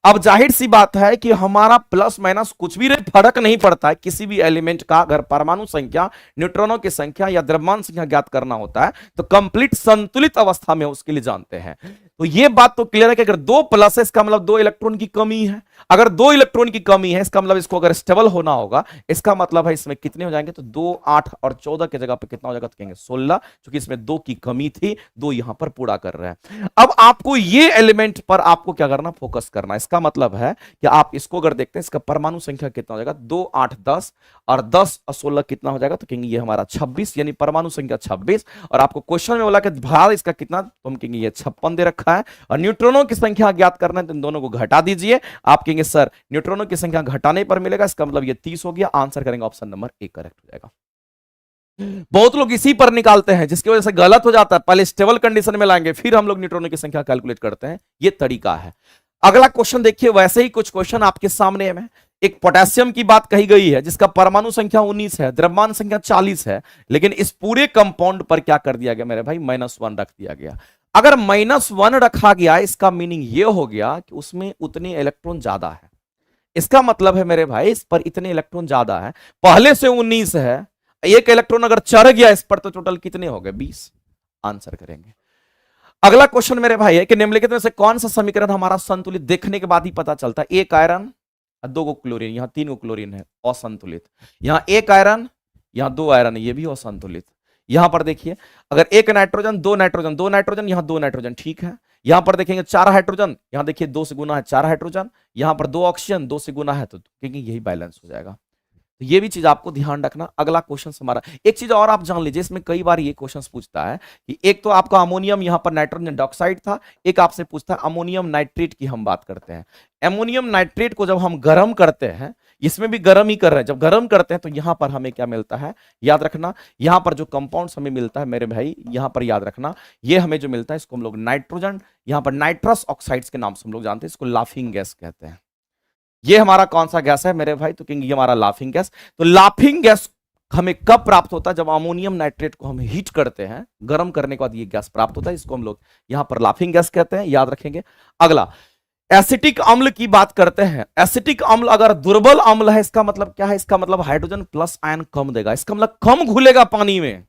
अब जाहिर सी बात है कि हमारा प्लस माइनस कुछ भी रहे, फर्क नहीं पड़ता है किसी भी एलिमेंट का। अगर परमाणु संख्या, न्यूट्रॉनों की संख्या या द्रव्यमान संख्या ज्ञात करना होता है तो कंप्लीट संतुलित अवस्था में उसके लिए जानते हैं। तो यह बात तो क्लियर है कि अगर 2 प्लस है इसका मतलब 2 इलेक्ट्रॉन की कमी है। अगर 2 इलेक्ट्रॉन की कमी है इसका मतलब इसको अगर स्टेबल होना होगा, इसका मतलब है इसमें कितने हो जाएंगे, तो 2, 8 और 14 की जगह पे कितना हो जाएगा, तो कहेंगे 16, क्योंकि इसमें 2 की कमी थी, 2 यहां पर पूरा कर रहे हैं। अब आपको ये एलिमेंट पर आपको क्या करना, फोकस करना। इसका मतलब है कि आप इसको अगर देखते हैं इसका परमाणु संख्या कितना हो जाएगा, 2, 8, 10 और 10 और 16 कितना हो जाएगा, तो कहेंगे ये हमारा 26, यानी परमाणु संख्या 26। और आपको क्वेश्चन में बोला कि भार इसका कितना, तो हम कहेंगे ये 56 दे रखा है। और न्यूट्रॉनों की संख्या ज्ञात करना है तो इन दोनों को घटा दीजिए। आप कहेंगे सर न्यूट्रॉनों की संख्या घटाने पर मिलेगा, इसका मतलब ये 30 हो गया। आंसर करेंगे ऑप्शन नंबर ए करेक्ट हो जाएगा। बहुत लोग इसी पर निकालते हैं जिसकी वजह से गलत हो जाता है। पहले स्टेबल कंडीशन में लाएंगे फिर हम लोग न्यूट्रॉनों की संख्या कैलकुलेट करते हैं, ये तरीका है। अगला क्वेश्चन देखिए, वैसे ही कुछ क्वेश्चन आपके सामने है। एक पोटेशियम की बात कही गई है जिसका परमाणु संख्या 19 है, द्रव्यमान संख्या 40 है, लेकिन इस पूरे कंपाउंड पर क्या कर दिया गया मेरे भाई, -1 रख दिया गया। अगर -1 रखा गया इसका मीनिंग यह हो गया कि उसमें उतने इलेक्ट्रॉन ज्यादा है। इसका मतलब है मेरे भाई इस पर इतने इलेक्ट्रॉन ज्यादा है, पहले से 19 है, एक इलेक्ट्रॉन अगर चढ़ गया इस पर तो टोटल कितने हो गए, 20। आंसर करेंगे। अगला क्वेश्चन मेरे भाई है कि निम्नलिखित में से कौन सा समीकरण हमारा संतुलित, देखने के बाद ही पता चलता है। एक आयरन, 2 क्लोरीन, यहां 3 क्लोरीन है, असंतुलित। यहां एक आयरन, यहां 2 आयरन, ये भी असंतुलित। यहां पर देखिए अगर एक नाइट्रोजन, 2 नाइट्रोजन, 2 नाइट्रोजन, यहां 2 नाइट्रोजन, ठीक है। यहां पर देखेंगे 4 हाइड्रोजन, यहां देखिए 2 से गुना है 4 हाइड्रोजन, यहां पर 2 ऑक्सीजन, 2 से गुना है, तो क्योंकि यही बैलेंस हो जाएगा। तो ये भी चीज आपको ध्यान रखना। अगला क्वेश्चन हमारा, एक चीज और आप जान लीजिए, इसमें कई बार ये क्वेश्चन पूछता है कि एक तो आपका अमोनियम यहां पर नाइट्रोजन डाइऑक्साइड था, एक आपसे पूछता है अमोनियम नाइट्रेट की हम बात करते हैं। अमोनियम नाइट्रेट को जब हम गर्म करते हैं, इसमें भी गर्म ही कर रहे हैं, जब गर्म करते हैं तो यहां पर हमें क्या मिलता है, याद रखना, यहां पर जो कंपाउंड्स हमें मिलता है मेरे भाई, यहां पर याद रखना, ये हमें जो मिलता है इसको हम लोग नाइट्रोजन, यहां पर नाइट्रस ऑक्साइड्स के नाम से हम लोग जानते हैं, इसको लाफिंग गैस कहते हैं। ये हमारा कौन सा गैस है मेरे भाई, तो कहेंगे ये हमारा लाफिंग गैस। तो लाफिंग गैस हमें कब प्राप्त होता है, जब अमोनियम नाइट्रेट को हम हीट करते हैं, गर्म करने के बाद ये गैस प्राप्त होता है, इसको हम लोग यहां पर लाफिंग गैस कहते हैं, याद रखेंगे। अगला एसिटिक अम्ल की बात करते हैं। एसिटिक अम्ल अगर दुर्बल अम्ल है, इसका मतलब क्या है, इसका मतलब हाइड्रोजन प्लस आयन कम देगा, इसका मतलब कम घुलेगा पानी में।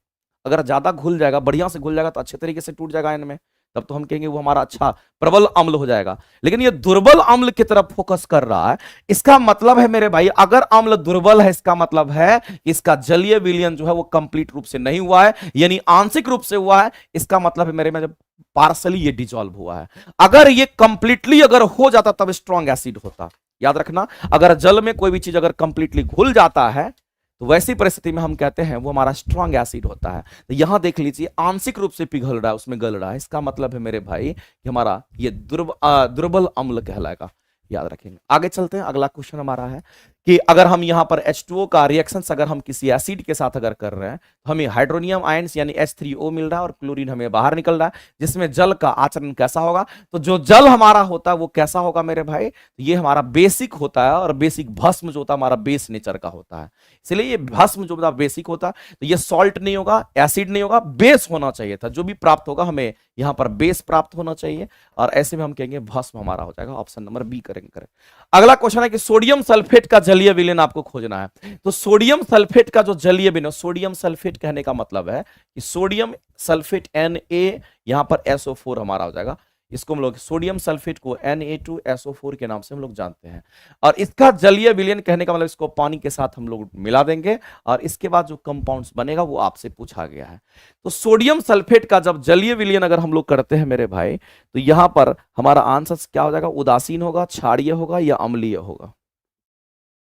अगर ज्यादा घुल जाएगा, बढ़िया से घुल जाएगा तो अच्छे तरीके से टूट जाएगा आयन में, तब तो हम कहेंगे वो हमारा अच्छा प्रबल अम्ल हो जाएगा। लेकिन ये दुर्बल अम्ल की तरफ फोकस कर रहा है, इसका मतलब है मेरे भाई अगर अम्ल दुर्बल है इसका मतलब है इसका जलीय विलयन जो है वो कंप्लीट रूप से नहीं हुआ है, यानी आंशिक रूप से हुआ है। इसका मतलब है मेरे में जब पार्सली ये डिसॉल्व हुआ है। अगर ये कंप्लीटली अगर हो जाता तब स्ट्रॉन्ग एसिड होता। याद रखना, अगर जल में कोई भी चीज अगर कंप्लीटली घुल जाता है तो वैसी परिस्थिति में हम कहते हैं वो हमारा स्ट्रॉन्ग एसिड होता है। तो यहां देख लीजिए आंशिक रूप से पिघल रहा है, उसमें गल रहा है, इसका मतलब है मेरे भाई कि हमारा ये दुर्बल अम्ल कहलाएगा। याद रखेंगे। आगे चलते हैं। अगला क्वेश्चन हमारा है कि अगर हम यहां पर H2O का रिएक्शंस अगर हम किसी एसिड के साथ अगर कर रहे हैं तो हमें हाइड्रोनियम आयंस यानी H3O मिल रहा है और क्लोरीन हमें बाहर निकल रहा है, जिसमें जल का आचरण कैसा होगा। तो जो जल हमारा होता है वो कैसा होगा मेरे भाई, तो ये हमारा बेसिक होता है और बेसिक भस्म जो होता है हमारा बेस नेचर का होता है। इसलिए ये भस्म जो बेसिक होता है, तो ये सॉल्ट नहीं होगा, एसिड नहीं होगा, बेस होना चाहिए था। जो भी प्राप्त होगा हमें यहां पर बेस प्राप्त होना चाहिए और ऐसे में हम कहेंगे भस्म हमारा हो जाएगा। ऑप्शन नंबर बी करेंगे। अगला क्वेश्चन है कि सोडियम सल्फेट का जलीय विलयन आपको खोजना है। तो सोडियम सल्फेट का जो जलीय विलयन, सोडियम सल्फेट कहने का मतलब है कि सोडियम सल्फेट Na, यहां पर SO4 हमारा हो जाएगा। इसको हम लोग सोडियम सल्फेट को Na2SO4 के नाम से हम लोग जानते हैं। और इसका जलीय विलयन कहने का मतलब इसको पानी के साथ हम लोग मिला देंगे और इसके बाद जो कंपाउंड्स बनेगा वो आपसे पूछा गया है। तो सोडियम सल्फेट का जब जलीय विलयन अगर हम लोग करते हैं मेरे भाई, तो यहां पर हमारा आंसर क्या हो जाएगा, उदासीन होगा, क्षारीय होगा या अम्लीय होगा।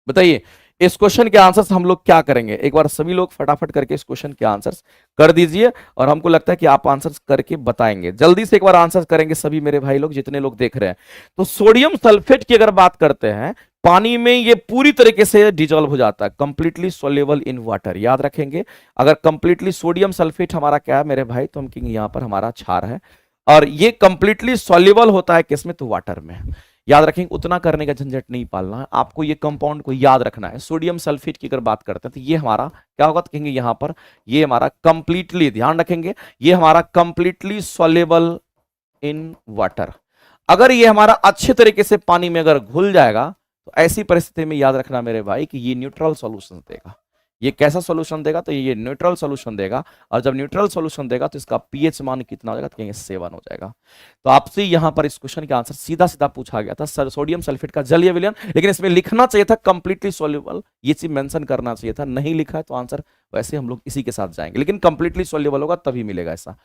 बताइए इस क्वेश्चन के आंसर्स हम लोग क्या करेंगे। एक बार सभी लोग फटाफट करके इस क्वेश्चन के आंसर्स कर दीजिए और हमको लगता है कि आप आंसर्स करके बताएंगे। जल्दी से एक बार आंसर्स करेंगे सभी मेरे भाई लोग, जितने लोग देख रहे हैं। तो सोडियम सल्फेट की अगर बात करते हैं, पानी में ये पूरी तरीके से डिजॉल्व हो जाता है, कंप्लीटली सोल्युबल इन वाटर। याद रखेंगे अगर कंप्लीटली सोडियम सल्फेट हमारा क्या है मेरे भाई, तो हम कहेंगे यहां पर हमारा क्षार है और ये कंप्लीटली सोल्युबल होता है किसमें, तो वाटर में। याद रखेंगे उतना करने का झंझट नहीं पालना है आपको, ये कंपाउंड को याद रखना है। सोडियम सल्फेट की अगर बात करते हैं तो ये हमारा क्या होगा, तो कहेंगे यहां पर ये हमारा कंप्लीटली, ध्यान रखेंगे ये हमारा कंप्लीटली सॉल्युबल इन वाटर। अगर ये हमारा अच्छे तरीके से पानी में अगर घुल जाएगा तो ऐसी परिस्थिति में याद रखना मेरे भाई कि ये न्यूट्रल सॉल्यूशन देगा। ये कैसा सॉल्यूशन देगा? तो ये न्यूट्रल सॉल्यूशन देगा, और जब न्यूट्रल सॉल्यूशन देगा तो इसका पीएच मान कितना हो जाएगा? तो कहेंगे 7 हो जाएगा। तो आपसे यहां पर इस क्वेश्चन का आंसर सीधा सीधा पूछा गया था, सोडियम सल्फेट का जलीय विलयन, लेकिन इसमें लिखना चाहिए था कंप्लीटली सॉल्युबल, ये चीज मेंशन करना चाहिए था, नहीं लिखा है तो आंसर वैसे हम लोग इसी के साथ जाएंगे, लेकिन कंप्लीटली सॉल्युबल होगा तभी मिलेगा ऐसा।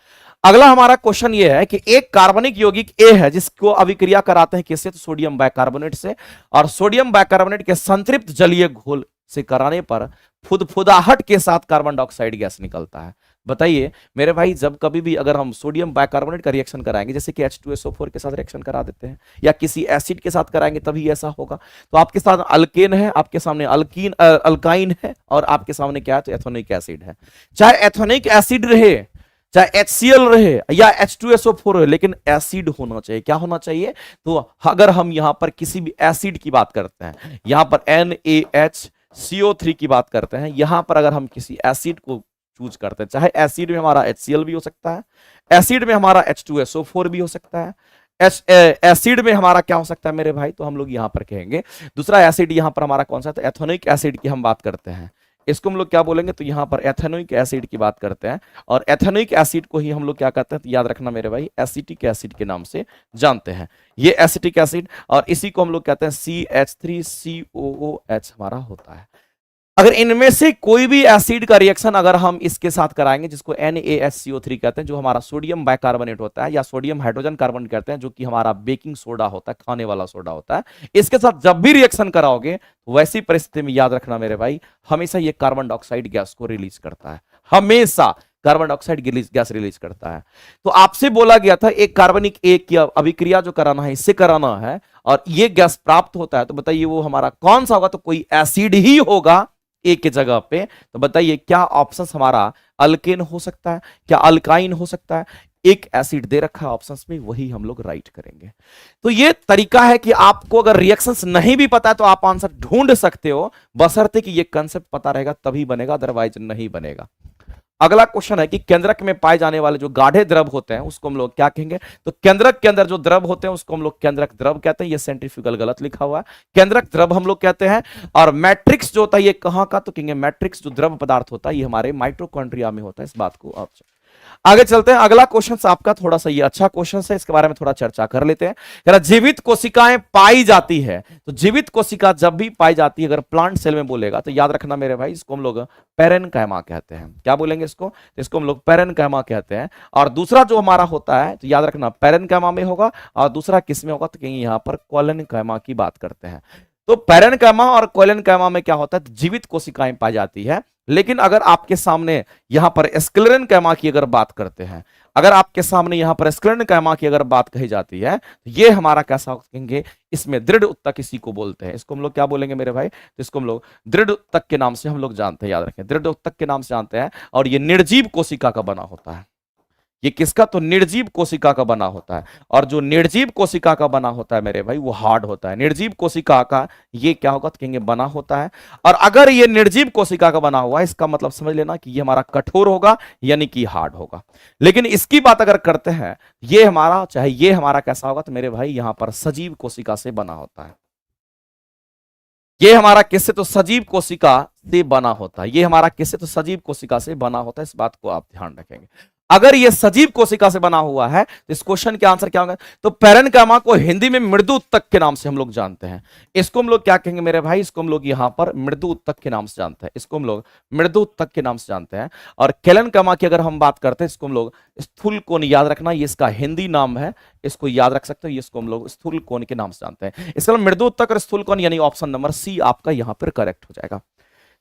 अगला हमारा क्वेश्चन ये है कि एक कार्बनिक यौगिक ए है जिसको अभिक्रिया कराते हैं किससे? तो सोडियम बाइकार्बोनेट से, और सोडियम बाइकार्बोनेट के संतृप्त जलीय घोल से कराने पर फुदफुदाहट के साथ कार्बन डाइऑक्साइड गैस निकलता है। बताइए मेरे भाई, जब कभी भी अगर हम सोडियम बाइकार्बोनेट का रिएक्शन कराएंगे, जैसे कि H2SO4 के साथ रिएक्शन करा देते हैं या किसी एसिड के साथ कराएंगे तभी ऐसा होगा। तो आपके साथ अल्केन है, आपके सामने अल्काइन है, और आपके सामने क्या है? तो एथोनिक एसिड है। चाहे एथोनिक एसिड रहे, चाहे HCl रहे या H2SO4 रहे, लेकिन एसिड होना चाहिए। क्या होना चाहिए? तो अगर हम यहां पर किसी भी एसिड की बात करते हैं, यहां पर NaHCO3 की बात करते हैं, यहां पर अगर हम किसी एसिड को चूज करते हैं, चाहे एसिड में हमारा HCl भी हो सकता है, एसिड में हमारा H2SO4 भी हो सकता है, एसिड में हमारा क्या हो सकता है मेरे भाई? तो हम लोग यहां पर कहेंगे दूसरा एसिड यहां पर हमारा कौन सा? तो एथेनोइक एसिड की हम बात करते हैं, इसको हम लोग क्या बोलेंगे? तो यहां पर एथेनोइक एसिड की बात करते हैं, और एथेनोइक एसिड को ही हम लोग क्या कहते हैं? तो याद रखना मेरे भाई, एसिटिक एसिड के नाम से जानते हैं। ये एसिटिक एसिड, और इसी को हम लोग कहते हैं CH3COOH हमारा होता है। अगर इनमें से कोई भी एसिड का रिएक्शन अगर हम इसके साथ कराएंगे, जिसको NaHCO3 कहते हैं, जो हमारा सोडियम बाइकार्बोनेट होता है, या सोडियम हाइड्रोजन कार्बन कहते हैं, जो कि हमारा बेकिंग सोडा होता है, खाने वाला सोडा होता है, इसके साथ जब भी रिएक्शन कराओगे वैसी परिस्थिति में याद रखना मेरे भाई, हमेशा ये कार्बन डाइऑक्साइड गैस को रिलीज करता है, हमेशा कार्बन डाइऑक्साइड गैस रिलीज करता है। तो आपसे बोला गया था एक कार्बनिक एक की अभिक्रिया जो कराना है, इससे कराना है, और ये गैस प्राप्त होता है, तो बताइए वो हमारा कौन सा होगा? तो कोई एसिड ही होगा एक के जगह पे। तो बताइए क्या ऑप्शन हमारा अल्केन हो सकता है, क्या अल्काइन हो सकता है? एक एसिड दे रखा है ऑप्शंस में, वही हम लोग राइट करेंगे। तो ये तरीका है कि आपको अगर रिएक्शंस नहीं भी पता है तो आप आंसर ढूंढ सकते हो, बशर्ते कि ये कंसेप्ट पता रहेगा तभी बनेगा, अदरवाइज नहीं बनेगा। अगला क्वेश्चन है कि केंद्रक में पाए जाने वाले जो गाढ़े द्रव होते हैं उसको हम लोग क्या कहेंगे? तो केंद्रक के अंदर जो द्रव होते हैं उसको हम लोग केंद्रक द्रव कहते हैं। ये सेंट्रीफ्यूगल गलत लिखा हुआ है, केंद्रक द्रव हम लोग कहते हैं। और मैट्रिक्स जो होता है ये कहां का? तो कहेंगे मैट्रिक्स जो द्रव पदार्थ होता है ये हमारे माइटोकॉन्ड्रिया में होता है। इस बात को आप आगे चलते हैं। अगला क्वेश्चन आपका थोड़ा सा ये अच्छा क्वेश्चन है, इसके बारे में थोड़ा चर्चा कर लेते हैं। जीवित कोशिकाएं पाई जाती है, तो जीवित कोशिका जब भी पाई जाती है, अगर प्लांट सेल में बोलेगा तो याद रखना मेरे भाई, इसको हम लोग पैरेनकाइमा कहते हैं। क्या बोलेंगे इसको? तो इसको हम लोग पैरेनकाइमा कहते हैं। और दूसरा जो हमारा होता है तो याद रखना पैरेनकाइमा में होगा, और दूसरा किस में होगा? तो कहीं यहां पर कोलेनकाइमा की बात करते हैं। तो पैरेनकाइमा और कोलेनकाइमा में क्या होता है? जीवित कोशिकाएं पाई जाती है। लेकिन अगर आपके सामने यहां पर स्क्लेरेनकाइमा की अगर बात करते हैं, अगर आपके सामने यहां पर स्क्लेरेनकाइमा की अगर बात कही जाती है, तो ये हमारा कैसा कहेंगे? इसमें दृढ़ उत्तक इसी को बोलते हैं। इसको हम लोग क्या बोलेंगे मेरे भाई? तो इसको हम लोग दृढ़ उत्तक के नाम से हम लोग जानते हैं, याद रखें, दृढ़ उत्तक के नाम से जानते हैं। और ये निर्जीव कोशिका का बना होता है। ये किसका? तो निर्जीव कोशिका का बना होता है। और जो निर्जीव कोशिका का बना होता है मेरे भाई वो हार्ड होता है। निर्जीव कोशिका का ये क्या होगा? तो कहेंगे बना होता है। और अगर ये निर्जीव कोशिका का बना हुआ है, इसका मतलब समझ लेना कि ये हमारा कठोर होगा, यानी कि हार्ड होगा। लेकिन इसकी बात अगर करते हैं, ये हमारा चाहे ये हमारा कैसा होगा? तो मेरे भाई यहां पर सजीव कोशिका से बना होता है। ये हमारा किससे? तो सजीव कोशिका से बना होता है। ये हमारा किससे? तो सजीव कोशिका से बना होता है। इस बात को आप ध्यान रखेंगे। अगर ये सजीव कोशिका से बना हुआ है तो इस क्वेश्चन के आंसर क्या होगा? तो पैरेनकाइमा को हिंदी में मृदु उत्तक के नाम से हम लोग जानते हैं। इसको हम लोग क्या कहेंगे मेरे भाई? इसको हम लोग यहां पर मृदु उत्तक के नाम से जानते हैं। इसको हम लोग मृदु उत्तक के नाम से जानते हैं। और केलेनकाइमा की अगर हम बात करते हैं, इसको हम लोग स्थूल कोण, याद रखना ये इसका हिंदी नाम है, इसको याद रख सकते हो। इसको हम लोग स्थूल कोण के नाम से जानते हैं। इसका मृदु उत्तक और स्थूल कोण, यानी ऑप्शन नंबर सी आपका यहां पर करेक्ट हो जाएगा।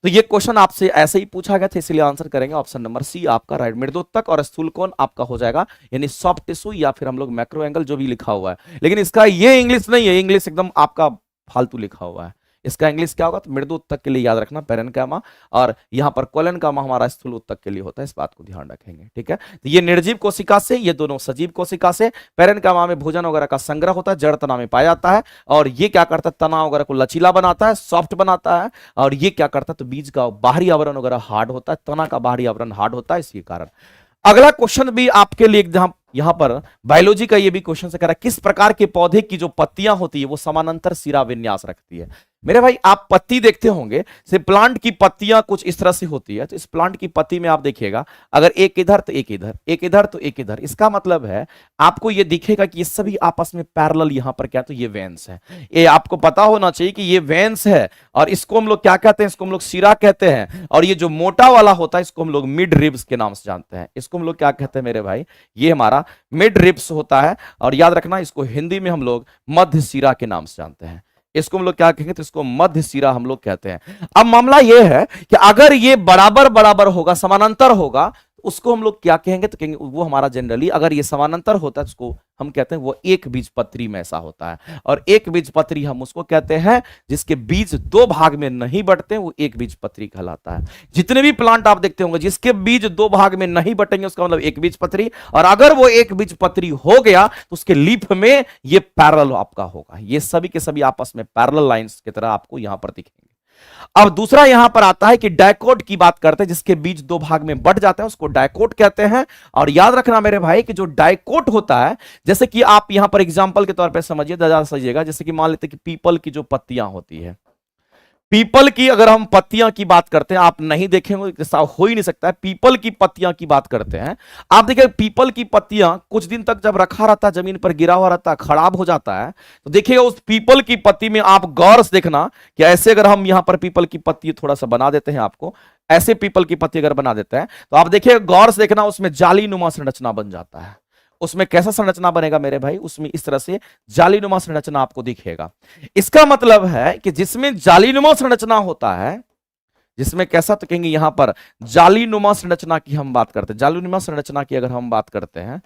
तो ये क्वेश्चन आपसे ऐसे ही पूछा गया था, इसलिए आंसर करेंगे ऑप्शन नंबर सी आपका राइट। मृदुत्तक और स्थूल कोण आपका हो जाएगा, यानी सॉफ्ट टिश्यू या फिर हम लोग मैक्रो एंगल जो भी लिखा हुआ है। लेकिन इसका ये इंग्लिश नहीं है, इंग्लिश एकदम आपका फालतू लिखा हुआ है। इसका इंग्लिश क्या होगा? तो मृदु उत्तक के लिए याद रखना पैरेनकाइमा, और यहां पर कोलेनकाइमा हमारा स्थूल उत्तक के लिए होता है। इस बात को ध्यान रखेंगे, ठीक है। तो ये निर्जीव कोशिका से, ये दोनों सजीव कोशिका से। पैरेनकाइमा में भोजन वगैरह का संग्रह होता है, जड़ तना में पाया जाता है, और ये क्या करता है? तना वगैरह को लचीला बनाता है, सॉफ्ट बनाता है। और ये क्या करता है? तो बीज का बाहरी आवरण वगैरह हार्ड होता है, तना का बाहरी आवरण हार्ड होता है, इसी कारण। अगला क्वेश्चन भी आपके लिए जहां यहां पर बायोलॉजी का ये भी क्वेश्चन से कह रहा है किस प्रकार के पौधे की जो पत्तियां होती है वो समानांतर सिरा विन्यास रखती है। मेरे भाई आप पत्ती देखते होंगे, से प्लांट की पत्तियां कुछ इस तरह से होती है। तो इस प्लांट की पत्ती में आप देखिएगा, अगर एक इधर तो एक इधर, एक इधर तो एक इधर, इसका मतलब है आपको ये दिखेगा कि ये सभी आपस में पैरेलल यहां पर क्या, तो ये वेन्स है। ये आपको पता होना चाहिए कि ये वेन्स है और इसको हम लोग क्या कहते हैं, इसको हम लोग सिरा कहते हैं। और ये जो मोटा वाला होता है इसको हम लोग मिड रिब्स के नाम से जानते हैं। इसको हम लोग क्या कहते हैं मेरे भाई, ये हमारा मिड रिब्स होता है। और याद रखना इसको हिंदी में हम लोग मध्य सिरा के नाम से जानते हैं। इसको हम लोग क्या कहेंगे, तो इसको मध्य सिरा हम लोग कहते हैं। अब मामला यह है कि अगर ये बराबर बराबर होगा, समानांतर होगा, उसको हम लोग क्या कहेंगे, तो कहेंगे वो हमारा जनरली अगर ये समानांतर होता है तो उसको हम कहते हैं वो एक बीजपत्री में ऐसा होता है। और एक बीजपत्री हम उसको कहते हैं जिसके बीज दो भाग में नहीं बटते, वो एक बीजपत्री कहलाता है। जितने भी प्लांट आप देखते होंगे जिसके बीज दो भाग में नहीं बटेंगे उसका मतलब एक बीजपत्री। और अगर वो एक बीजपत्री हो गया तो उसके लीफ में ये पैरेलल आपका होगा। ये सभी के सभी आपस में पैरेलल लाइंस की तरह आपको यहां पर दिखेंगे। अब दूसरा यहां पर आता है कि डायकोट की बात करते हैं, जिसके बीज दो भाग में बट जाते हैं उसको डायकोट कहते हैं। और याद रखना मेरे भाई कि जो डायकोट होता है, जैसे कि आप यहां पर एग्जांपल के तौर पे समझिए, ज्यादा समझिएगा, जैसे कि मान लेते हैं कि पीपल की जो पत्तियां होती है, पीपल की अगर हम पत्तियां की बात करते हैं, आप नहीं देखेंगे ऐसा हो ही नहीं सकता है। पीपल की पत्तियां की बात करते हैं, आप देखिए पीपल की पत्तियां कुछ दिन तक जब रखा रहता है, जमीन पर गिरा हुआ रहता है, खराब हो जाता है, तो देखिएगा उस पीपल की पत्ती में आप गौर से देखना कि ऐसे अगर हम यहां पर पीपल की पत्ती थोड़ा सा बना देते हैं, आपको ऐसे पीपल की पत्ती अगर बना देते हैं तो आप देखिए गौर से देखना उसमें जालीनुमा संरचना बन जाता है। उसमें कैसा संरचना बनेगा मेरे भाई, उसमें इस तरह से जालीनुमा संरचना आपको दिखेगा। इसका मतलब है कि जिसमें जालीनुमा संरचना होता है, जिसमें कैसा, तो कहेंगे यहां पर जालीनुमा संरचना की हम बात करते हैं। जालीनुमा संरचना की अगर हम बात करते हैं,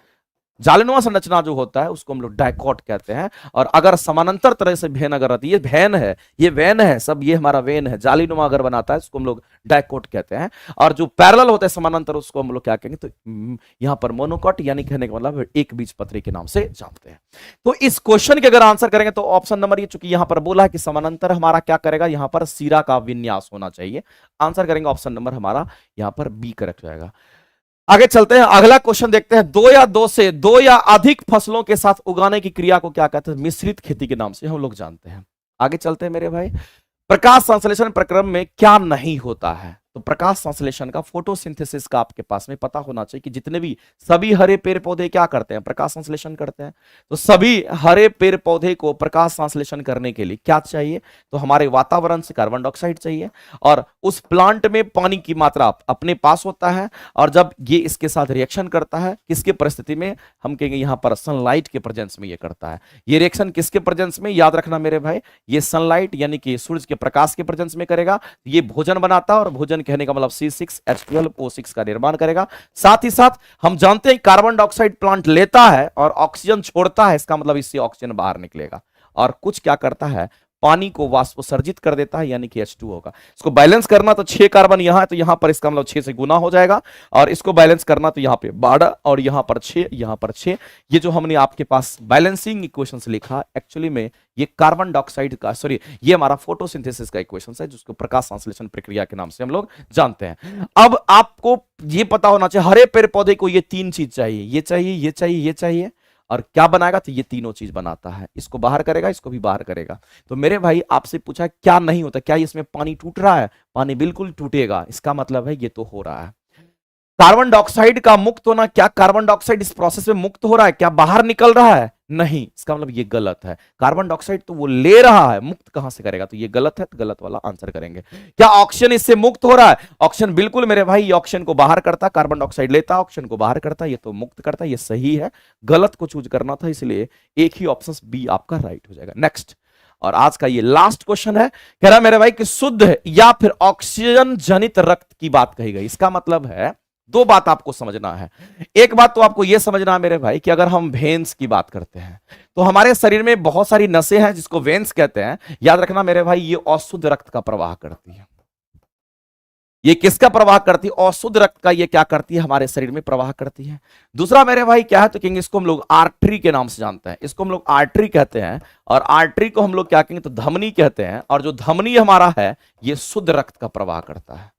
जालीनुमा संरचना जो होता है उसको हम लोग डायकोट कहते हैं। और अगर समानांतर तरह से वेन अगर रहती है, वैन है, ये वैन है, सब ये हमारा वेन है, जालीनुमा अगर बनाता है उसको हम लोग डायकोट कहते हैं। और जो पैरेलल होता है समानांतर उसको हम लोग क्या कहेंगे, तो यहां पर मोनोकोट, यानी कहने का मतलब एक बीजपत्री के नाम से जानते हैं। तो इस क्वेश्चन के अगर आंसर करेंगे तो ऑप्शन नंबर ये, चूंकि यहां पर बोला है कि समानांतर हमारा क्या करेगा, यहां पर सिरा का विन्यास होना चाहिए, आंसर करेंगे ऑप्शन नंबर हमारा यहां पर बी करेक्ट जाएगा। आगे चलते हैं, अगला क्वेश्चन देखते हैं। दो या अधिक फसलों के साथ उगाने की क्रिया को क्या कहते हैं, मिश्रित खेती के नाम से हम लोग जानते हैं। आगे चलते हैं मेरे भाई, प्रकाश संश्लेषण प्रक्रम में क्या नहीं होता है, तो प्रकाश संश्लेषण का, फोटोसिंथेसिस का आपके पास में पता होना चाहिए कि जितने भी सभी हरे पेड़ पौधे क्या करते हैं, प्रकाश संश्लेषण करते हैं। तो सभी हरे पेड़ पौधे को प्रकाश संश्लेषण करने के लिए क्या चाहिए, तो हमारे वातावरण से कार्बन डाइऑक्साइड चाहिए। और उस प्लांट में पानी की मात्रा अपने पास होता है। और जब ये इसके साथ रिएक्शन करता है, किसके परिस्थिति में, हम कहेंगे यहां पर सनलाइट के प्रेजेंस में ये करता है। ये रिएक्शन किसके प्रेजेंस में, याद रखना मेरे भाई, ये सनलाइट यानी कि सूरज के प्रकाश के प्रेजेंस में करेगा। ये भोजन बनाता है और भोजन कहने का मतलब C6H12O6 का निर्माण करेगा। साथ ही साथ हम जानते हैं कार्बन डाइऑक्साइड प्लांट लेता है और ऑक्सीजन छोड़ता है, इसका मतलब इससे ऑक्सीजन बाहर निकलेगा। और कुछ क्या करता है, पानी को वाष्पोसर्जित कर देता है, यानी कि H2 होगा। इसको बैलेंस करना तो 6 कार्बन यहां है, तो यहां पर इसका मतलब 6 से गुना हो जाएगा। और इसको बैलेंस करना तो यहां पे 12 और यहां पर 6, यहां पर 6। ये जो हमने आपके पास बैलेंसिंग इक्वेशंस लिखा, एक्चुअली में ये कार्बन डाइऑक्साइड का, सॉरी, ये हमारा फोटोसिंथेसिस का इक्वेशन है, जिसको प्रकाश संश्लेषण प्रक्रिया के नाम से हम लोग जानते हैं। अब आपको ये पता होना चाहिए, हरे पेड़ पौधे को ये 3 चीज चाहिए, ये चाहिए, ये चाहिए, ये चाहिए। और क्या बनाएगा, तो ये तीनों चीज बनाता है। इसको बाहर करेगा, इसको भी बाहर करेगा। तो मेरे भाई आपसे पूछा क्या नहीं होता, क्या इसमें पानी टूट रहा है, पानी बिल्कुल टूटेगा। इसका मतलब है ये तो हो रहा है। कार्बन डाइऑक्साइड का मुक्त होना, क्या कार्बन डाइऑक्साइड इस प्रोसेस में मुक्त हो रहा है, क्या बाहर निकल रहा है, नहीं, इसका मतलब ये गलत है। कार्बन डाइऑक्साइड तो वो ले रहा है, मुक्त कहां से करेगा, तो ये गलत है, तो गलत वाला आंसर करेंगे। क्या ऑक्सीजन इससे मुक्त हो रहा है, ऑक्सीजन बिल्कुल मेरे भाई, ये ऑक्सीजन को बाहर करता, कार्बन डाइऑक्साइड लेता, ऑक्सीजन को बाहर करता, ये तो मुक्त करता, ये सही है। गलत को चूज करना था, इसलिए एक ही ऑप्शन बी आपका राइट हो जाएगा। नेक्स्ट, और आज का ये लास्ट क्वेश्चन है, कह रहा मेरे भाई कि शुद्ध या फिर ऑक्सीजन जनित रक्त की बात कही गई। इसका मतलब है दो बात आपको समझना है। एक बात तो आपको यह समझना है मेरे भाई कि अगर हम वेन्स की बात करते हैं तो हमारे शरीर में बहुत सारी नसें हैं जिसको वेन्स कहते हैं। याद रखना मेरे भाई, ये अशुद्ध रक्त का प्रवाह करती है। ये किसका प्रवाह करती है, अशुद्ध रक्त का ये क्या करती है, हमारे शरीर में प्रवाह करती है। दूसरा मेरे भाई क्या है, तो कहेंगे इसको हम लोग आर्टरी के नाम से जानते हैं। इसको हम लोग आर्टरी कहते हैं। और आर्टरी को हम लोग क्या कहेंगे, तो धमनी कहते हैं। और जो धमनी हमारा है ये शुद्ध रक्त का प्रवाह करता है।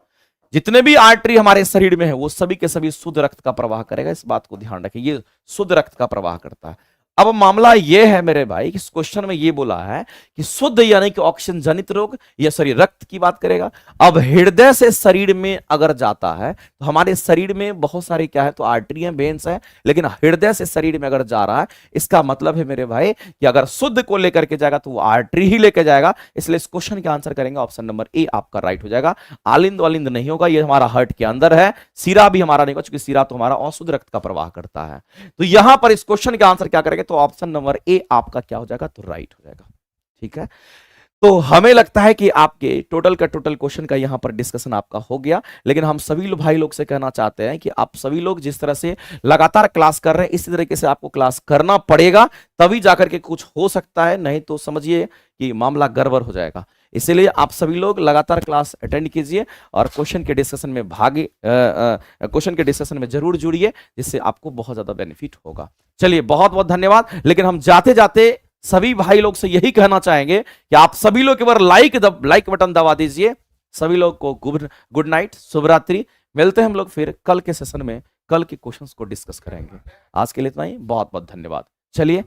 जितने भी आर्टरी हमारे शरीर में है वो सभी के सभी शुद्ध रक्त का प्रवाह करेगा, इस बात को ध्यान रखें, ये शुद्ध रक्त का प्रवाह करता है। अब मामला ये है मेरे भाई कि इस क्वेश्चन में ये बोला है कि शुद्ध यानी कि ऑक्सीजन जनित रोग, या सॉरी रक्त की बात करेगा। अब हृदय से शरीर में अगर जाता है तो हमारे शरीर में बहुत सारे क्या है, तो आर्टरी हैं, वेन्स हैं, लेकिन हृदय से शरीर में अगर जा रहा है, इसका मतलब है मेरे भाई कि अगर शुद्ध को लेकर के जाएगा तो वो आर्टरी ही लेकर जाएगा। इसलिए इस क्वेश्चन का आंसर करेंगे ऑप्शन नंबर ए आपका राइट हो जाएगा। आलिंद वालिंद नहीं होगा, ये हमारा हार्ट के अंदर है, सीरा भी हमारा नहीं होगा, क्योंकि सीरा तो हमारा अशुद्ध रक्त का प्रवाह करता है। तो यहां पर इस क्वेश्चन का आंसर क्या करेंगे, तो ऑप्शन नंबर ए आपका क्या हो जाएगा, तो राइट हो जाएगा। ठीक है, तो हमें लगता है कि आपके टोटल का टोटल क्वेश्चन का यहां पर डिस्कशन आपका हो गया। लेकिन हम सभी भाई लोग से कहना चाहते हैं कि आप सभी लोग जिस तरह से लगातार क्लास कर रहे हैं, इसी तरीके से आपको क्लास करना पड़ेगा, तभी जाकर के कुछ हो सकता है, नहीं तो समझिए कि मामला गड़बड़ हो जाएगा। इसीलिए आप सभी लोग लगातार क्लास अटेंड कीजिए और क्वेश्चन के डिस्कशन में भागे, क्वेश्चन के डिस्कशन में जरूर जुड़िए, जिससे आपको बहुत ज्यादा बेनिफिट होगा। चलिए, बहुत बहुत धन्यवाद। लेकिन हम जाते जाते सभी भाई लोग से यही कहना चाहेंगे कि आप सभी लोग एक बार लाइक बटन दबा दीजिए। सभी लोग को गुड नाइट, शुभ रात्रि। मिलते हैं हम लोग फिर कल के सेशन में, कल के क्वेश्चंस को डिस्कस करेंगे। आज के लिए इतना ही, बहुत बहुत धन्यवाद। चलिए,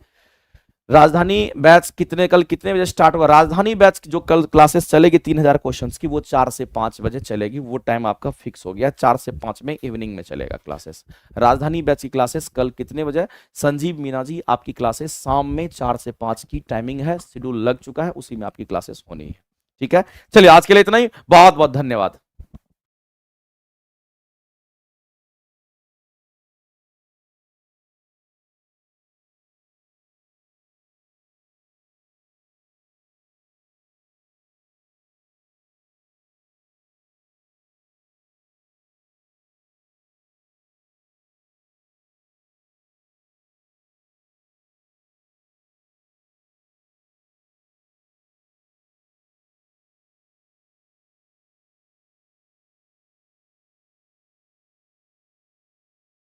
राजधानी बैच कल कितने बजे स्टार्ट होगा? राजधानी बैच जो कल क्लासेस चलेगी 3000 क्वेश्चंस की, वो 4 से 5 बजे चलेगी। वो टाइम आपका फिक्स हो गया, 4 से 5 में इवनिंग में चलेगा क्लासेस। राजधानी बैच की क्लासेस कल कितने बजे? संजीव मीना जी, आपकी क्लासेस शाम में 4 से 5 की टाइमिंग है, शेड्यूल लग चुका है, उसी में आपकी क्लासेस होनी है। ठीक है, चलिए आज के लिए इतना ही, बहुत बहुत धन्यवाद।